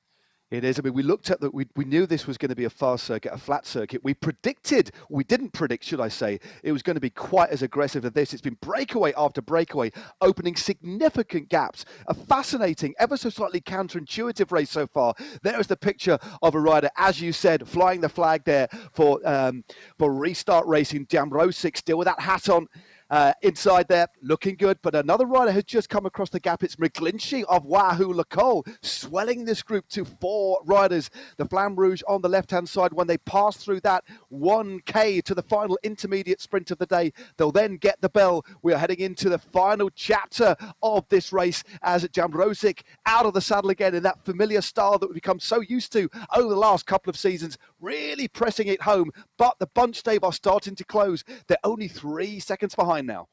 C: It is. I mean, we looked at that. We knew this was going to be a fast circuit, a flat circuit. We didn't predict, should I say, it was going to be quite as aggressive as this. It's been breakaway after breakaway, opening significant gaps. A fascinating, ever so slightly counterintuitive race so far. There is the picture of a rider, as you said, flying the flag there for Restart Racing. Jamrosik still with that hat on. Inside there, looking good, but another rider has just come across the gap. It's McGlinchey of Wahoo Lacole, swelling this group to 4 riders. The Flamme Rouge on the left-hand side. When they pass through that 1K to the final intermediate sprint of the day, they'll then get the bell. We are heading into the final chapter of this race as Jamrosik out of the saddle again in that familiar style that we've become so used to over the last couple of seasons, really pressing it home. But the bunch, Dave, are starting to close. They're only 3 seconds behind now.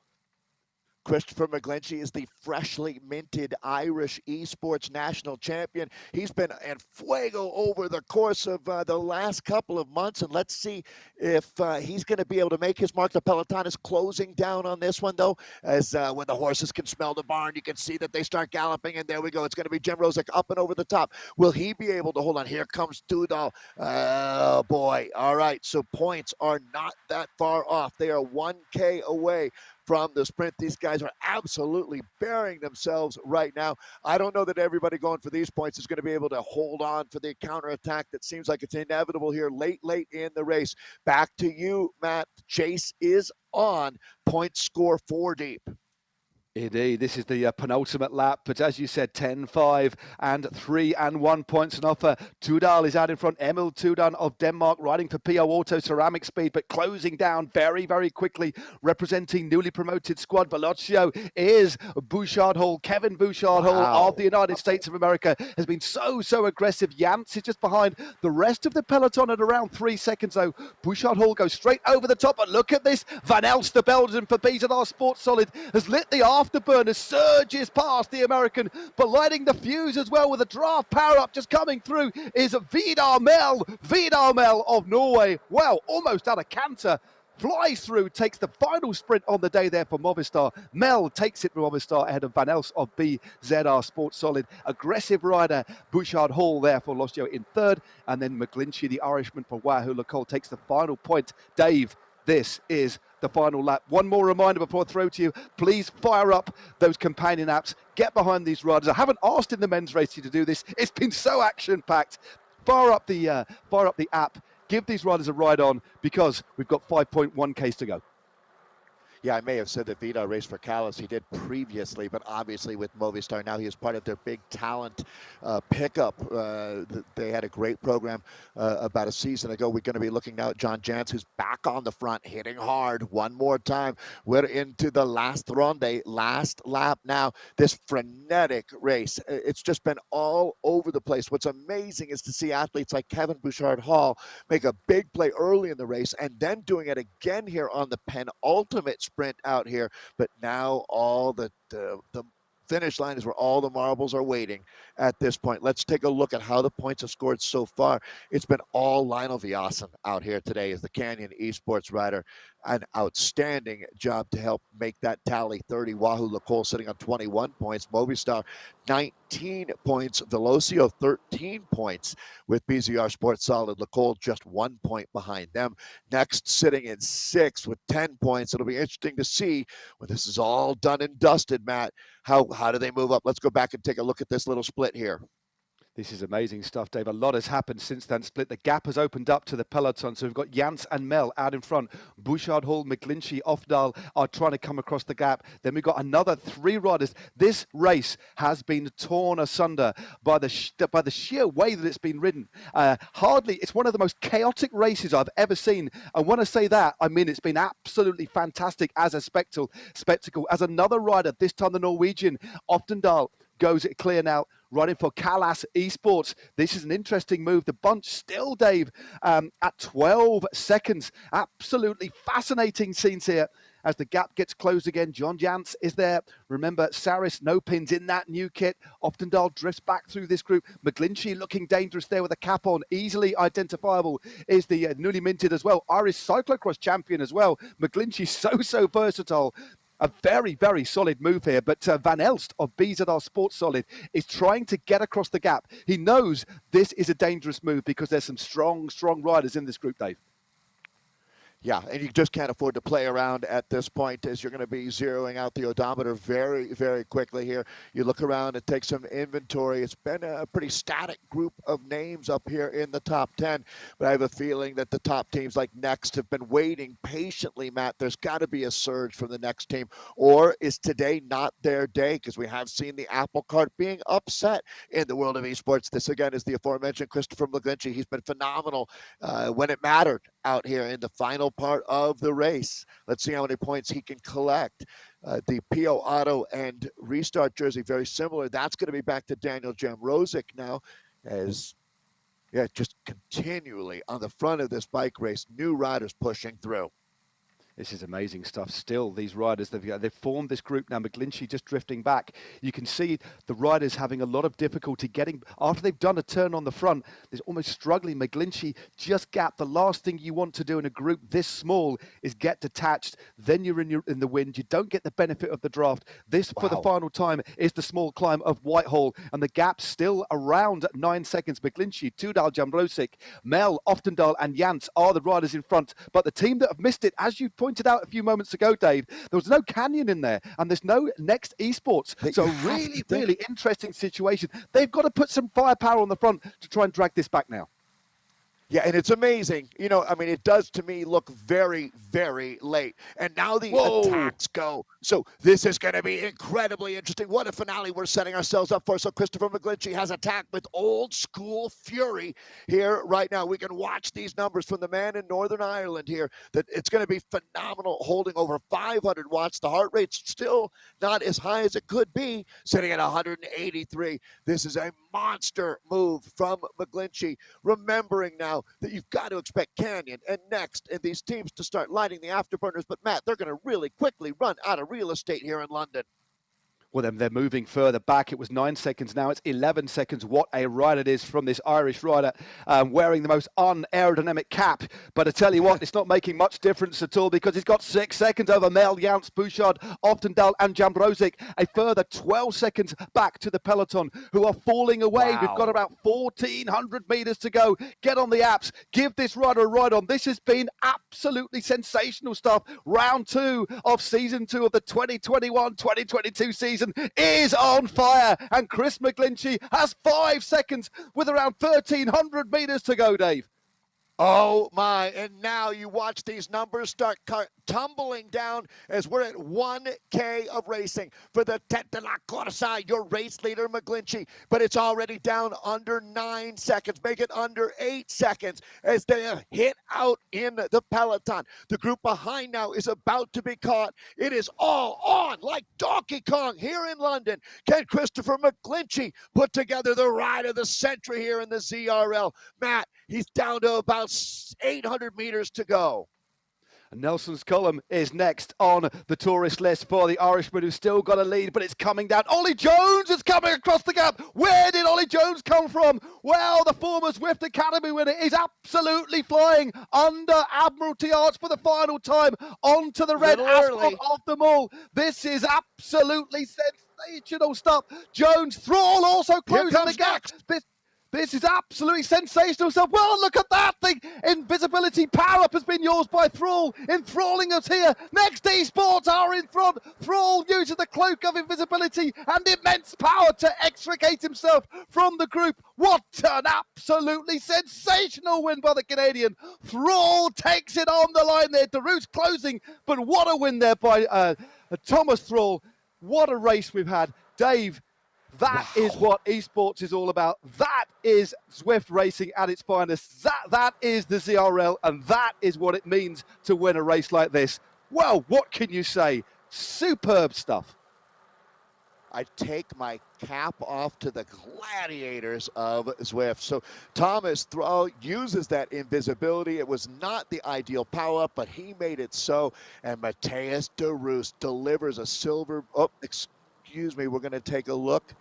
H: Christopher McGlinchey is the freshly minted Irish esports national champion. He's been en fuego over the course of the last couple of months, and let's see if he's going to be able to make his mark. The peloton is closing down on this one, though, as when the horses can smell the barn, you can see that they start galloping, and there we go. It's going to be Jamrosik up and over the top. Will he be able to hold on? Here comes Dudal. Oh, boy. All right, so points are not that far off. They are 1K away from the sprint. These guys are absolutely burying themselves right now. I don't know that everybody going for these points is going to be able to hold on for the counterattack that seems like it's inevitable here late in the race. Back to you, Matt. Chase is on. Points score 4 deep.
C: Indeed, this is the penultimate lap, but as you said, 10-5 and 3 and 1 points on offer. Tudal is out in front. Emil Tudan of Denmark riding for PO Auto Ceramic Speed, but closing down very, very quickly, representing newly promoted squad. Velocio is Bouchard Hall. Kevin Bouchard Hall of the United States of America has been so aggressive. Jantz is just behind the rest of the peloton at around 3 seconds, though. Bouchard Hall goes straight over the top, but look at this. Van Elst, the Belgian for BZR Sports Solid, has lit the afterburner, surges past the American, but lighting the fuse as well with a draft power-up just coming through is Vidar Mel of Norway. Well, almost out of canter. Flies through, takes the final sprint on the day there for Movistar. Mel takes it for Movistar ahead of Van Elst of BZR Sports Solid. Aggressive rider, Bouchard Hall there for Losio in 3rd. And then McGlinchey, the Irishman for Wahoo Lacole, takes the final point. Dave, this is the final lap. One more reminder before I throw to you. Please fire up those companion apps. Get behind these riders. I haven't asked in the men's race to do this. It's been so action-packed. fire up the app, give these riders a ride on, because we've got 5.1 Ks to go.
H: Yeah, I may have said that Vida raced for Callis. He did previously, but obviously with Movistar now, he is part of their big talent pickup. They had a great program about a season ago. We're going to be looking now at John Jantz, who's back on the front, hitting hard one more time. We're into the last ronde, last lap now. This frenetic race, it's just been all over the place. What's amazing is to see athletes like Kevin Bouchard-Hall make a big play early in the race and then doing it again here on the penultimate sprint out here. But now all the finish line is where all the marbles are waiting at this point. Let's take a look at how the points have scored so far. It's been all Lionel Viasen out here today as the Canyon Esports rider. An outstanding job to help make that tally 30. Wahoo Lecole sitting on 21 points. Movistar 19 points. Velocio 13 points with BZR Sports Solid. Lecole just 1 point behind them. Next sitting in 6th with 10 points. It'll be interesting to see when this is all done and dusted, Matt. How do they move up? Let's go back and take a look at this little split here.
C: This is amazing stuff, Dave. A lot has happened since that split. The gap has opened up to the peloton. So we've got Jans and Mel out in front. Bouchard, Hall, McGlinchey, Ofdal are trying to come across the gap. Then we've got another 3 riders. This race has been torn asunder by the sheer way that it's been ridden. It's one of the most chaotic races I've ever seen. And when I say that, I mean it's been absolutely fantastic as a spectacle. As another rider, this time the Norwegian, Oftendal, goes it clear now, running for Callas Esports. This is an interesting move. The bunch still, Dave, at 12 seconds. Absolutely fascinating scenes here as the gap gets closed again. John Jantz is there. Remember, Saris, no pins in that new kit. Oftendal drifts back through this group. McGlinchey looking dangerous there with a cap on. Easily identifiable is the newly minted as well. Irish cyclocross champion as well. McGlinchey so versatile. A very, very solid move here, but Van Elst of BZR Sports Solid is trying to get across the gap. He knows this is a dangerous move because there's some strong riders in this group, Dave.
H: Yeah, and you just can't afford to play around at this point as you're going to be zeroing out the odometer very, very quickly here. You look around and take some inventory. It's been a pretty static group of names up here in the top 10, but I have a feeling that the top teams like Next have been waiting patiently, Matt. There's got to be a surge from the Next team, or is today not their day? Because we have seen the apple cart being upset in the world of esports. This, again, is the aforementioned Christopher McGlinchey. He's been phenomenal when it mattered out here in the final part of the race. Let's see how many points he can collect. The PO Auto and Restart jersey, very similar. That's going to be back to Daniel Jamrozic now as, just continually on the front of this bike race, new riders pushing through.
C: This is amazing stuff. Still, these riders, they've formed this group now. McGlinchey just drifting back. You can see the riders having a lot of difficulty getting, after they've done a turn on the front, they're almost struggling. McGlinchey just gapped. The last thing you want to do in a group this small is get detached. Then you're in the wind. You don't get the benefit of the draft. This, for the final time, is the small climb of Whitehall. And the gap still around 9 seconds. McGlinchey, Tudal, Jambrosic, Mel, Oftendal, and Jantz are the riders in front. But the team that have missed it, as you pointed out a few moments ago, Dave, there was no Canyon in there, and there's no Next Esports. So really interesting situation. They've got to put some firepower on the front to try and drag this back now.
H: Yeah, and it's amazing. It does to me look very, very late. And now the attacks go. So this is going to be incredibly interesting. What a finale we're setting ourselves up for. So Christopher McGlinchey has attacked with old school fury here right now. We can watch these numbers from the man in Northern Ireland here. That it's going to be phenomenal, holding over 500 watts. The heart rate's still not as high as it could be, sitting at 183. This is a monster move from McGlinchey. Remembering now that you've got to expect Canyon and Next and these teams to start lighting the afterburners. But, Matt, they're going to really quickly run out of real estate here in London.
C: Well, then they're moving further back. It was 9 seconds. Now it's 11 seconds. What a ride it is from this Irish rider wearing the most unaerodynamic cap. But I tell you what, it's not making much difference at all because he's got 6 seconds over Mel, Jantz, Bouchard, Oftendal, and Jambrosic. A further 12 seconds back to the peloton who are falling away. Wow. We've got about 1,400 meters to go. Get on the apps. Give this rider a ride on. This has been absolutely sensational stuff. Round 2 of season 2 of the 2021-2022 season. season is on fire, and Chris McGlinchey has 5 seconds with around 1,300 metres to go, Dave.
H: Oh my, and now you watch these numbers start tumbling down as we're at 1K of racing for the Tête de la Corsa, your race leader McGlinchey, but it's already down under 9 seconds, make it under 8 seconds as they have hit out in the peloton. The group behind now is about to be caught. It is all on like Donkey Kong here in London. Can Christopher McGlinchey put together the ride of the century here in the ZRL? Matt, he's down to about 800 meters to go.
C: And Nelson's column is next on the tourist list for the Irishman, who's still got a lead, but it's coming down. Ollie Jones is coming across the gap. Where did Ollie Jones come from? Well, the former Zwift Academy winner is absolutely flying under Admiralty Arch for the final time onto the red asphalt of them all. This is absolutely sensational stuff. Jones, Thrall also closing the gap. This is absolutely sensational stuff. Well, look at that thing. Invisibility power up has been yours by Thrall, enthralling us here. Next Esports are in front. Thrall uses the cloak of invisibility and immense power to extricate himself from the group. What an absolutely sensational win by the Canadian. Thrall takes it on the line there. Daru's closing, but what a win there by Thomas Thrall. What a race we've had. Dave, that is what esports is all about. That is Zwift Racing at its finest. That is the ZRL, and that is what it means to win a race like this. Well, what can you say? Superb stuff.
H: I take my cap off to the gladiators of Zwift. So Thomas Thrall uses that invisibility. It was not the ideal power-up, but he made it so. And Matthias Daru's delivers a silver. Oh, excuse me, we're going to take a look.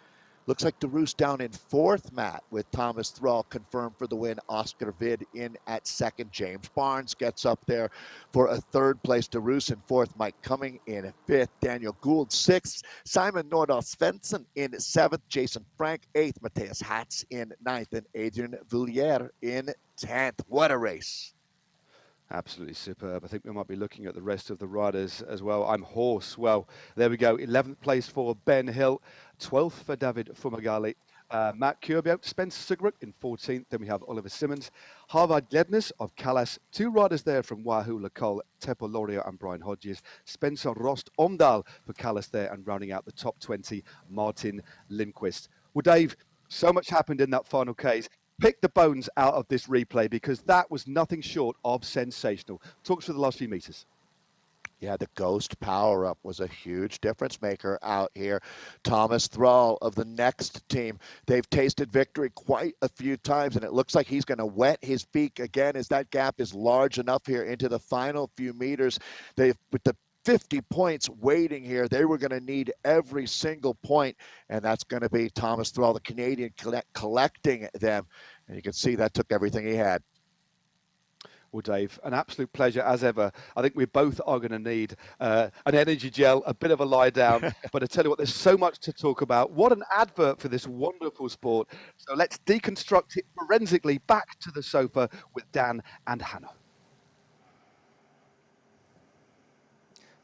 H: Looks like Daru's down in fourth, Matt, with Thomas Thrall confirmed for the win. Oscar Vid in at second. James Barnes gets up there for a third place. Daru's in fourth. Mike Cumming in fifth. Daniel Gould sixth. Simon Nordahl Svensson in seventh. Jason Frank eighth. Matthias Hatz in ninth. And Adrian Villiers in 10th. What a race.
C: Absolutely superb. I think we might be looking at the rest of the riders as well. I'm hoarse. Well, there we go. 11th place for Ben Hill. 12th for David Fumagalli. Matt Kurbio, Spencer Sugruk in 14th. Then we have Oliver Simmons. Harvard Gledness of Callas. 2 riders there from Wahoo Lacole, Teppo Lorio and Brian Hodges. Spencer Rost Omdahl for Callas there, and rounding out the top 20, Martin Lindquist. Well, Dave, so much happened in that final case. Pick the bones out of this replay, because that was nothing short of sensational. Talk us through the last few meters.
H: Yeah, the Ghost power-up was a huge difference maker out here. Thomas Thrall of the next team, they've tasted victory quite a few times, and it looks like he's going to wet his beak again as that gap is large enough here into the final few meters. With the 50 points waiting here, they were going to need every single point, and that's going to be Thomas Thrall, the Canadian, collecting them. And you can see that took everything he had.
C: Well, Dave, an absolute pleasure as ever. I think we both are going to need an energy gel, a bit of a lie down. But I tell you what, there's so much to talk about. What an advert for this wonderful sport. So let's deconstruct it forensically back to the sofa with Dan and Hannah.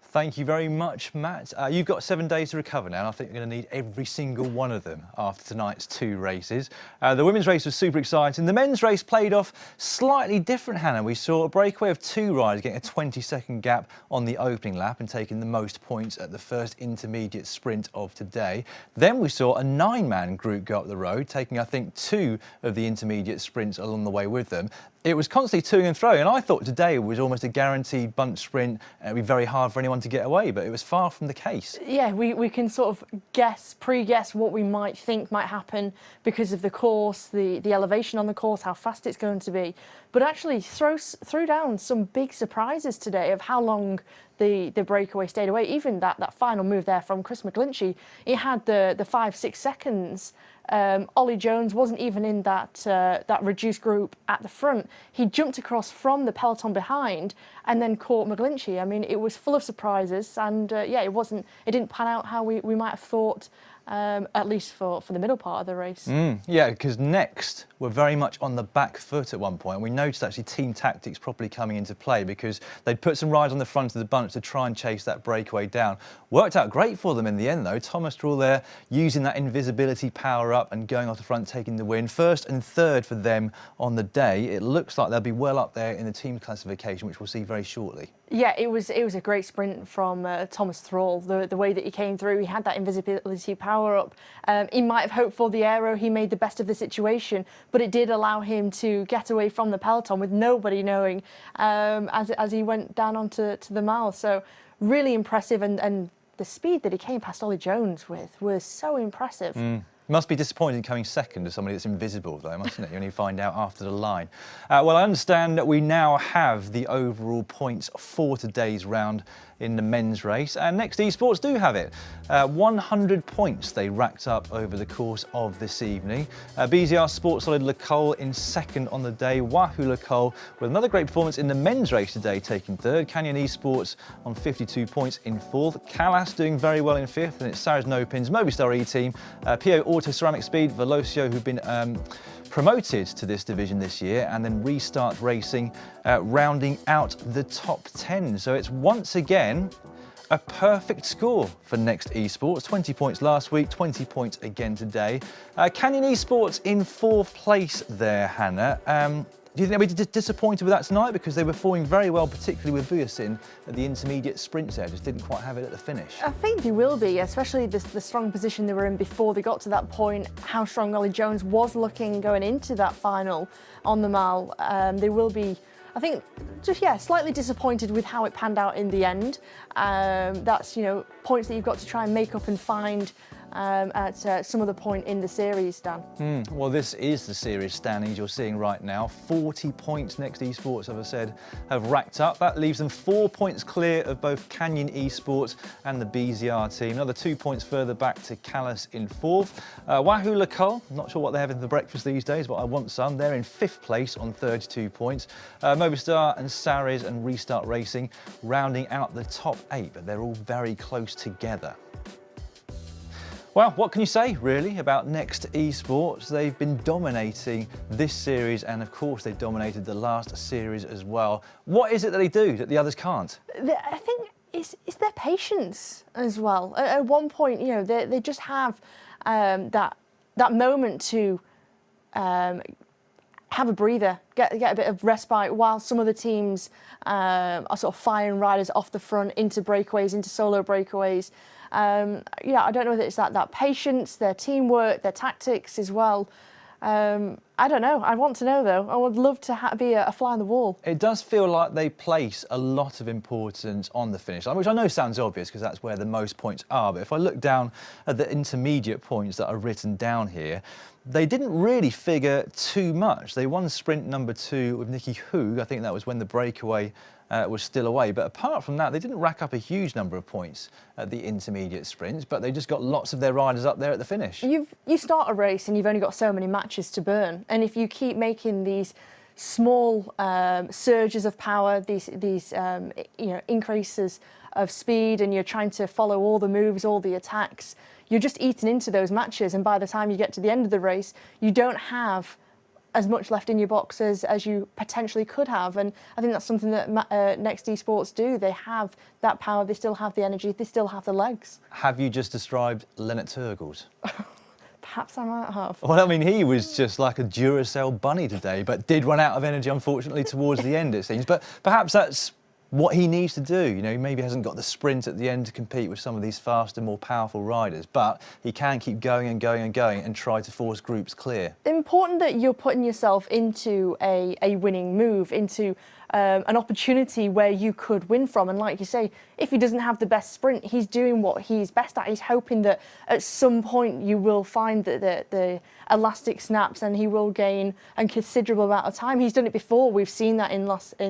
A: Thank you very much, Matt. You've got 7 days to recover now, and I think you're going to need every single one of them after tonight's 2 races. The women's race was super exciting. The men's race played off slightly different, Hannah. We saw a breakaway of 2 riders getting a 20-second gap on the opening lap and taking the most points at the first intermediate sprint of today. Then we saw a 9-man group go up the road, taking, I think, 2 of the intermediate sprints along the way with them. It was constantly toing and throwing, and I thought today was almost a guaranteed bunch sprint, and it'd be very hard for anyone to get away, but it was far from the case. Yeah, we can sort of pre-guess what we might think might happen because of the course, the elevation on the course, how fast it's going to be. But actually threw down some big surprises today of how long the breakaway stayed away. Even that final move there from Chris McGlinchey, it had the 5-6 seconds. Ollie Jones wasn't even in that reduced group at the front. He jumped across from the peloton behind and then caught McGlinchey. I mean, it was full of surprises, and yeah, it didn't pan out how we might have thought
B: at least for the middle part of the race.
A: Yeah, because next we're very much on the back foot at one point. We noticed actually team tactics properly coming into play because they'd put some riders on the front of the bunch to try and chase that breakaway down. Worked out great for them in the end though. Thomas Thrall there using that invisibility power up and going off the front, taking the win. First and third for them on the day. It looks like they'll be well up there in the team classification, which we'll see very shortly.
B: Yeah, it was a great sprint from Thomas Thrall. The way that he came through, he had that invisibility power up. He might have hoped for the aero. He made the best of the situation, but it did allow him to get away from the peloton with nobody knowing as he went down onto the mile. So really impressive, and the speed that he came past Ollie Jones with was so impressive.
A: Must be disappointing coming second to somebody that's invisible, though, mustn't it? You only find out after the line. Well, I understand that we now have the overall points for today's round in the men's race, and Next Esports do have it. 100 points they racked up over the course of this evening. BZR Sports Solid Lecole in second on the day. Wahoo Lecole with another great performance in the men's race today, taking third. Canyon Esports on 52 points in fourth. Callas doing very well in fifth, and it's Sarah's No Pins, Movistar E-Team, PO Auto Ceramic Speed, Velocio, who've been promoted to this division this year, and then Restart Racing rounding out the top 10. So it's once again a perfect score for Next Esports. 20 points last week, 20 points again today. Canyon Esports in fourth place there, Hannah. Do you think they'll be disappointed with that tonight? Because they were falling very well, particularly with Vujasin at the intermediate sprints there, just didn't quite have it at the finish. I
B: think they will be, especially the strong position they were in before they got to that point, how strong Ollie Jones was looking going into that final on the mile. They will be, I think, just, slightly disappointed with how it panned out in the end. That's, points that you've got to try and make up and find at some other point in the series, Dan.
A: Well, this is the series standings you're seeing right now. 40 points Next Esports, as I said, have racked up. That leaves them 4 points clear of both Canyon Esports and the BZR team. Another 2 points further back to Callas in fourth. Wahoo Lecole, not sure what they're having for breakfast these days, but I want some. They're in fifth place on 32 points. Movistar and Saris and Restart Racing rounding out the top 8, but they're all very close together. Well, what can you say, really, about Next Esports? They've been dominating this series, and of course they dominated the last series as well. What is it that they do that the others can't?
B: I think it's their patience as well. At one point, they just have that moment to have a breather, get a bit of respite, while some of the teams are sort of firing riders off the front into breakaways, into solo breakaways. I don't know whether it's that patience, their teamwork, their tactics as well. I don't know. I want to know, though. I would love to be a fly on the wall.
A: It does feel like they place a lot of importance on the finish line, which I know sounds obvious because that's where the most points are. But if I look down at the intermediate points that are written down here, they didn't really figure too much. They won sprint number 2 with Nicky Hoog. I think that was when the breakaway was still away. But apart from that, they didn't rack up a huge number of points at the intermediate sprints, but they just got lots of their riders up there at the finish.
B: You start a race and you've only got so many matches to burn. And if you keep making these small surges of power, these increases of speed, and you're trying to follow all the moves, all the attacks, you're just eating into those matches. And by the time you get to the end of the race, you don't have as much left in your box as you potentially could have. And I think that's something that Next Esports do. They have that power, they still have the energy, they still have the legs.
A: Have you just described Lennart Turgles?
B: Perhaps I might have.
A: Well, I mean, he was just like a Duracell bunny today, but did run out of energy, unfortunately, towards the end, it seems. But perhaps that's what he needs to do. He maybe hasn't got the sprint at the end to compete with some of these faster, more powerful riders, but he can keep going and going and going and try to force groups clear.
B: Important that you're putting yourself into a winning move, into an opportunity where you could win from. And like you say, if he doesn't have the best sprint, he's doing what he's best at. He's hoping that at some point you will find that the elastic snaps and he will gain a considerable amount of time. He's done it before. We've seen that in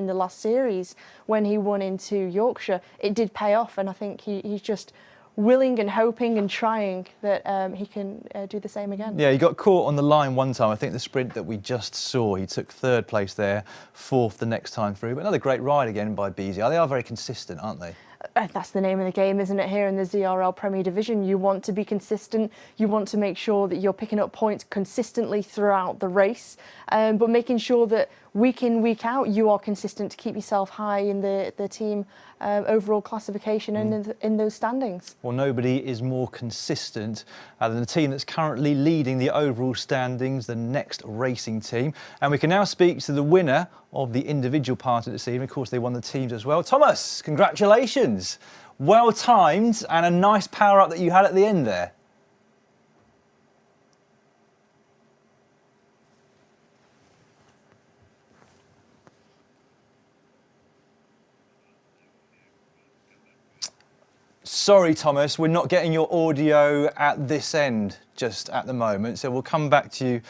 B: the last series when he won into Yorkshire. It did pay off, and I think he's just willing and hoping and trying that he can do the same again.
A: Yeah, he got caught on the line one time. I think the sprint that we just saw, he took third place there, fourth the next time through. But another great ride again by BZR. They are very consistent, aren't they?
B: That's the name of the game, isn't it, here in the ZRL Premier Division? You want to be consistent, you want to make sure that you're picking up points consistently throughout the race, but making sure that week in, week out, you are consistent to keep yourself high in the team overall classification and in those standings.
A: Well, nobody is more consistent than the team that's currently leading the overall standings, the Next Racing team. And we can now speak to the winner of the individual part of this evening. Of course, they won the teams as well. Thomas, congratulations. Well timed and a nice power up that you had at the end there. Sorry, Thomas, we're not getting your audio at this end just at the moment, so we'll come back to you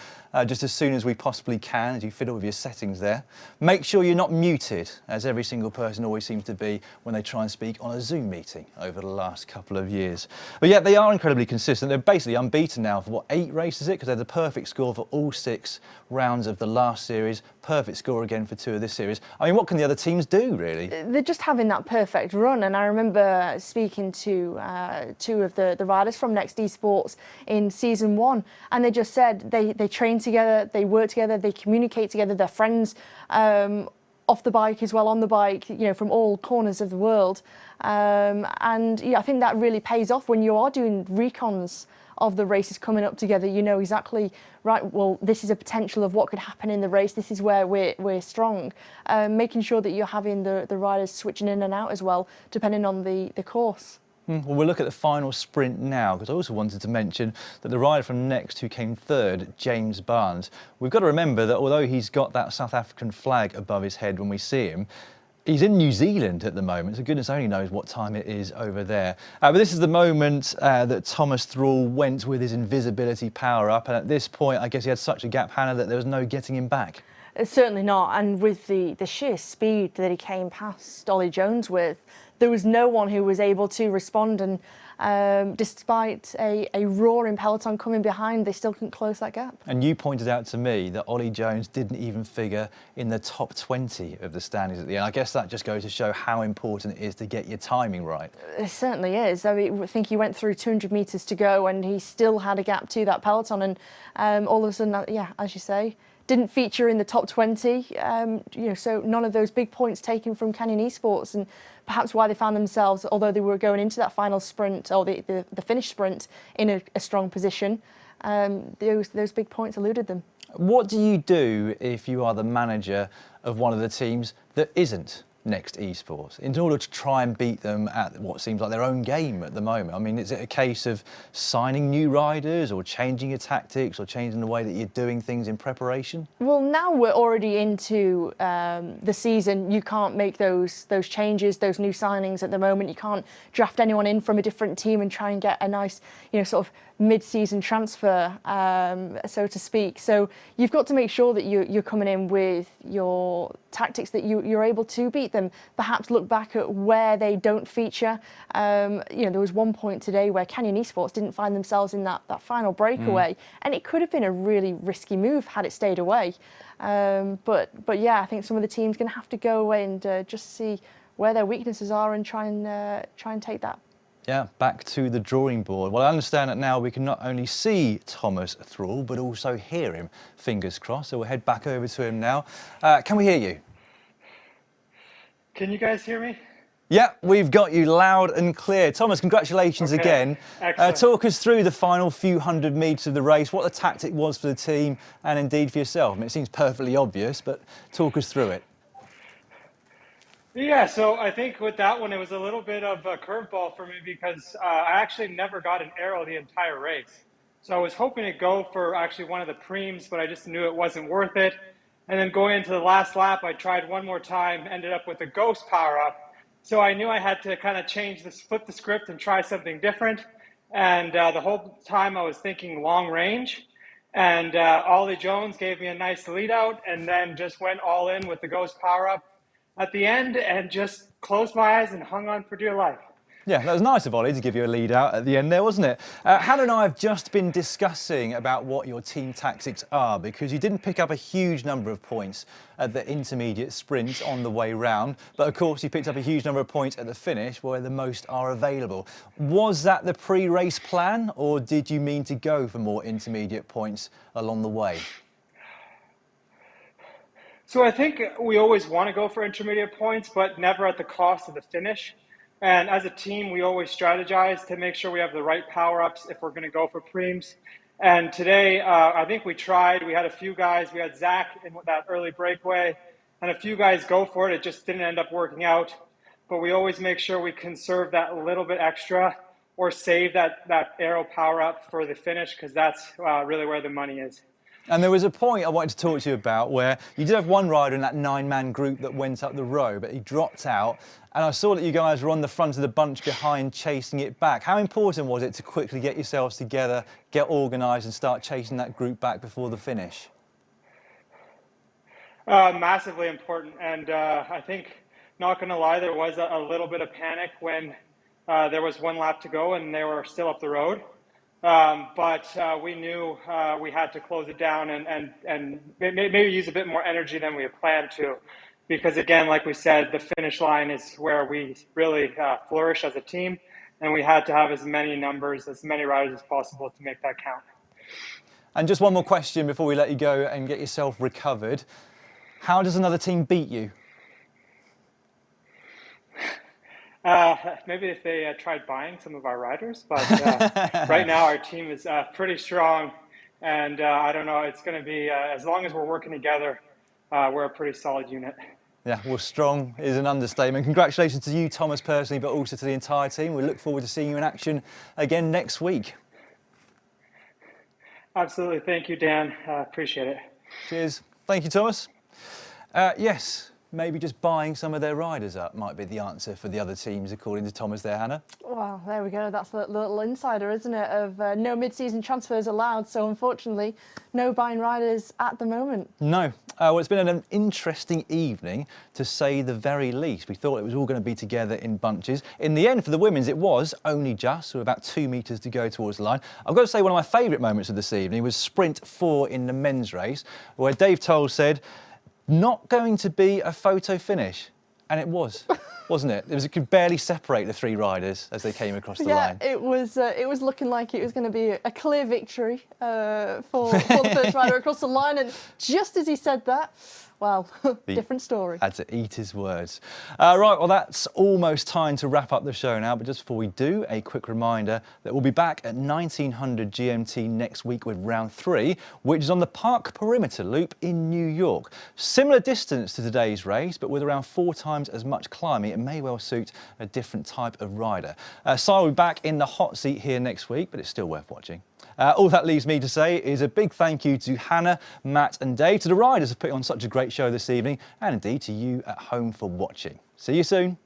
A: just as soon as we possibly can, as you fiddle with your settings there. Make sure you're not muted, as every single person always seems to be when they try and speak on a Zoom meeting over the last couple of years. But yeah, they are incredibly consistent. They're basically unbeaten now for, what, 8 races, because they had the perfect score for all 6 rounds of the last series, perfect score again for 2 of this series. I mean, what can the other teams do, really?
B: They're just having that perfect run, and I remember speaking to 2 of the riders from Next Esports in season 1, and they just said they train together, they work together, they communicate together, they're friends off the bike as well, on the bike, you know, from all corners of the world. And yeah, I think that really pays off when you are doing recons of the races coming up together. You know exactly, right, well, this is a potential of what could happen in the race, this is where we're strong. Making sure that you're having the riders switching in and out as well, depending on the course.
A: Well, we'll look at the final sprint now, because I also wanted to mention that the rider from Next who came 3rd, James Barnes, we've got to remember that although he's got that South African flag above his head when we see him, he's in New Zealand at the moment, so goodness only knows what time it is over there. But this is the moment that Thomas Thrall went with his invisibility power-up, and at this point I guess he had such a gap, Hannah, that there was no getting him back.
B: Certainly not, and with the sheer speed that he came past Ollie Jones with, there was no one who was able to respond, and despite a roaring peloton coming behind, they still couldn't close that gap. And
A: you pointed out to me that Ollie Jones didn't even figure in the top 20 of the standings at the end. I guess that just goes to show how important it is to get your timing right.
B: It certainly is. I mean, I think he went through 200 metres to go and he still had a gap to that peloton, and all of a sudden, yeah, as you say, didn't feature in the top 20, you know, so none of those big points taken from Canyon Esports, and perhaps why they found themselves, although they were going into that final sprint, or the finish sprint, in a strong position, those big points eluded them.
A: What do you do if you are the manager of one of the teams that isn't Next Esports, in order to try and beat them at what seems like their own game at the moment? I mean, is it a case of signing new riders or changing your tactics or changing the way that you're doing things in preparation?
B: Well, now we're already into the season. You can't make those changes, those new signings at the moment. You can't draft anyone in from a different team and try and get a nice, you know, sort of mid-season transfer, so to speak. So you've got to make sure that you're coming in with your tactics, that you're able to beat them. Perhaps look back at where they don't feature. You know, there was one point today where Canyon Esports didn't find themselves in that final breakaway, and it could have been a really risky move had it stayed away. But yeah, I think some of the teams going to have to go away and just see where their weaknesses are and try and take that.
A: Yeah, back to the drawing board. Well, I understand that now we can not only see Thomas Thrall, but also hear him, fingers crossed. So we'll head back over to him now. Can we hear you?
I: Can you guys hear me?
A: Yeah, we've got you loud and clear. Thomas, congratulations again. Talk us through the final few hundred metres of the race, what the tactic was for the team and indeed for yourself. I mean, it seems perfectly obvious, but talk us through it.
I: Yeah, so I think with that one, it was a little bit of a curveball for me because I actually never got an aero the entire race. So I was hoping to go for actually one of the preems, but I just knew it wasn't worth it. And then going into the last lap, I tried one more time, ended up with a ghost power-up. So I knew I had to kind of flip the script and try something different. And the whole time I was thinking long range. And Ollie Jones gave me a nice lead out and then just went all in with the ghost power-up at the end and just closed my eyes and hung on for dear life.
A: Yeah, that was nice of Ollie to give you a lead out at the end there, wasn't it? Hannah and I have just been discussing about what your team tactics are, because you didn't pick up a huge number of points at the intermediate sprint on the way round, but of course you picked up a huge number of points at the finish where the most are available. Was that the pre-race plan, or did you mean to go for more intermediate points along the way?
I: So I think we always want to go for intermediate points, but never at the cost of the finish. And as a team, we always strategize to make sure we have the right power-ups if we're going to go for preems. And today, I think we tried. We had a few guys. We had Zach in that early breakaway, and a few guys go for it. It just didn't end up working out. But we always make sure we conserve that little bit extra or save that aero power-up for the finish, because that's really where the money is.
A: And there was a point I wanted to talk to you about where you did have one rider in that 9-man group that went up the row, but he dropped out. And I saw that you guys were on the front of the bunch behind, chasing it back. How important was it to quickly get yourselves together, get organised and start chasing that group back before the finish?
I: Massively important. And I think, not going to lie, there was a little bit of panic when there was one lap to go and they were still up the road. But we knew we had to close it down and maybe use a bit more energy than we had planned to. Because again, like we said, the finish line is where we really flourish as a team. And we had to have as many numbers, as many riders as possible to make that count.
A: And just one more question before we let you go and get yourself recovered. How does another team beat you?
I: Maybe if they tried buying some of our riders, but right now our team is pretty strong, and I don't know, it's going to be, as long as we're working together, we're a pretty solid unit.
A: Yeah, well, strong is an understatement. Congratulations to you, Thomas, personally, but also to the entire team. We look forward to seeing you in action again next week.
I: Absolutely. Thank you, Dan. Appreciate it.
A: Cheers. Thank you, Thomas. Yes. Maybe just buying some of their riders up might be the answer for the other teams, according to Thomas there, Hannah. Well,
B: there we go. That's the little insider, isn't it, of no mid-season transfers allowed. So, unfortunately, no buying riders at the moment. No. Well, it's been an interesting evening, to say the very least. We thought it was all going to be together in bunches. In the end, for the women's, it was only just, so about 2 metres to go towards the line. I've got to say one of my favourite moments of this evening was sprint 4 in the men's race, where Dave Toll said, not going to be a photo finish. And it was, wasn't it? It could barely separate the 3 riders as they came across the line. Yeah, it was looking like it was going to be a clear victory for the first rider across the line. And just as he said that, well, different story. Had to eat his words. Right, well, that's almost time to wrap up the show now. But just before we do, a quick reminder that we'll be back at 1900 GMT next week with round 3, which is on the Park Perimeter Loop in New York. Similar distance to today's race, but with around 4 times as much climbing. It may well suit a different type of rider. Si will be back in the hot seat here next week, but it's still worth watching. All that leaves me to say is a big thank you to Hannah, Matt and Dave, to the riders for putting on such a great show this evening, and indeed to you at home for watching. See you soon.